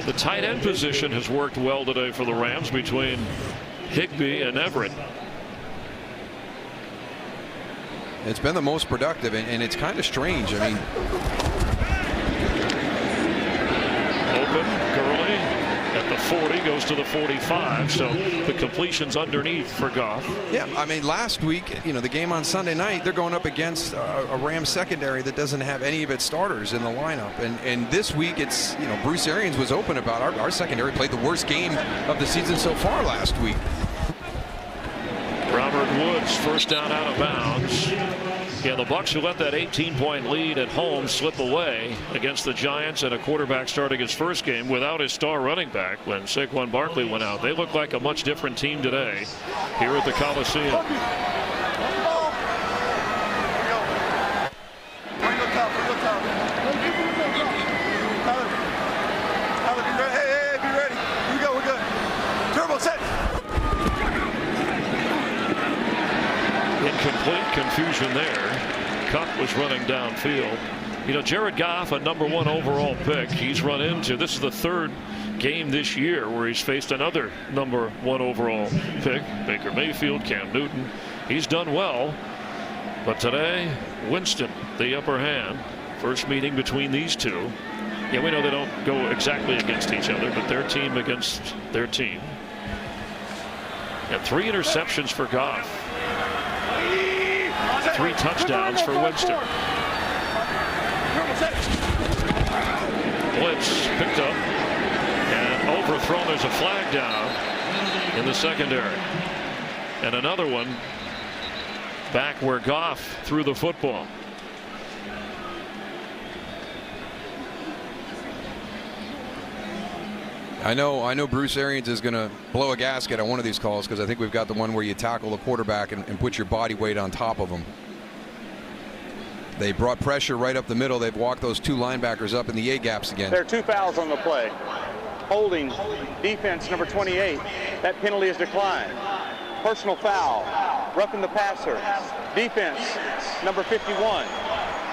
The tight end position has worked well today for the Rams between Higbee and Everett. It's been the most productive, and it's kind of strange. I mean, open, Gurley at the 40, goes to the 45, so the completion's underneath for Goff. Yeah, I mean, last week, the game on Sunday night, they're going up against a Rams secondary that doesn't have any of its starters in the lineup. And this week, it's, Bruce Arians was open about our secondary played the worst game of the season so far last week. Robert Woods, first down out of bounds. Yeah, the Bucs, who let that 18-point lead at home slip away against the Giants, and a quarterback starting his first game without his star running back when Saquon Barkley went out. They look like a much different team today here at the Coliseum. Hey, be ready. Here we go, we're good. Turbo set. Incomplete, confusion there. Cup was running downfield. Jared Goff, a #1 overall pick. He's run into, this is the third game this year where he's faced another #1 overall pick. Baker Mayfield, Cam Newton. He's done well. But today, Winston, the upper hand. First meeting between these two. Yeah, we know they don't go exactly against each other, but their team against their team. And 3 interceptions for Goff. 3 touchdowns for Winston. Blitz picked up and overthrown. There's a flag down in the secondary. And another one back where Goff threw the football. I know Bruce Arians is going to blow a gasket on one of these calls, because I think we've got the one where you tackle the quarterback and put your body weight on top of him. They brought pressure right up the middle. They've walked those 2 linebackers up in the A gaps again. There are 2 fouls on the play. Holding, defense number 28. That penalty is declined. Personal foul, roughing the passer. Defense number 51.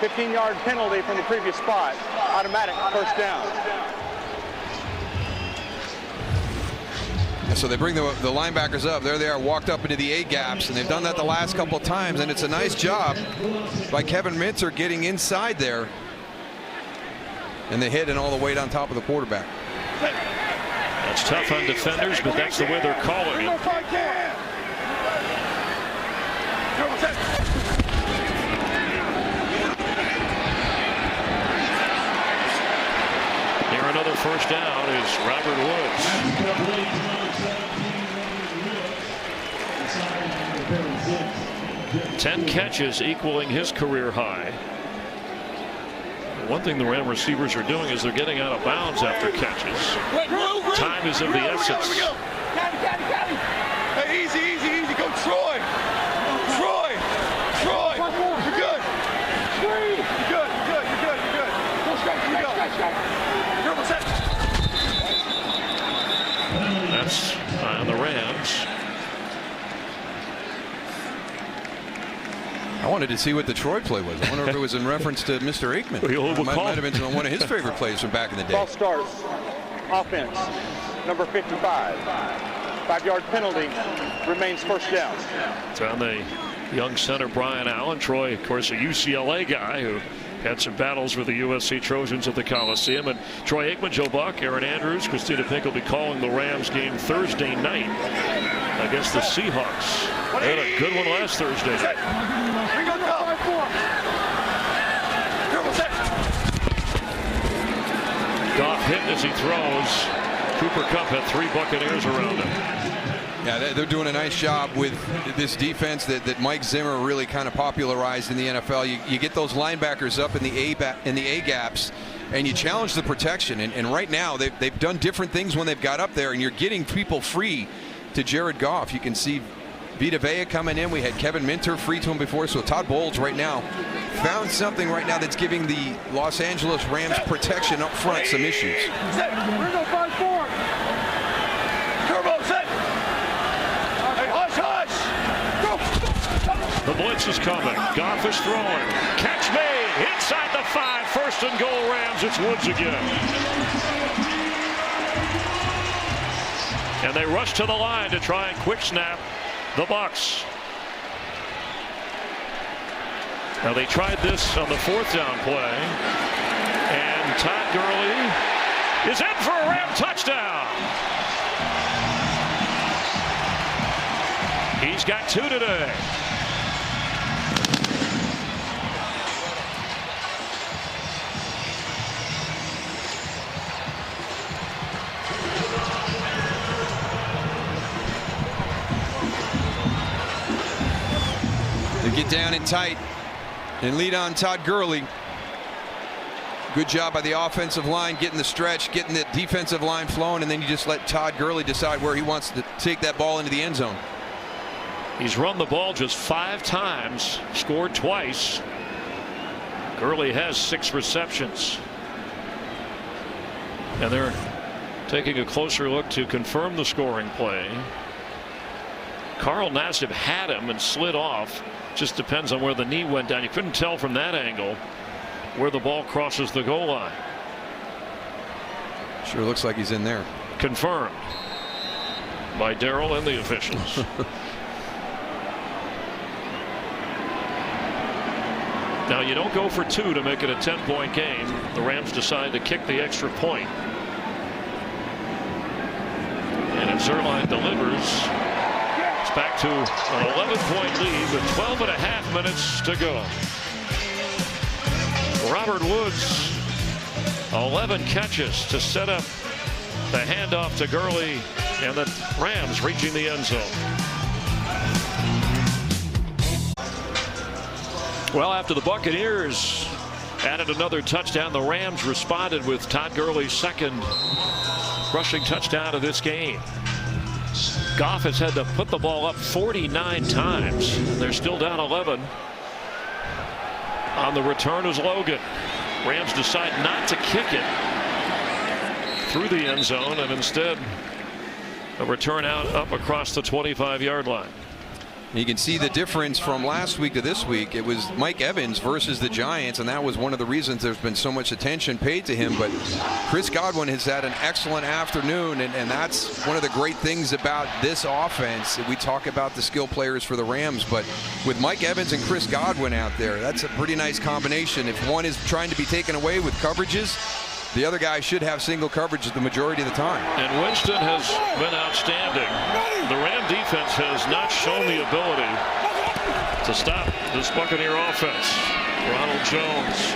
15-yard penalty from the previous spot. Automatic first down. So they bring the linebackers up. There they are, walked up into the A gaps, and they've done that the last couple of times, and it's a nice job by Kevin Minter getting inside there. And they hit and all the weight on top of the quarterback. That's tough on defenders, but that's the way they're calling it. Here another first down is Robert Woods. 10 catches, equaling his career high. One thing the Ram receivers are doing is they're getting out of bounds after catches. Time is of the essence. Hey, easy. Go Troy. Troy. You're good. You're good. Go straight. Here we go. Turbo set. That's on the Rams. I wanted to see what the Troy play was. I wonder if it was in reference to Mr. Aikman. It might have been one of his favorite plays from back in the day. Ball starts. Offense number 55. 5-yard penalty, remains first down. It's on the young center Brian Allen. Troy, of course, a UCLA guy who had some battles with the USC Trojans at the Coliseum. And Troy Aikman, Joe Buck, Aaron Andrews, Christina Pink will be calling the Rams game Thursday night against the Seahawks. They had a good one last Thursday night. Goff hit as he throws. Cooper Kupp had 3 Buccaneers around him. Yeah, they're doing a nice job with this defense that Mike Zimmer really kind of popularized in the NFL. You get those linebackers up in the A gaps, and you challenge the protection. And right now they've done different things when they've got up there, and you're getting people free to Jared Goff. You can see Vita Vea coming in. We had Kevin Minter free to him before. So Todd Bowles right now found something right now that's giving the Los Angeles Rams protection up front some issues. The blitz is coming. Goff is throwing. Catch made. inside the 5. First and goal, Rams. It's Woods again. And they rush to the line to try and quick snap the Bucs. Now they tried this on the 4th down play. And Todd Gurley is in for a Ram touchdown. He's got 2 today. They get down and tight and lead on Todd Gurley. Good job by the offensive line getting the stretch, getting the defensive line flowing, and then you just let Todd Gurley decide where he wants to take that ball into the end zone. He's run the ball just 5 times, scored twice. Gurley has 6 receptions. And they're taking a closer look to confirm the scoring play. Carl Nassib had him and slid off. Just depends on where the knee went down. You couldn't tell from that angle where the ball crosses the goal line. Sure looks like he's in there. Confirmed by Darrell and the officials. Now you don't go for 2 to make it a 10-point game. The Rams decide to kick the extra point. And if Zuerlein delivers, it's back to an 11-point lead with 12.5 minutes to go. Robert Woods, 11 catches to set up the handoff to Gurley, and the Rams reaching the end zone. Well, after the Buccaneers added another touchdown, the Rams responded with Todd Gurley's 2nd rushing touchdown of this game. Goff has had to put the ball up 49 times, and they're still down 11. On the return is Logan. Rams decide not to kick it through the end zone, and instead a return out up across the 25-yard line. You can see the difference from last week to this week. It was Mike Evans versus the Giants, and that was one of the reasons there's been so much attention paid to him. But Chris Godwin has had an excellent afternoon, and that's one of the great things about this offense. We talk about the skill players for the Rams, but with Mike Evans and Chris Godwin out there, that's a pretty nice combination. If one is trying to be taken away with coverages, the other guy should have single coverage the majority of the time. And Winston has been outstanding. The Ram defense has not shown the ability to stop this Buccaneer offense. Ronald Jones.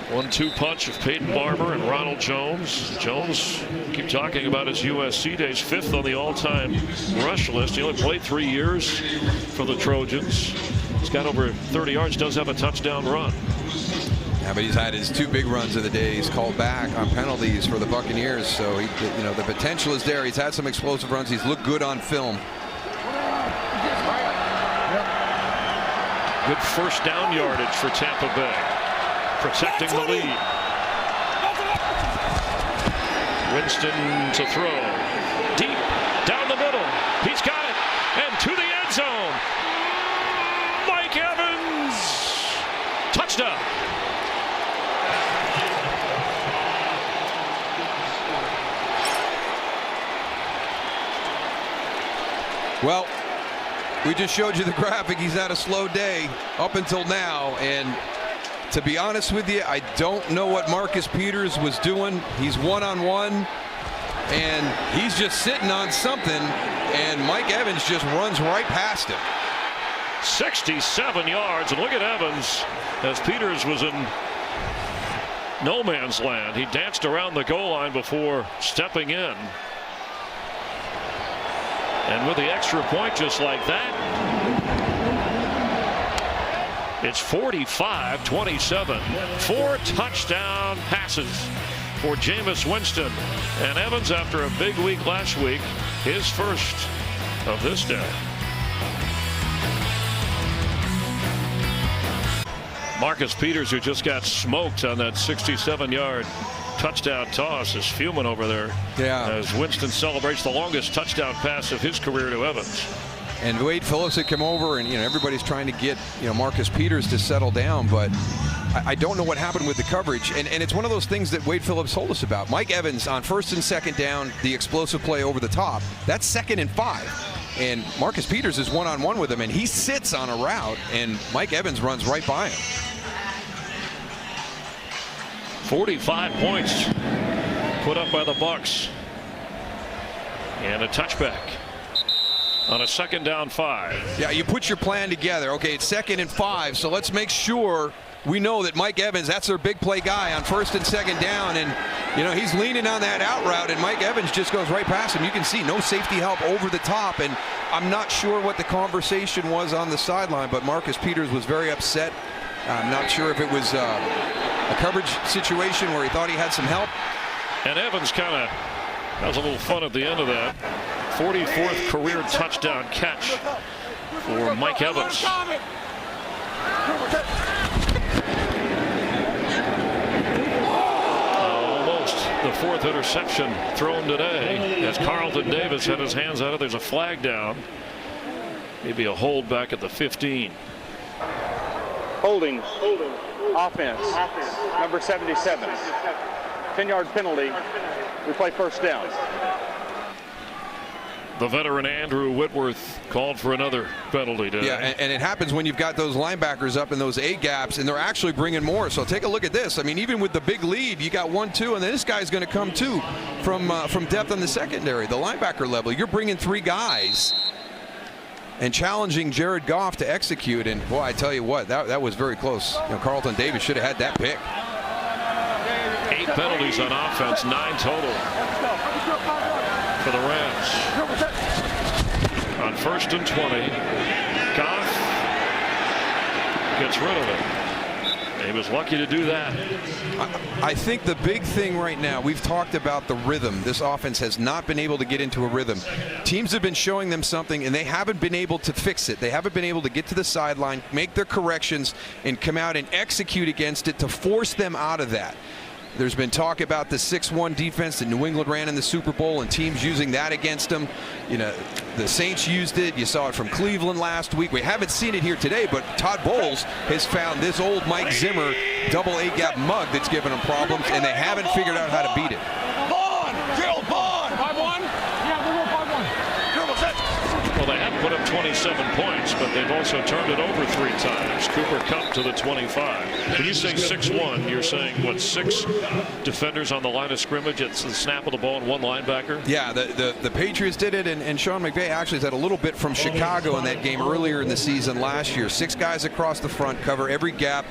1-2 punch of Peyton Barber and Ronald Jones. Jones, keep talking about his USC days, 5th on the all-time rush list. He only played 3 years for the Trojans. He's got over 30 yards, does have a touchdown run. Yeah, but he's had his 2 big runs of the day. He's called back on penalties for the Buccaneers, so the potential is there. He's had some explosive runs. He's looked good on film. Good first down yardage for Tampa Bay, protecting the lead. Winston to throw, deep down the middle. He's got it, and to the end zone. Mike Evans, touchdown. Well, we just showed you the graphic. He's had a slow day up until now, and to be honest with you, I don't know what Marcus Peters was doing. He's one-on-one, and he's just sitting on something, and Mike Evans just runs right past him. 67 yards, and look at Evans as Peters was in no man's land. He danced around the goal line before stepping in. And with the extra point just like that, it's 45-27. 4 touchdown passes for Jameis Winston. And Evans, after a big week last week, his first of this day. Marcus Peters, who just got smoked on that 67-yard touchdown toss, is fuming over there. Yeah. As Winston celebrates the longest touchdown pass of his career to Evans. And Wade Phillips had come over, and everybody's trying to get Marcus Peters to settle down, but I don't know what happened with the coverage, and it's one of those things that Wade Phillips told us about. Mike Evans on 1st and 2nd down, the explosive play over the top, that's 2nd and 5. And Marcus Peters is one-on-one with him, and he sits on a route, and Mike Evans runs right by him. 45 points put up by the Bucs. And a touchback on a 2nd down 5. Yeah, you put your plan together. Okay, it's 2nd and 5, so let's make sure we know that Mike Evans, that's their big play guy on 1st and 2nd down, and he's leaning on that out route, and Mike Evans just goes right past him. You can see no safety help over the top, and I'm not sure what the conversation was on the sideline, but Marcus Peters was very upset. I'm not sure if it was a coverage situation where he thought he had some help. And Evans kind of has a little fun at the end of that. 44th career touchdown catch for Mike Evans. Almost the 4th interception thrown today as Carlton Davis had his hands out. There's a flag down. Maybe a hold back at the 15. Holding. Offense. Number 77. 10-yard penalty. We play 1st down. The veteran Andrew Whitworth called for another penalty today. Yeah, and it happens when you've got those linebackers up in those A gaps, and they're actually bringing more. So take a look at this. I mean, even with the big lead, you got 1-2, and then this guy's going to come too from depth on the secondary, the linebacker level. You're bringing 3 guys and challenging Jared Goff to execute. And boy, I tell you what, that was very close. Carlton Davis should have had that pick. 8 penalties on offense, 9 total for the Rams. On 1st and 20, Goff gets rid of it. He was lucky to do that. I think the big thing right now, we've talked about the rhythm. This offense has not been able to get into a rhythm. Teams have been showing them something, and they haven't been able to fix it. They haven't been able to get to the sideline, make their corrections, and come out and execute against it to force them out of that. There's been talk about the 6-1 defense that New England ran in the Super Bowl and teams using that against them. The Saints used it. You saw it from Cleveland last week. We haven't seen it here today, but Todd Bowles has found this old Mike Zimmer double A-gap mug that's given them problems, and they haven't figured out how to beat it. Bond! Gerald Bond! 5-1? Yeah, we'll go 5-1. Gerald, set. Well, they have put up 27 points, but they've also turned it over 3 times. Cooper Kupp to the 25. When you say 6-1, you're saying, what, 6 defenders on the line of scrimmage at the snap of the ball and 1 linebacker? Yeah, the Patriots did it, and Sean McVay actually has had a little bit from Chicago in that game earlier in the season last year. 6 guys across the front, cover every gap.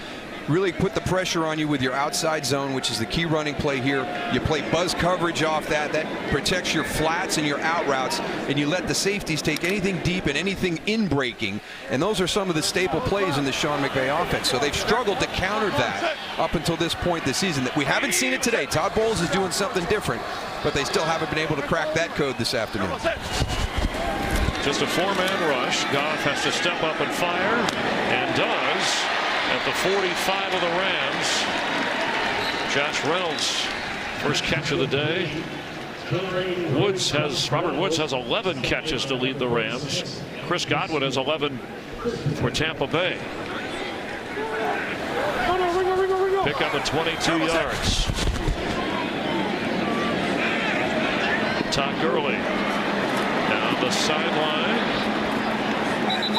Really put the pressure on you with your outside zone, which is the key running play here. You play buzz coverage off that. That protects your flats and your out routes, and you let the safeties take anything deep and anything in breaking. And those are some of the staple plays in the Sean McVay offense. So they've struggled to counter that up until this point this season. We haven't seen it today. Todd Bowles is doing something different, but they still haven't been able to crack that code this afternoon. Just a 4-man rush. Goff has to step up and fire, and does. At the 45 of the Rams, Josh Reynolds, first catch of the day. Robert Woods has 11 catches to lead the Rams. Chris Godwin has 11 for Tampa Bay. Pick up at 22 yards. Todd Gurley down the sideline.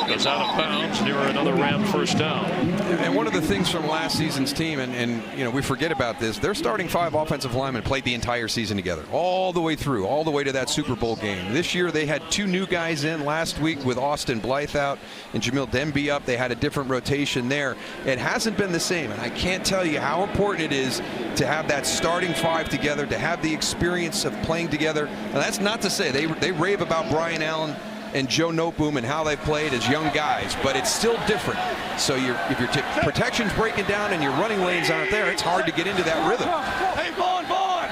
Goes out of bounds near another Ram first down. And one of the things from last season's team, and we forget about this, their starting 5 offensive linemen played the entire season together, all the way through, all the way to that Super Bowl game. This year they had 2 new guys in last week with Austin Blythe out and Jamil Demby up. They had a different rotation there. It hasn't been the same, and I can't tell you how important it is to have that starting 5 together, to have the experience of playing together. And that's not to say they rave about Brian Allen and Joe Noteboom and how they played as young guys, but it's still different. So if your protection's breaking down and your running lanes aren't there, it's hard to get into that rhythm. Hey, Bond! Bond!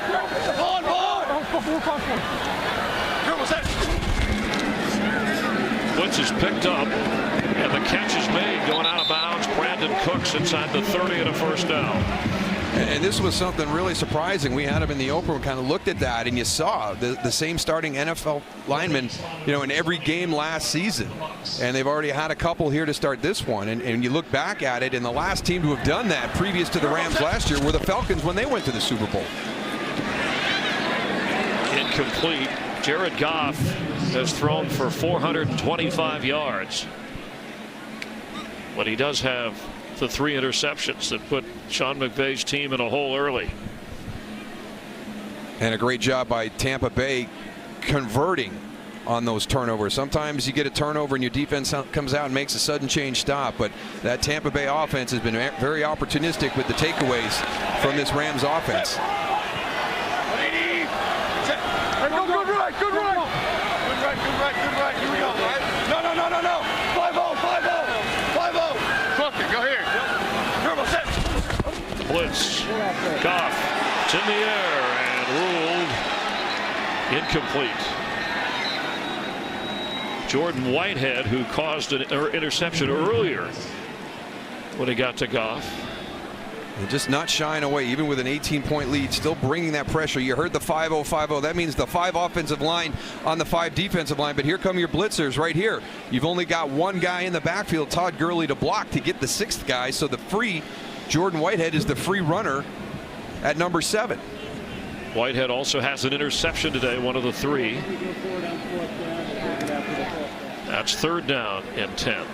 Woods is picked up, and the catch is made going out of bounds. Brandon Cooks inside the 30 and a first down. And this was something really surprising. We had him in the opener, kind of looked at that, and you saw the same starting NFL linemen, in every game last season. And they've already had a couple here to start this one. And you look back at it, and the last team to have done that previous to the Rams last year were the Falcons when they went to the Super Bowl. Incomplete. Jared Goff has thrown for 425 yards. But he does have the 3 interceptions that put Sean McVay's team in a hole early. And a great job by Tampa Bay converting on those turnovers. Sometimes you get a turnover and your defense comes out and makes a sudden change stop, but that Tampa Bay offense has been very opportunistic with the takeaways from this Rams offense. Good right. Here we go. No. 5-0. Fuck it, go here. Turbo set. Blitz. Goff. It's in the air and ruled incomplete. Jordan Whitehead, who caused an interception earlier when he got to Goff. And just not shying away, even with an 18-point lead, still bringing that pressure. You heard the 5-0. That means the 5 offensive line on the 5 defensive line. But here come your blitzers right here. You've only got one guy in the backfield, Todd Gurley, to block to get the 6th guy. So the free Jordan Whitehead is the free runner at number 7. Whitehead also has an interception today, one of the 3. That's 3rd down and 10.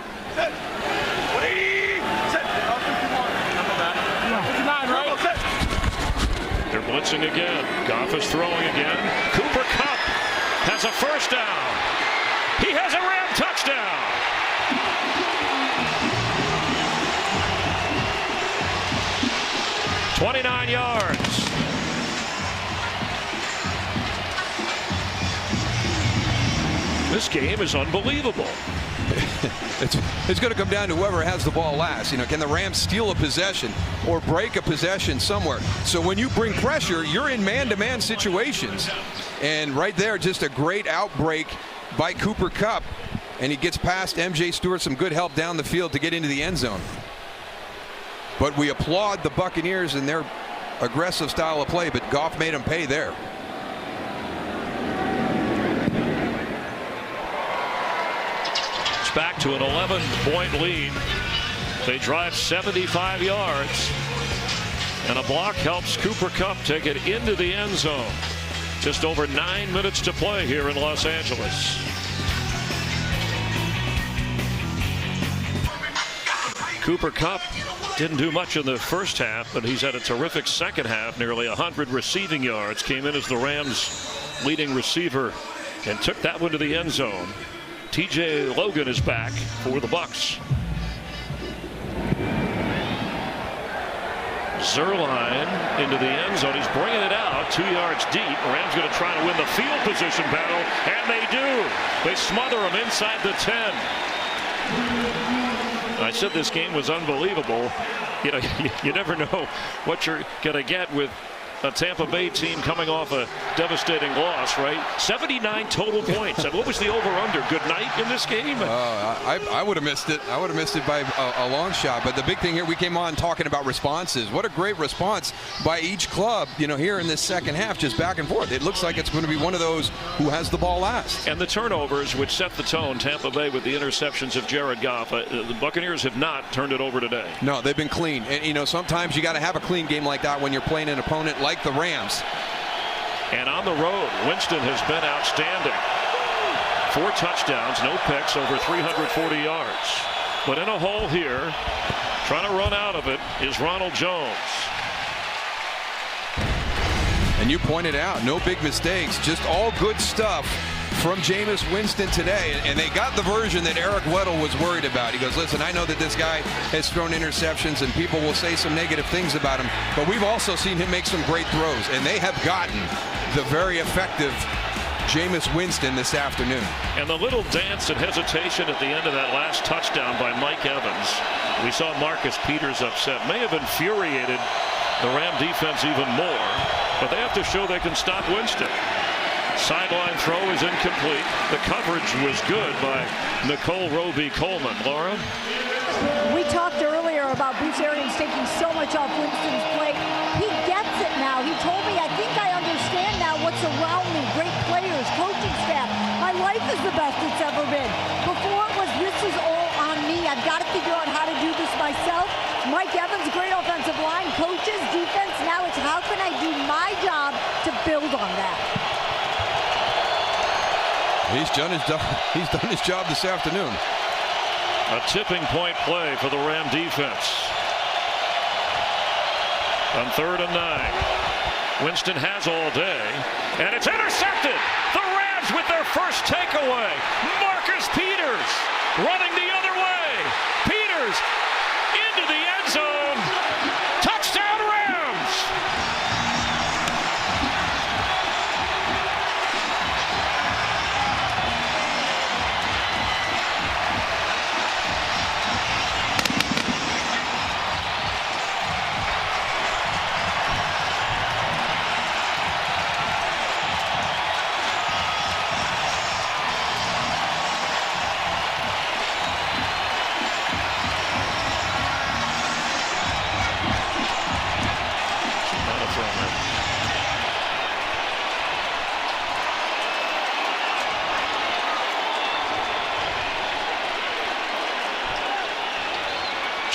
They're blitzing again. Goff is throwing again. Cooper Kupp has a 1st down. He has a Ram touchdown. $29 yards. This game is unbelievable. It's going to come down to whoever has the ball last. Can the Rams steal a possession or break a possession somewhere? So when you bring pressure, you're in man-to-man situations. And right there, just a great outbreak by Cooper Kupp. And he gets past MJ Stewart, some good help down the field to get into the end zone. But we applaud the Buccaneers and their aggressive style of play, but Goff made them pay there. Back to an 11-point lead. They drive 75 yards, and a block helps Cooper Kupp take it into the end zone. Just over 9 minutes to play here in Los Angeles. Cooper Kupp didn't do much in the first half, but he's had a terrific second half. Nearly 100 receiving yards. Came in as the Rams' leading receiver and took that one to the end zone. TJ Logan is back for the Bucs. Zerline into the end zone. He's bringing it out 2 yards deep. Rams going to try to win the field position battle, and they do. They smother him inside the 10. I said this game was unbelievable. You never know what you're going to get with a Tampa Bay team coming off a devastating loss, right? 79 total points. And what was the over-under? Good night in this game? I would have missed it. I would have missed it by a long shot. But the big thing here, we came on talking about responses. What a great response by each club, here in this second half, just back and forth. It looks like it's going to be one of those who has the ball last. And the turnovers, which set the tone, Tampa Bay with the interceptions of Jared Goff. The Buccaneers have not turned it over today. No, they've been clean. And, sometimes you got to have a clean game like that when you're playing an opponent like the Rams. And on the road, Winston has been outstanding. 4 touchdowns, no picks, over 340 yards. But in a hole here, trying to run out of it, is Ronald Jones. And you pointed out, no big mistakes, just all good stuff from Jameis Winston today. And they got the version that Eric Weddle was worried about. He goes, listen, I know that this guy has thrown interceptions and people will say some negative things about him, but we've also seen him make some great throws. And they have gotten the very effective Jameis Winston this afternoon. And the little dance and hesitation at the end of that last touchdown by Mike Evans. We saw Marcus Peters upset. May have infuriated the Ram defense even more, but they have to show they can stop Winston. Sideline throw is incomplete. The coverage was good by Nicole Roby-Coleman. Laura? We talked earlier about Bruce Arians taking so much off Winston's plate. He gets it now. He told me, I think I understand now what's around me. Great players, coaching staff. My life is the best it's ever been. Before it was, this is all on me. I've got to figure out how to do this myself. Mike Evans, great offensive line, coaches, defense. Now it's how can I do my job to build on that. He's done his job this afternoon. A tipping point play for the Ram defense. On 3rd and 9. Winston has all day, and it's intercepted. The Rams with their first takeaway. Marcus Peters running the other way. Peters into the end zone. Touchdown Rams.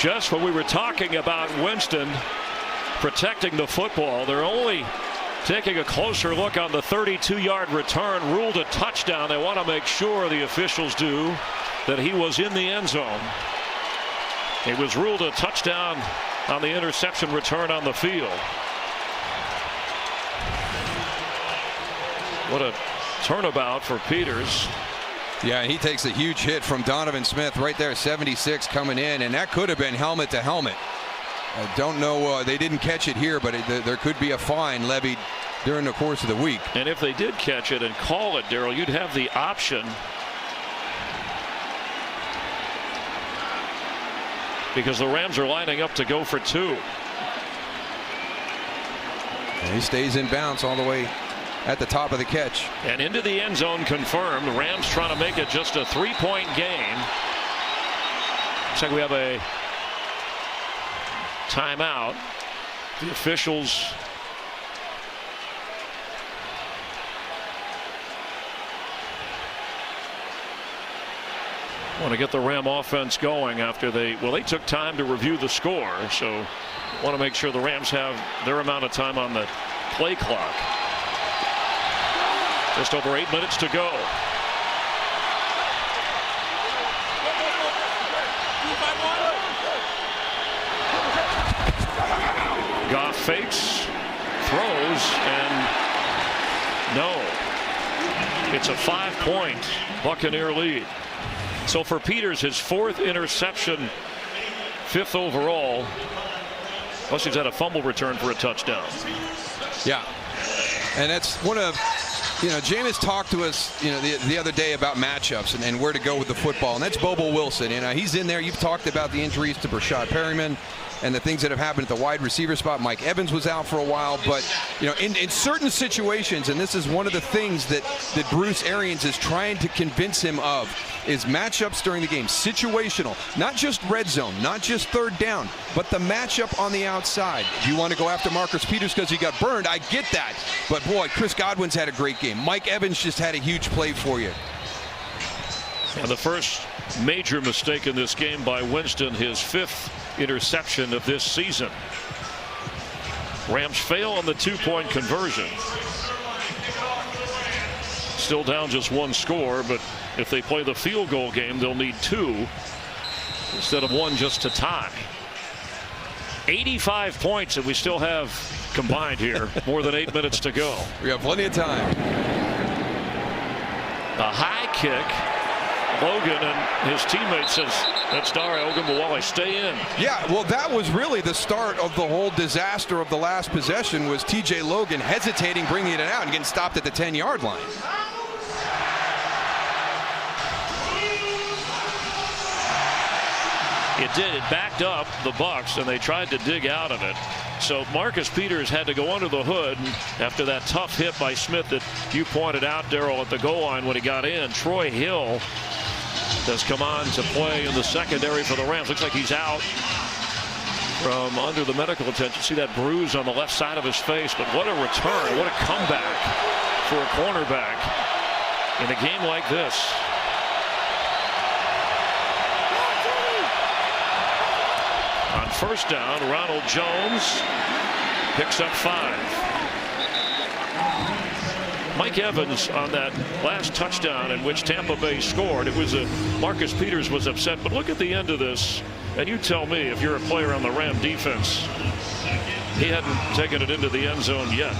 Just when we were talking about Winston protecting the football, they're only taking a closer look on the 32-yard return, ruled a touchdown. They want to make sure, the officials do, that he was in the end zone. It was ruled a touchdown on the interception return on the field. What a turnabout for Peters. Yeah, he takes a huge hit from Donovan Smith right there, 76 coming in, and that could have been helmet to helmet. I don't know, they didn't catch it here, but there could be a fine levied during the course of the week. And if they did catch it and call it, Darryl, you'd have the option, because the Rams are lining up to go for 2. And he stays in bounds all the way at the top of the catch. And into the end zone confirmed. The Rams trying to make it just a 3-point game. Looks like we have a timeout. The officials want to get the Ram offense going after they took time to review the score, so want to make sure the Rams have their amount of time on the play clock. Just over 8 minutes to go. Goff fakes, throws, and no. It's a 5-point Buccaneer lead. So for Peters, his 4th interception, 5th overall. Plus he's had a fumble return for a touchdown. Yeah, and that's one of, Jameis talked to us, the other day about matchups and where to go with the football, and that's Bobo Wilson. He's in there. You've talked about the injuries to Brashad Perryman and the things that have happened at the wide receiver spot. Mike Evans was out for a while, but in certain situations, and this is one of the things that Bruce Arians is trying to convince him of, is matchups during the game, situational, not just red zone, not just 3rd down, but the matchup on the outside. If you want to go after Marcus Peters because he got burned, I get that, but boy, Chris Godwin's had a great game. Mike Evans just had a huge play for you. And the first major mistake in this game by Winston, his 5th interception of this season. Rams fail on the 2-point conversion. Still down just 1 score, but if they play the field goal game, they'll need 2 instead of 1 just to tie. 85 points that we still have combined here. More than 8 minutes to go. We have plenty of time. A high kick. Logan and his teammate says, that's Dare Ogunbowale, stay in. Yeah, well, that was really the start of the whole disaster of the last possession, was TJ Logan hesitating, bringing it out and getting stopped at the 10-yard line. It did. It backed up the Bucs, and they tried to dig out of it. So Marcus Peters had to go under the hood after that tough hit by Smith that you pointed out, Darryl, at the goal line when he got in. Troy Hill has come on to play in the secondary for the Rams. Looks like he's out from under the medical attention. See that bruise on the left side of his face, but what a return, what a comeback for a cornerback in a game like this. On first down, Ronald Jones picks up 5. Mike Evans on that last touchdown in which Tampa Bay scored. It was Marcus Peters was upset, but look at the end of this, and you tell me if you're a player on the Ram defense. He hadn't taken it into the end zone yet.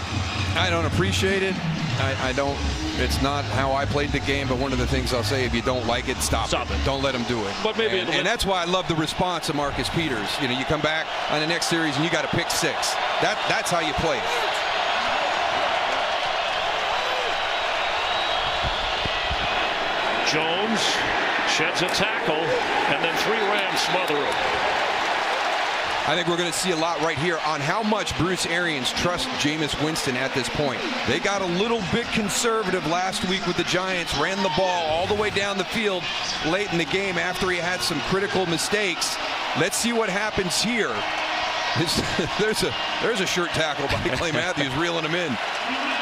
I don't appreciate it. I don't. It's not how I played the game, but one of the things I'll say, if you don't like it, stop it. Don't let him do it. But maybe and that's why I love the response of Marcus Peters. You know, you come back on the next series and you got to pick 6. That's how you play it. Jones sheds a tackle, and then 3 Rams smother him. I think we're going to see a lot right here on how much Bruce Arians trusts Jameis Winston at this point. They got a little bit conservative last week with the Giants, ran the ball all the way down the field late in the game after he had some critical mistakes. Let's see what happens here. There's a short tackle by Clay Matthews reeling him in.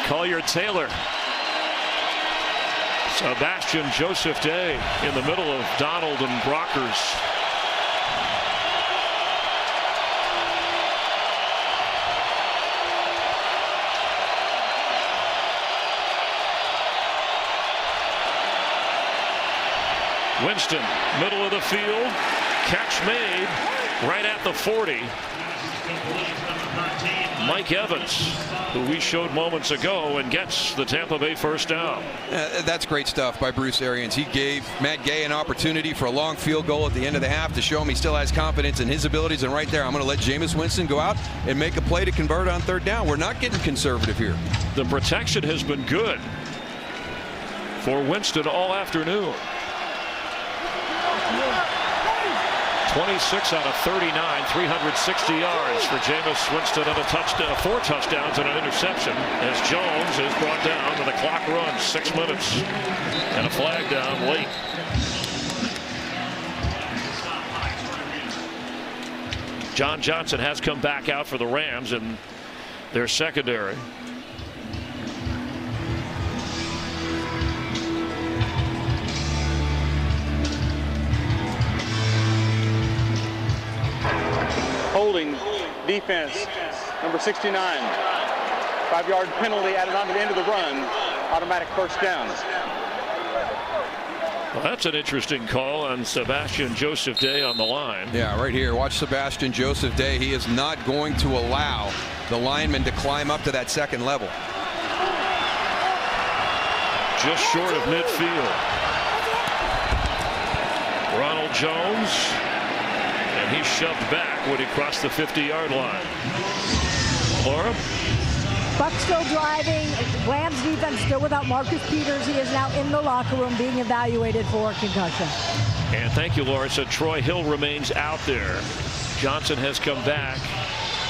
Collier Taylor. Sebastian Joseph Day in the middle of Donald and Brockers. Winston, middle of the field, catch made right at the 40. Mike Evans, who we showed moments ago, and gets the Tampa Bay first down. That's great stuff by Bruce Arians. He gave Matt Gay an opportunity for a long field goal at the end of the half to show him he still has confidence in his abilities. And right there, I'm going to let Jameis Winston go out and make a play to convert on 3rd down. We're not getting conservative here. The protection has been good for Winston all afternoon. 26 out of 39, 360 yards for Jameis Winston and a touchdown, 4 touchdowns and an interception as Jones is brought down and the clock runs 6 minutes and a flag down late. John Johnson has come back out for the Rams in their secondary. Holding defense, number 69. 5-yard penalty added on to the end of the run. Automatic first down. Well, that's an interesting call on Sebastian Joseph Day on the line. Yeah, right here. Watch Sebastian Joseph Day. He is not going to allow the lineman to climb up to that 2nd level. Just short of midfield. Ronald Jones. And he shoved back when he crossed the 50-yard line. Laura? Bucs still driving. Rams defense still without Marcus Peters. He is now in the locker room being evaluated for concussion. And thank you, Laura. So Troy Hill remains out there. Johnson has come back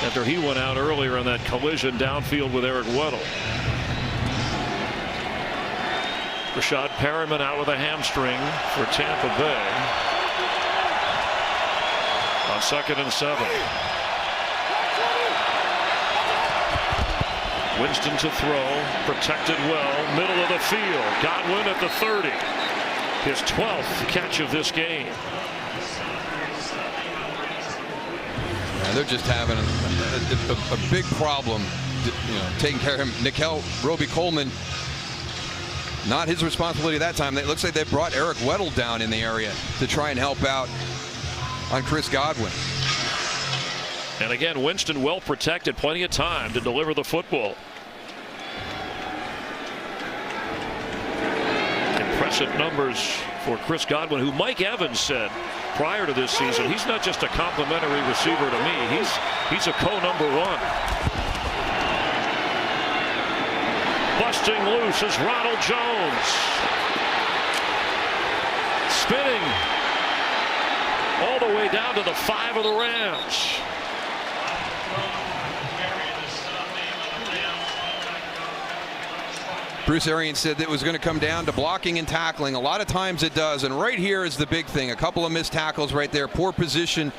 after he went out earlier in that collision downfield with Eric Weddle. Rashad Perriman out with a hamstring for Tampa Bay. On 2nd and 7. Winston to throw, protected well, middle of the field. Godwin at the 30. His 12th catch of this game. Yeah, they're just having a big problem, taking care of him. Nickel Roby-Coleman, not his responsibility that time. It looks like they brought Eric Weddle down in the area to try and help out on Chris Godwin. And again, Winston well protected, plenty of time to deliver the football. Impressive numbers for Chris Godwin, who Mike Evans said prior to this season, he's not just a complimentary receiver to me, he's a co-number 1. Busting loose is Ronald Jones. Spinning all the way down to the 5 of the Rams. Bruce Arians said that it was going to come down to blocking and tackling. A lot of times it does, and right here is the big thing. A couple of missed tackles right there. Poor position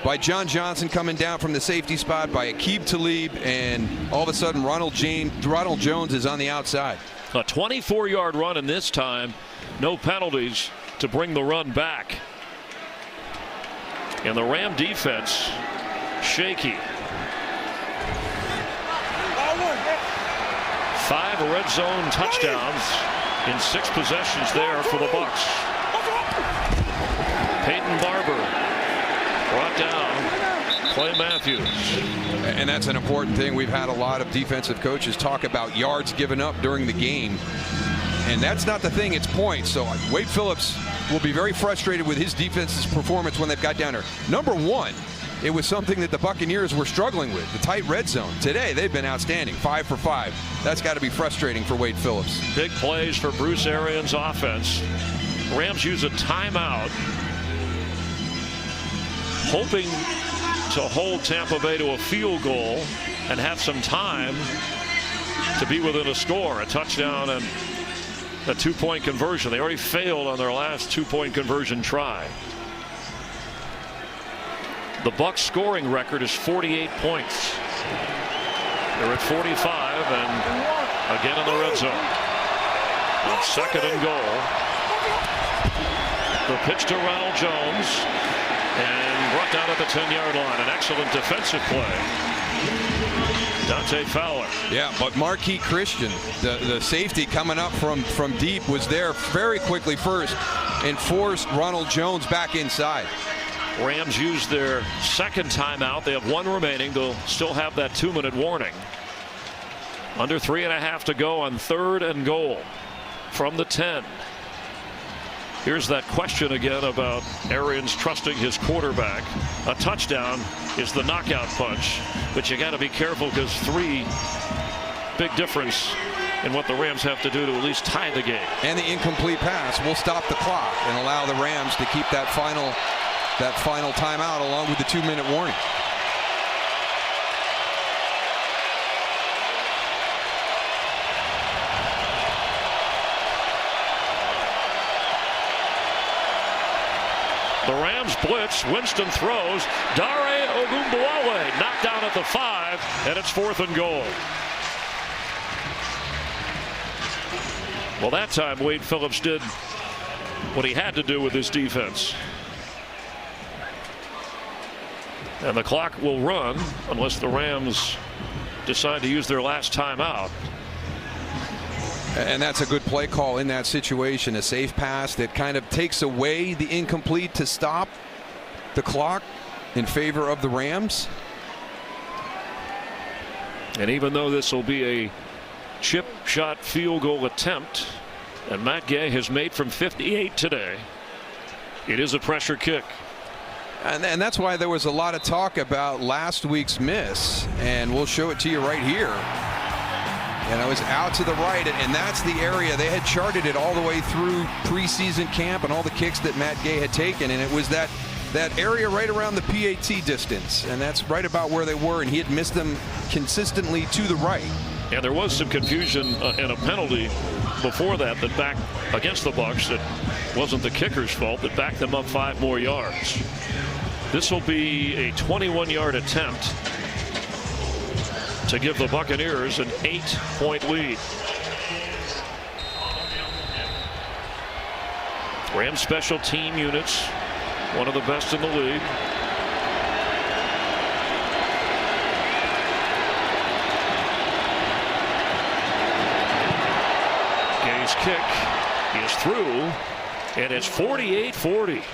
by John Johnson coming down from the safety spot, by Aqib Talib, and all of a sudden Ronald Jones is on the outside. A 24-yard run, and this time no penalties to bring the run back. And the Ram defense shaky. 5 red zone touchdowns in 6 possessions there for the Bucs. Peyton Barber brought down Clay Matthews. And that's an important thing. We've had a lot of defensive coaches talk about yards given up during the game. And that's not the thing, it's points. So Wade Phillips will be very frustrated with his defense's performance when they've got down there. Number one, it was something that the Buccaneers were struggling with, the tight red zone. Today, they've been outstanding, 5 for 5. That's got to be frustrating for Wade Phillips. Big plays for Bruce Arians' offense. Rams use a timeout, hoping to hold Tampa Bay to a field goal and have some time to be within a score, a touchdown and a 2-point conversion. They already failed on their last 2-point conversion try. The Bucs scoring record is 48 points. They're at 45 and again in the red zone. On 2nd and goal. The pitch to Ronald Jones and brought down at the 10-yard line. An excellent defensive play. Dante Fowler. Yeah, but Marquis Christian, the safety coming up from deep, was there very quickly first and forced Ronald Jones back inside. Rams used their 2nd timeout. They have 1 remaining. They'll still have that 2-minute warning. Under 3.5 to go on 3rd and goal from the 10. Here's that question again about Arians trusting his quarterback. A touchdown is the knockout punch, but you got to be careful because 3 big difference in what the Rams have to do to at least tie the game. And the incomplete pass will stop the clock and allow the Rams to keep that final timeout along with the 2-minute warning. The Rams blitz. Winston throws. Dare Ogunbowale knocked down at the 5, and it's 4th and goal. Well, that time Wade Phillips did what he had to do with his defense. And the clock will run unless the Rams decide to use their last timeout. And that's a good play call in that situation. A safe pass that kind of takes away the incomplete to stop the clock in favor of the Rams. And even though this will be a chip shot field goal attempt, and Matt Gay has made from 58 today, it is a pressure kick. And that's why there was a lot of talk about last week's miss, and we'll show it to you right here. And it was out to the right, and that's the area. They had charted it all the way through preseason camp and all the kicks that Matt Gay had taken, and it was that area right around the PAT distance, and that's right about where they were, and he had missed them consistently to the right. And there was some confusion and a penalty before that back against the Bucs that wasn't the kicker's fault, that backed them up 5 more yards. This will be a 21-yard attempt to give the Buccaneers an 8-point lead. Rams special team units, one of the best in the league. Gay's kick is through, and it's 48-40.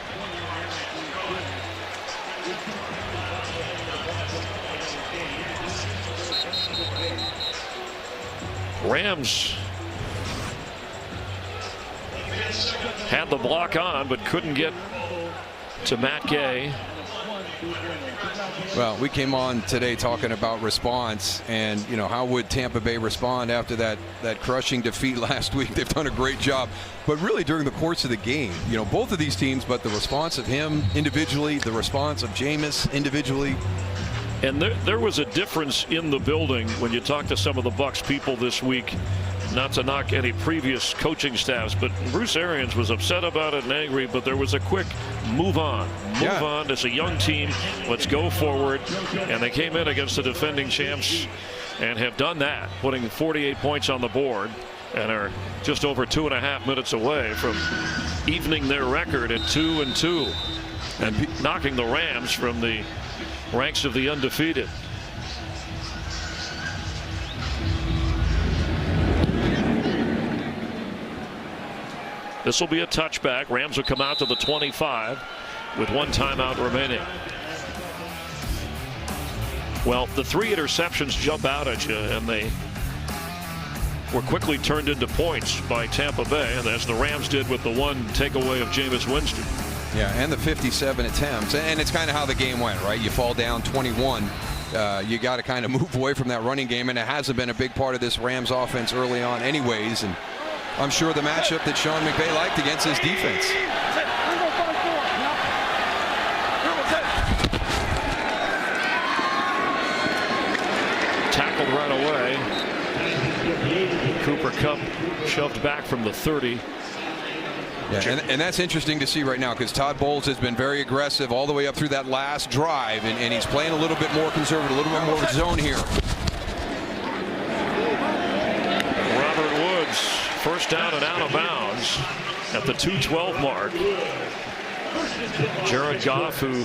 Rams had the block on but couldn't get to Matt Gay. Well, we came on today talking about response, and how would Tampa Bay respond after that crushing defeat last week. They've done a great job, but really during the course of the game, both of these teams, but the response of him individually, the response of Jameis individually. And there was a difference in the building when you talk to some of the Bucs people this week. not to knock any previous coaching staffs, but Bruce Arians was upset about it and angry, but there was a quick move on. Move on. It's a young team. Let's go forward. And they came in against the defending champs and have done that, putting 48 points on the board, and are just over 2.5 minutes away from evening their record at 2-2 and knocking the Rams from the ranks of the undefeated. This will be a touchback. Rams will come out to the 25 with 1 timeout remaining. Well, the 3 interceptions jump out at you, and they were quickly turned into points by Tampa Bay, and as the Rams did with the 1 takeaway of Jameis Winston. Yeah, and the 57 attempts, and it's kind of how the game went, right? You fall down 21. You got to kind of move away from that running game, and it hasn't been a big part of this Rams offense early on anyways, and I'm sure the matchup that Sean McVay liked against his defense. Tackled right away. Cooper Kupp shoved back from the 30. Yeah, and that's interesting to see right now, because Todd Bowles has been very aggressive all the way up through that last drive, and he's playing a little bit more conservative, a little bit more zone here. Robert Woods, first down and out of bounds at the 2:12 mark. Jared Goff, who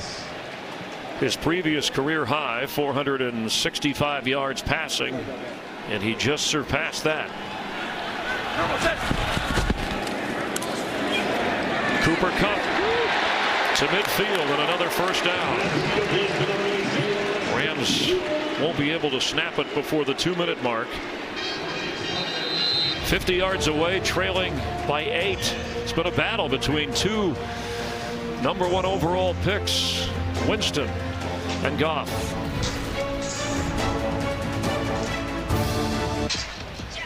his previous career high 465 yards passing, and he just surpassed that. Cooper Kupp to midfield and another first down. Rams won't be able to snap it before the 2-minute mark. 50 yards away, trailing by 8. It's been a battle between 2 number 1 overall picks, Winston and Goff.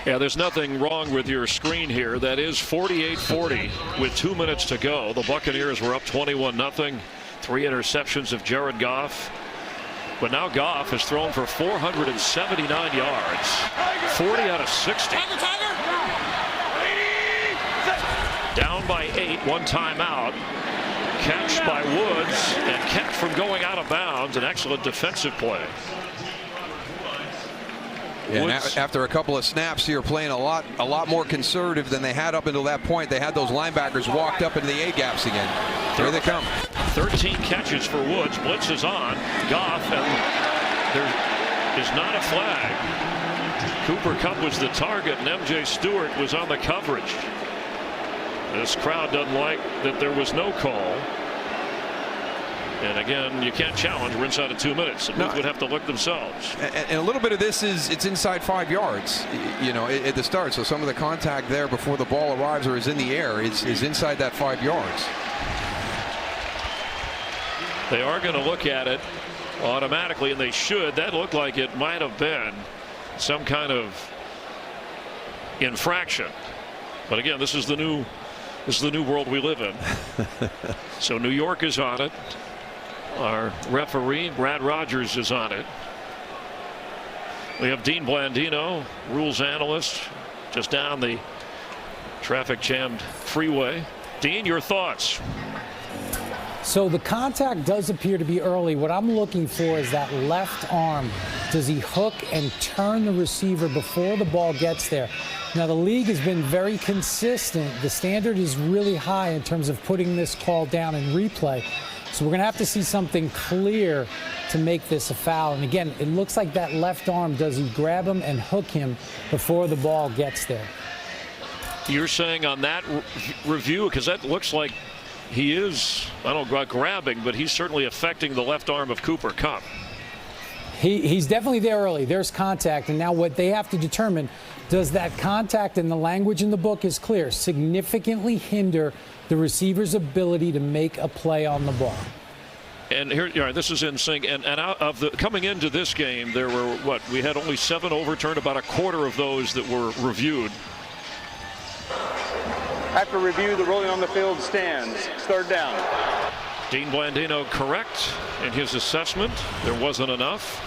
Yeah, there's nothing wrong with your screen here. That is 48-40 with 2 minutes to go. The Buccaneers were up 21-0. 3 interceptions of Jared Goff. But now Goff has thrown for 479 yards. 40 out of 60. Down by 8, 1 timeout. Catch by Woods and kept from going out of bounds. An excellent defensive play. Yeah, and after a couple of snaps here, playing a lot more conservative than they had up until that point. They had those linebackers walked up into the A gaps again. Here they come. 13 catches for Woods. Blitz is on. Goff, and there is not a flag. Cooper Kupp was the target, and MJ Stewart was on the coverage. This crowd doesn't like that there was no call. And again, you can't challenge. We're inside of 2 minutes. The would have to look themselves. And a little bit of this is it's inside 5 yards, you know, at the start. So some of the contact there before the ball arrives or is in the air is inside that 5 yards. They are going to look at it automatically, and they should. That looked like it might have been some kind of infraction. But again, this is the new world we live in. So New York is on it. Our referee, Brad Rogers, is on it. We have Dean Blandino, rules analyst, just down the traffic jammed freeway. Dean, your thoughts? So the contact does appear to be early. What I'm looking for is that left arm. Does he hook and turn the receiver before the ball gets there? Now, the league has been very consistent. The standard is really high in terms of putting this call down in replay. So we're going to have to see something clear to make this a foul. And again, it looks like that left arm, does he grab him and hook him before the ball gets there? You're saying on that review, because that looks like he is, I don't know about grabbing, but he's certainly affecting the left arm of Cooper Kupp. He's definitely there early. There's contact. And now what they have to determine, does that contact, and the language in the book is clear, significantly hinder the receiver's ability to make a play on the ball? And here, this is in sync. And out of the coming into this game, there were we had only 7 overturned, about a quarter of those that were reviewed. After review, the ruling on the field stands. 3rd down. Dean Blandino correct in his assessment. There wasn't enough.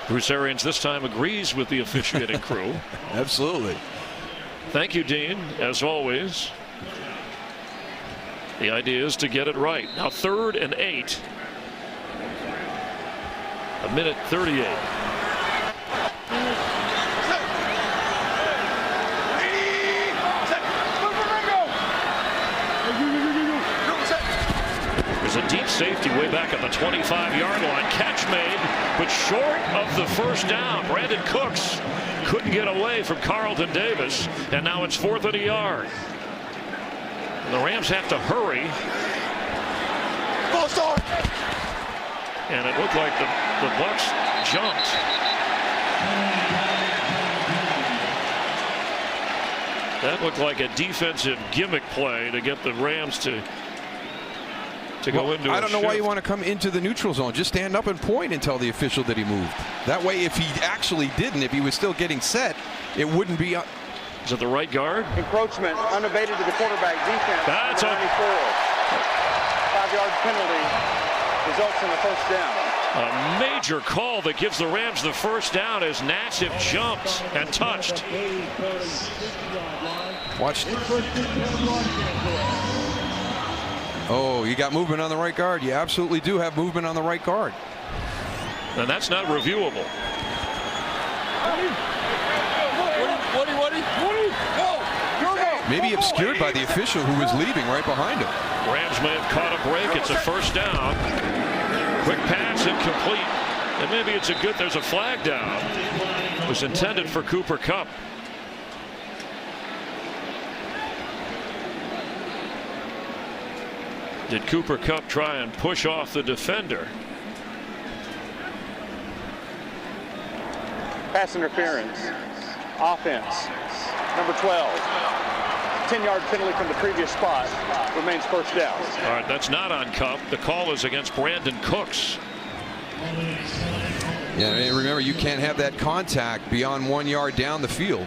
Bruce Arians this time agrees with the officiating crew. Absolutely. Thank you, Dean, as always. The idea is to get it right. Now 3rd and 8. 1:38. There's a deep safety way back at the 25-yard line. Catch made, but short of the first down. Brandon Cooks couldn't get away from Carlton Davis, and now it's 4th and a yard. And the Rams have to hurry. False start. And it looked like the Bucs jumped. That looked like a defensive gimmick play to get the Rams to go into. I don't know shift. why you want to come into the neutral zone. Just stand up and point and tell the official that he moved. That way, if he actually didn't, if he was still getting set, it wouldn't be. Is it the right guard? Encroachment unabated to the quarterback defense. That's a 94. 5-yard penalty results in a first down. A major call that gives the Rams the first down as Nassif jumped and touched. Watch. Oh, you got movement on the right guard. You absolutely do have movement on the right guard. And that's not reviewable. Maybe obscured by the official who was leaving right behind him. Rams may have caught a break. It's a first down. Quick pass incomplete. And maybe it's there's a flag down. It was intended for Cooper Kupp. Did Cooper Kupp try and push off the defender? Pass interference. Offense. Number 12. 10-yard penalty from the previous spot. Remains first down. All right, that's not on Kupp. The call is against Brandon Cooks. Yeah, and remember, you can't have that contact beyond 1 yard down the field.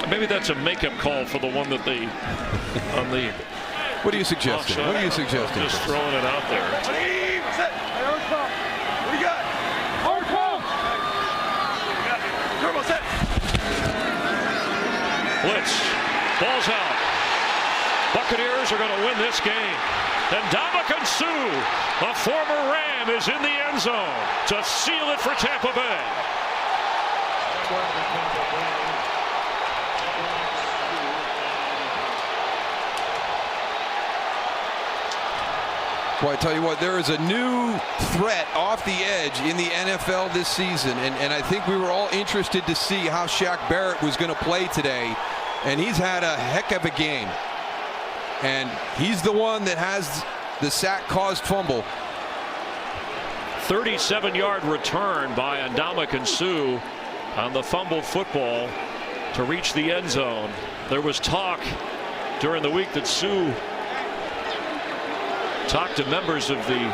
Maybe that's a makeup call for the one that they on the. What are you suggesting? What are you suggesting? Just throwing it out there. What do you got? Hard call. Turbo set. Blitz. Ball's out. Buccaneers are going to win this game. And Ndamukong Suh, a former Ram, is in the end zone to seal it for Tampa Bay. Boy, I tell you what, there is a new threat off the edge in the NFL this season, and I think we were all interested to see how Shaq Barrett was going to play today, and he's had a heck of a game. And he's the one that has the sack-caused fumble. 37-yard return by Ndamukong Suh on the fumbled football to reach the end zone. There was talk during the week that Suh talked to members of the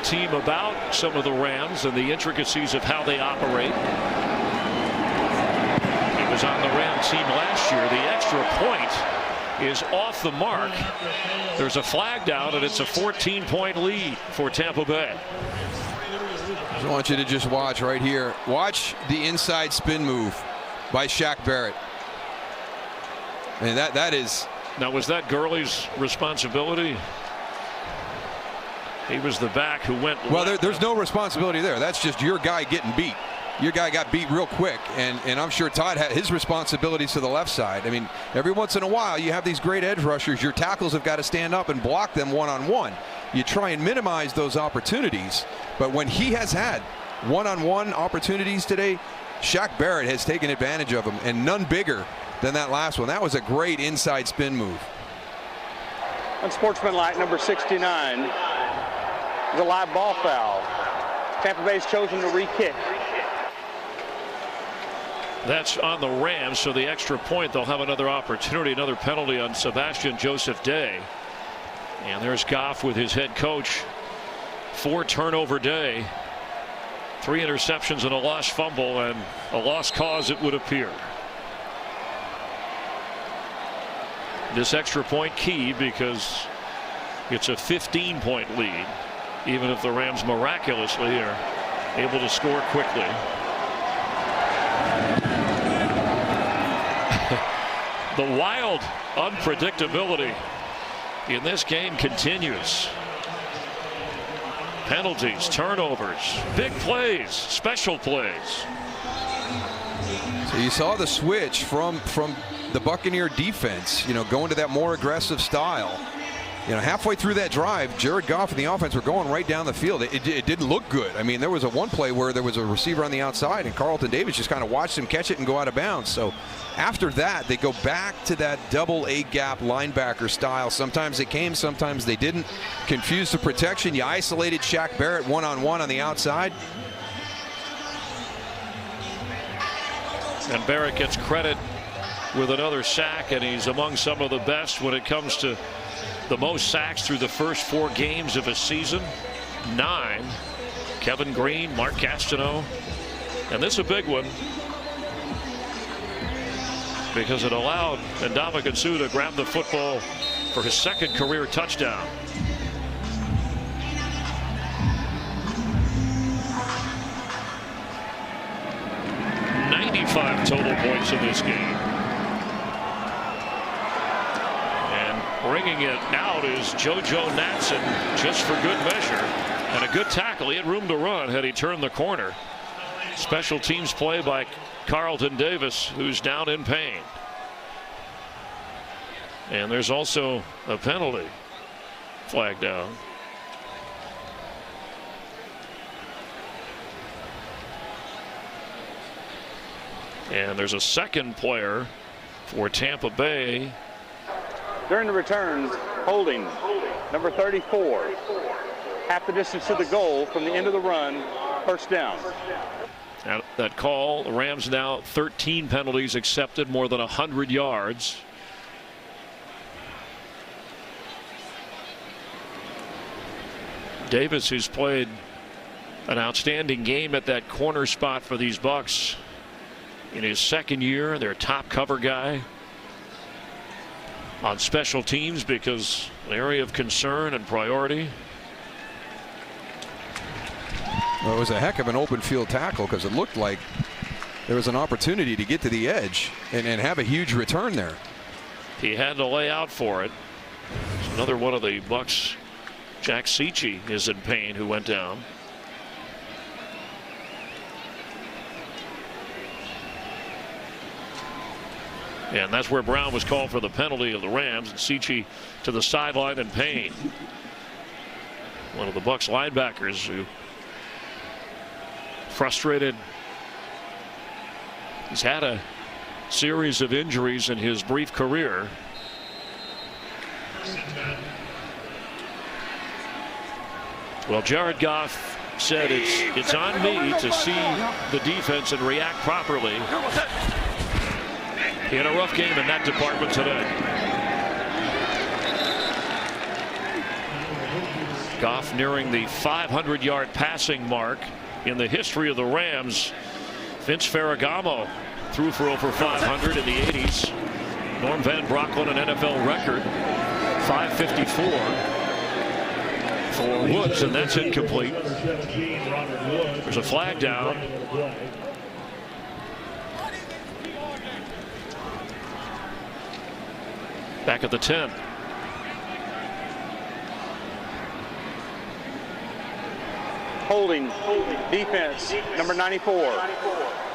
team about some of the Rams and the intricacies of how they operate. He was on the Ram team last year. The extra point is off the mark. There's a flag down, and it's a 14-point lead for Tampa Bay. I want you to just watch right here. Watch the inside spin move by Shaq Barrett. And that is. Now, was that Gurley's responsibility? He was the back who went. Well, there's no responsibility there. That's just your guy getting beat. Your guy got beat real quick, and I'm sure Todd had his responsibilities to the left side. I mean, every once in a while you have these great edge rushers. Your tackles have got to stand up and block them one-on-one. You try and minimize those opportunities, but when he has had one-on-one opportunities today, Shaq Barrett has taken advantage of them, and none bigger than that last one. That was a great inside spin move. Unsportsmanlike number 69 is a live ball foul. Tampa Bay's chosen to re-kick. That's on the Rams, so the extra point, they'll have another opportunity, another penalty on Sebastian Joseph Day. And there's Goff with his head coach. 4-turnover day. 3 interceptions and a lost fumble, and a lost cause, it would appear. This extra point key because it's a 15-point lead. even if the Rams miraculously are able to score quickly. The wild unpredictability in this game continues. Penalties, turnovers, big plays, special plays. So you saw the switch from the Buccaneer defense, going to that more aggressive style. Halfway through that drive, Jared Goff and the offense were going right down the field. It didn't look good. I mean, there was one play where there was a receiver on the outside, and Carlton Davis just kind of watched him catch it and go out of bounds. So after that, they go back to that double A-gap linebacker style. Sometimes they came, sometimes they didn't. Confused the protection. You isolated Shaq Barrett one-on-one on the outside. And Barrett gets credit with another sack, and he's among some of the best when it comes to the most sacks through the first 4 games of a season. 9. Kevin Green, Mark Gastineau. And this is a big one because it allowed Ndamukong Suh to grab the football for his 2nd career touchdown. Total points in this game. And bringing it out is JoJo Natson, just for good measure. And a good tackle. He had room to run had he turned the corner. Special teams play by Carlton Davis, who's down in pain. And there's also a penalty flag down. And there's a second player for Tampa Bay. During the returns, holding number 34. Half the distance to the goal from the end of the run, first down. At that call, the Rams now 13 penalties accepted, more than 100 yards. Davis, who's played an outstanding game at that corner spot for these Bucs. In his 2nd year, their top cover guy on special teams because an area of concern and priority. Well, it was a heck of an open field tackle because it looked like there was an opportunity to get to the edge and have a huge return there. He had to lay out for it. Another one of the Bucs, Jack Cichy, is in pain, who went down. And that's where Brown was called for the penalty of the Rams, and Cichy to the sideline in pain. One of the Bucs linebackers who frustrated. He's had a series of injuries in his brief career. Well, Jared Goff said it's on me to see the defense and react properly. He had a rough game in that department today. Goff nearing the 500-yard passing mark in the history of the Rams. Vince Ferragamo threw for over 500 in the 80s. Norm Van Brocklin, an NFL record, 554 for Woods, and that's incomplete. There's a flag down. Back at the 10. Holding defense, number 94.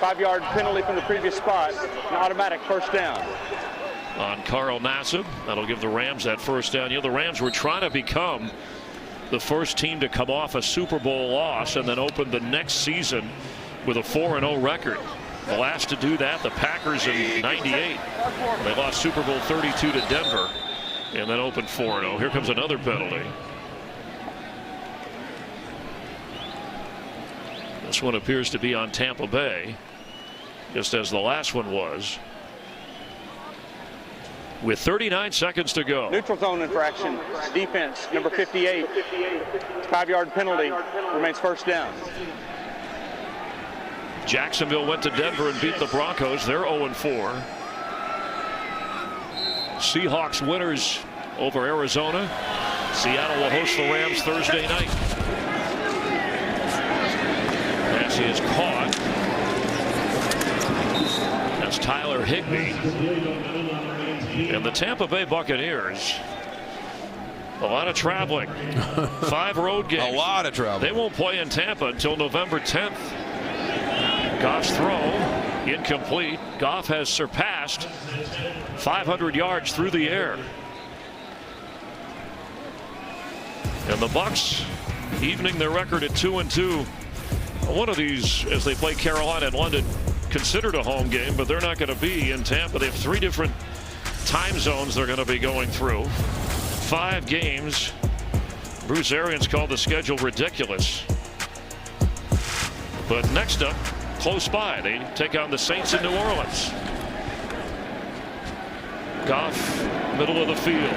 5-yard penalty from the previous spot. An automatic first down. On Carl Nassib. That'll give the Rams that first down. The Rams were trying to become the first team to come off a Super Bowl loss and then open the next season with a 4-0 record. The last to do that, the Packers in '98. They lost Super Bowl 32 to Denver and then opened 4-0. Here comes another penalty. This one appears to be on Tampa Bay, just as the last one was. With 39 seconds to go. Neutral zone infraction. Defense, number 58. 5-yard penalty. Remains first down. Jacksonville went to Denver and beat the Broncos. They're 0-4. Seahawks winners over Arizona. Seattle will host the Rams Thursday night. Pass is caught. That's Tyler Higbee. And the Tampa Bay Buccaneers, a lot of traveling. 5 road games. A lot of travel. They won't play in Tampa until November 10th. Goff's throw incomplete. Goff has surpassed 500 yards through the air. And the Bucs evening their record at 2-2. One of these, as they play Carolina and London, considered a home game, but they're not going to be in Tampa. They have 3 different time zones they're going to be going through. 5 games. Bruce Arians called the schedule ridiculous. But next up, close by, they take on the Saints in New Orleans. Goff, middle of the field.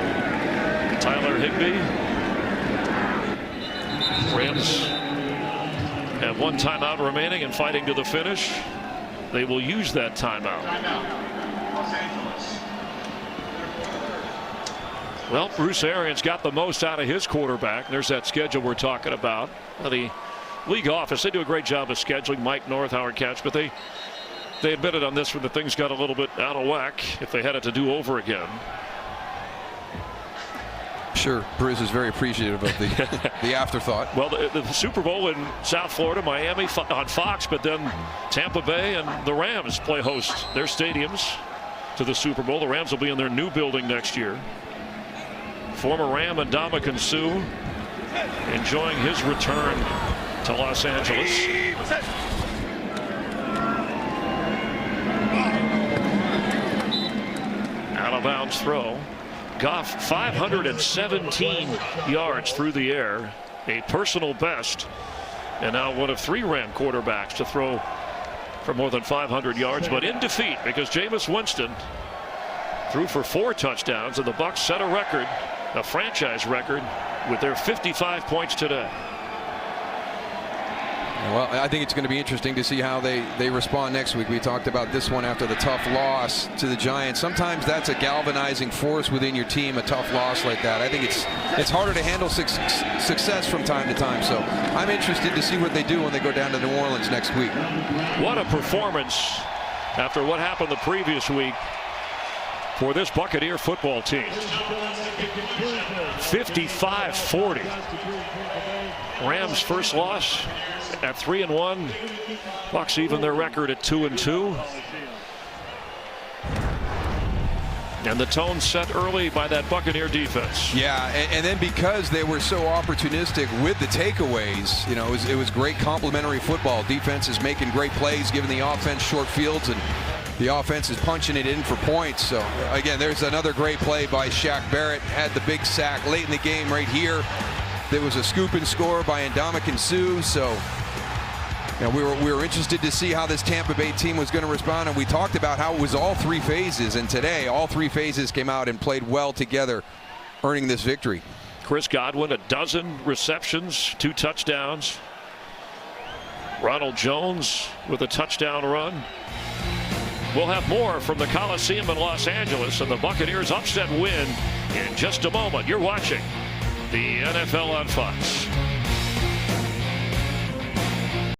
Tyler Higbee. Rams have 1 timeout remaining and fighting to the finish. They will use that timeout. Well, Bruce Arians got the most out of his quarterback. There's that schedule we're talking about. The league office, they do a great job of scheduling. Mike North, Howard Katz, but they admitted on this one that things got a little bit out of whack if they had it to do over again. Sure, Bruce is very appreciative of the afterthought. Well, the Super Bowl in South Florida, Miami on Fox, but then Tampa Bay and the Rams play host their stadiums to the Super Bowl. The Rams will be in their new building next year. Former Ram Ndamukong Suh enjoying his return to Los Angeles. Out of bounds throw. Goff 517 yards through the air, a personal best, and now one of 3 Ram quarterbacks to throw for more than 500 yards, but in defeat because Jameis Winston threw for 4 touchdowns, and the Bucs set a record, a franchise record, with their 55 points today. Well, I think it's going to be interesting to see how they respond next week. We talked about this one after the tough loss to the Giants. Sometimes that's a galvanizing force within your team, a tough loss like that. I think it's harder to handle success from time to time. So I'm interested to see what they do when they go down to New Orleans next week. What a performance after what happened the previous week for this Buccaneer football team. 55-40. Rams' first loss at 3-1. Bucs even their record at 2-2. And the tone set early by that Buccaneer defense. Yeah, and then because they were so opportunistic with the takeaways, you know, it was great complementary football. Defense is making great plays, giving the offense short fields, and the offense is punching it in for points. So again, there's another great play by Shaq Barrett. Had the big sack late in the game right here. There was a scoop and score by Ndamukong Suh. So you know, we were interested to see how this Tampa Bay team was going to respond, and we talked about how it was all 3 phases, and today all 3 phases came out and played well together, earning this victory. Chris Godwin, 12 receptions, 2 touchdowns. Ronald Jones with a touchdown run. We'll have more from the Coliseum in Los Angeles and the Buccaneers' upset win in just a moment. You're watching the NFL on Fox.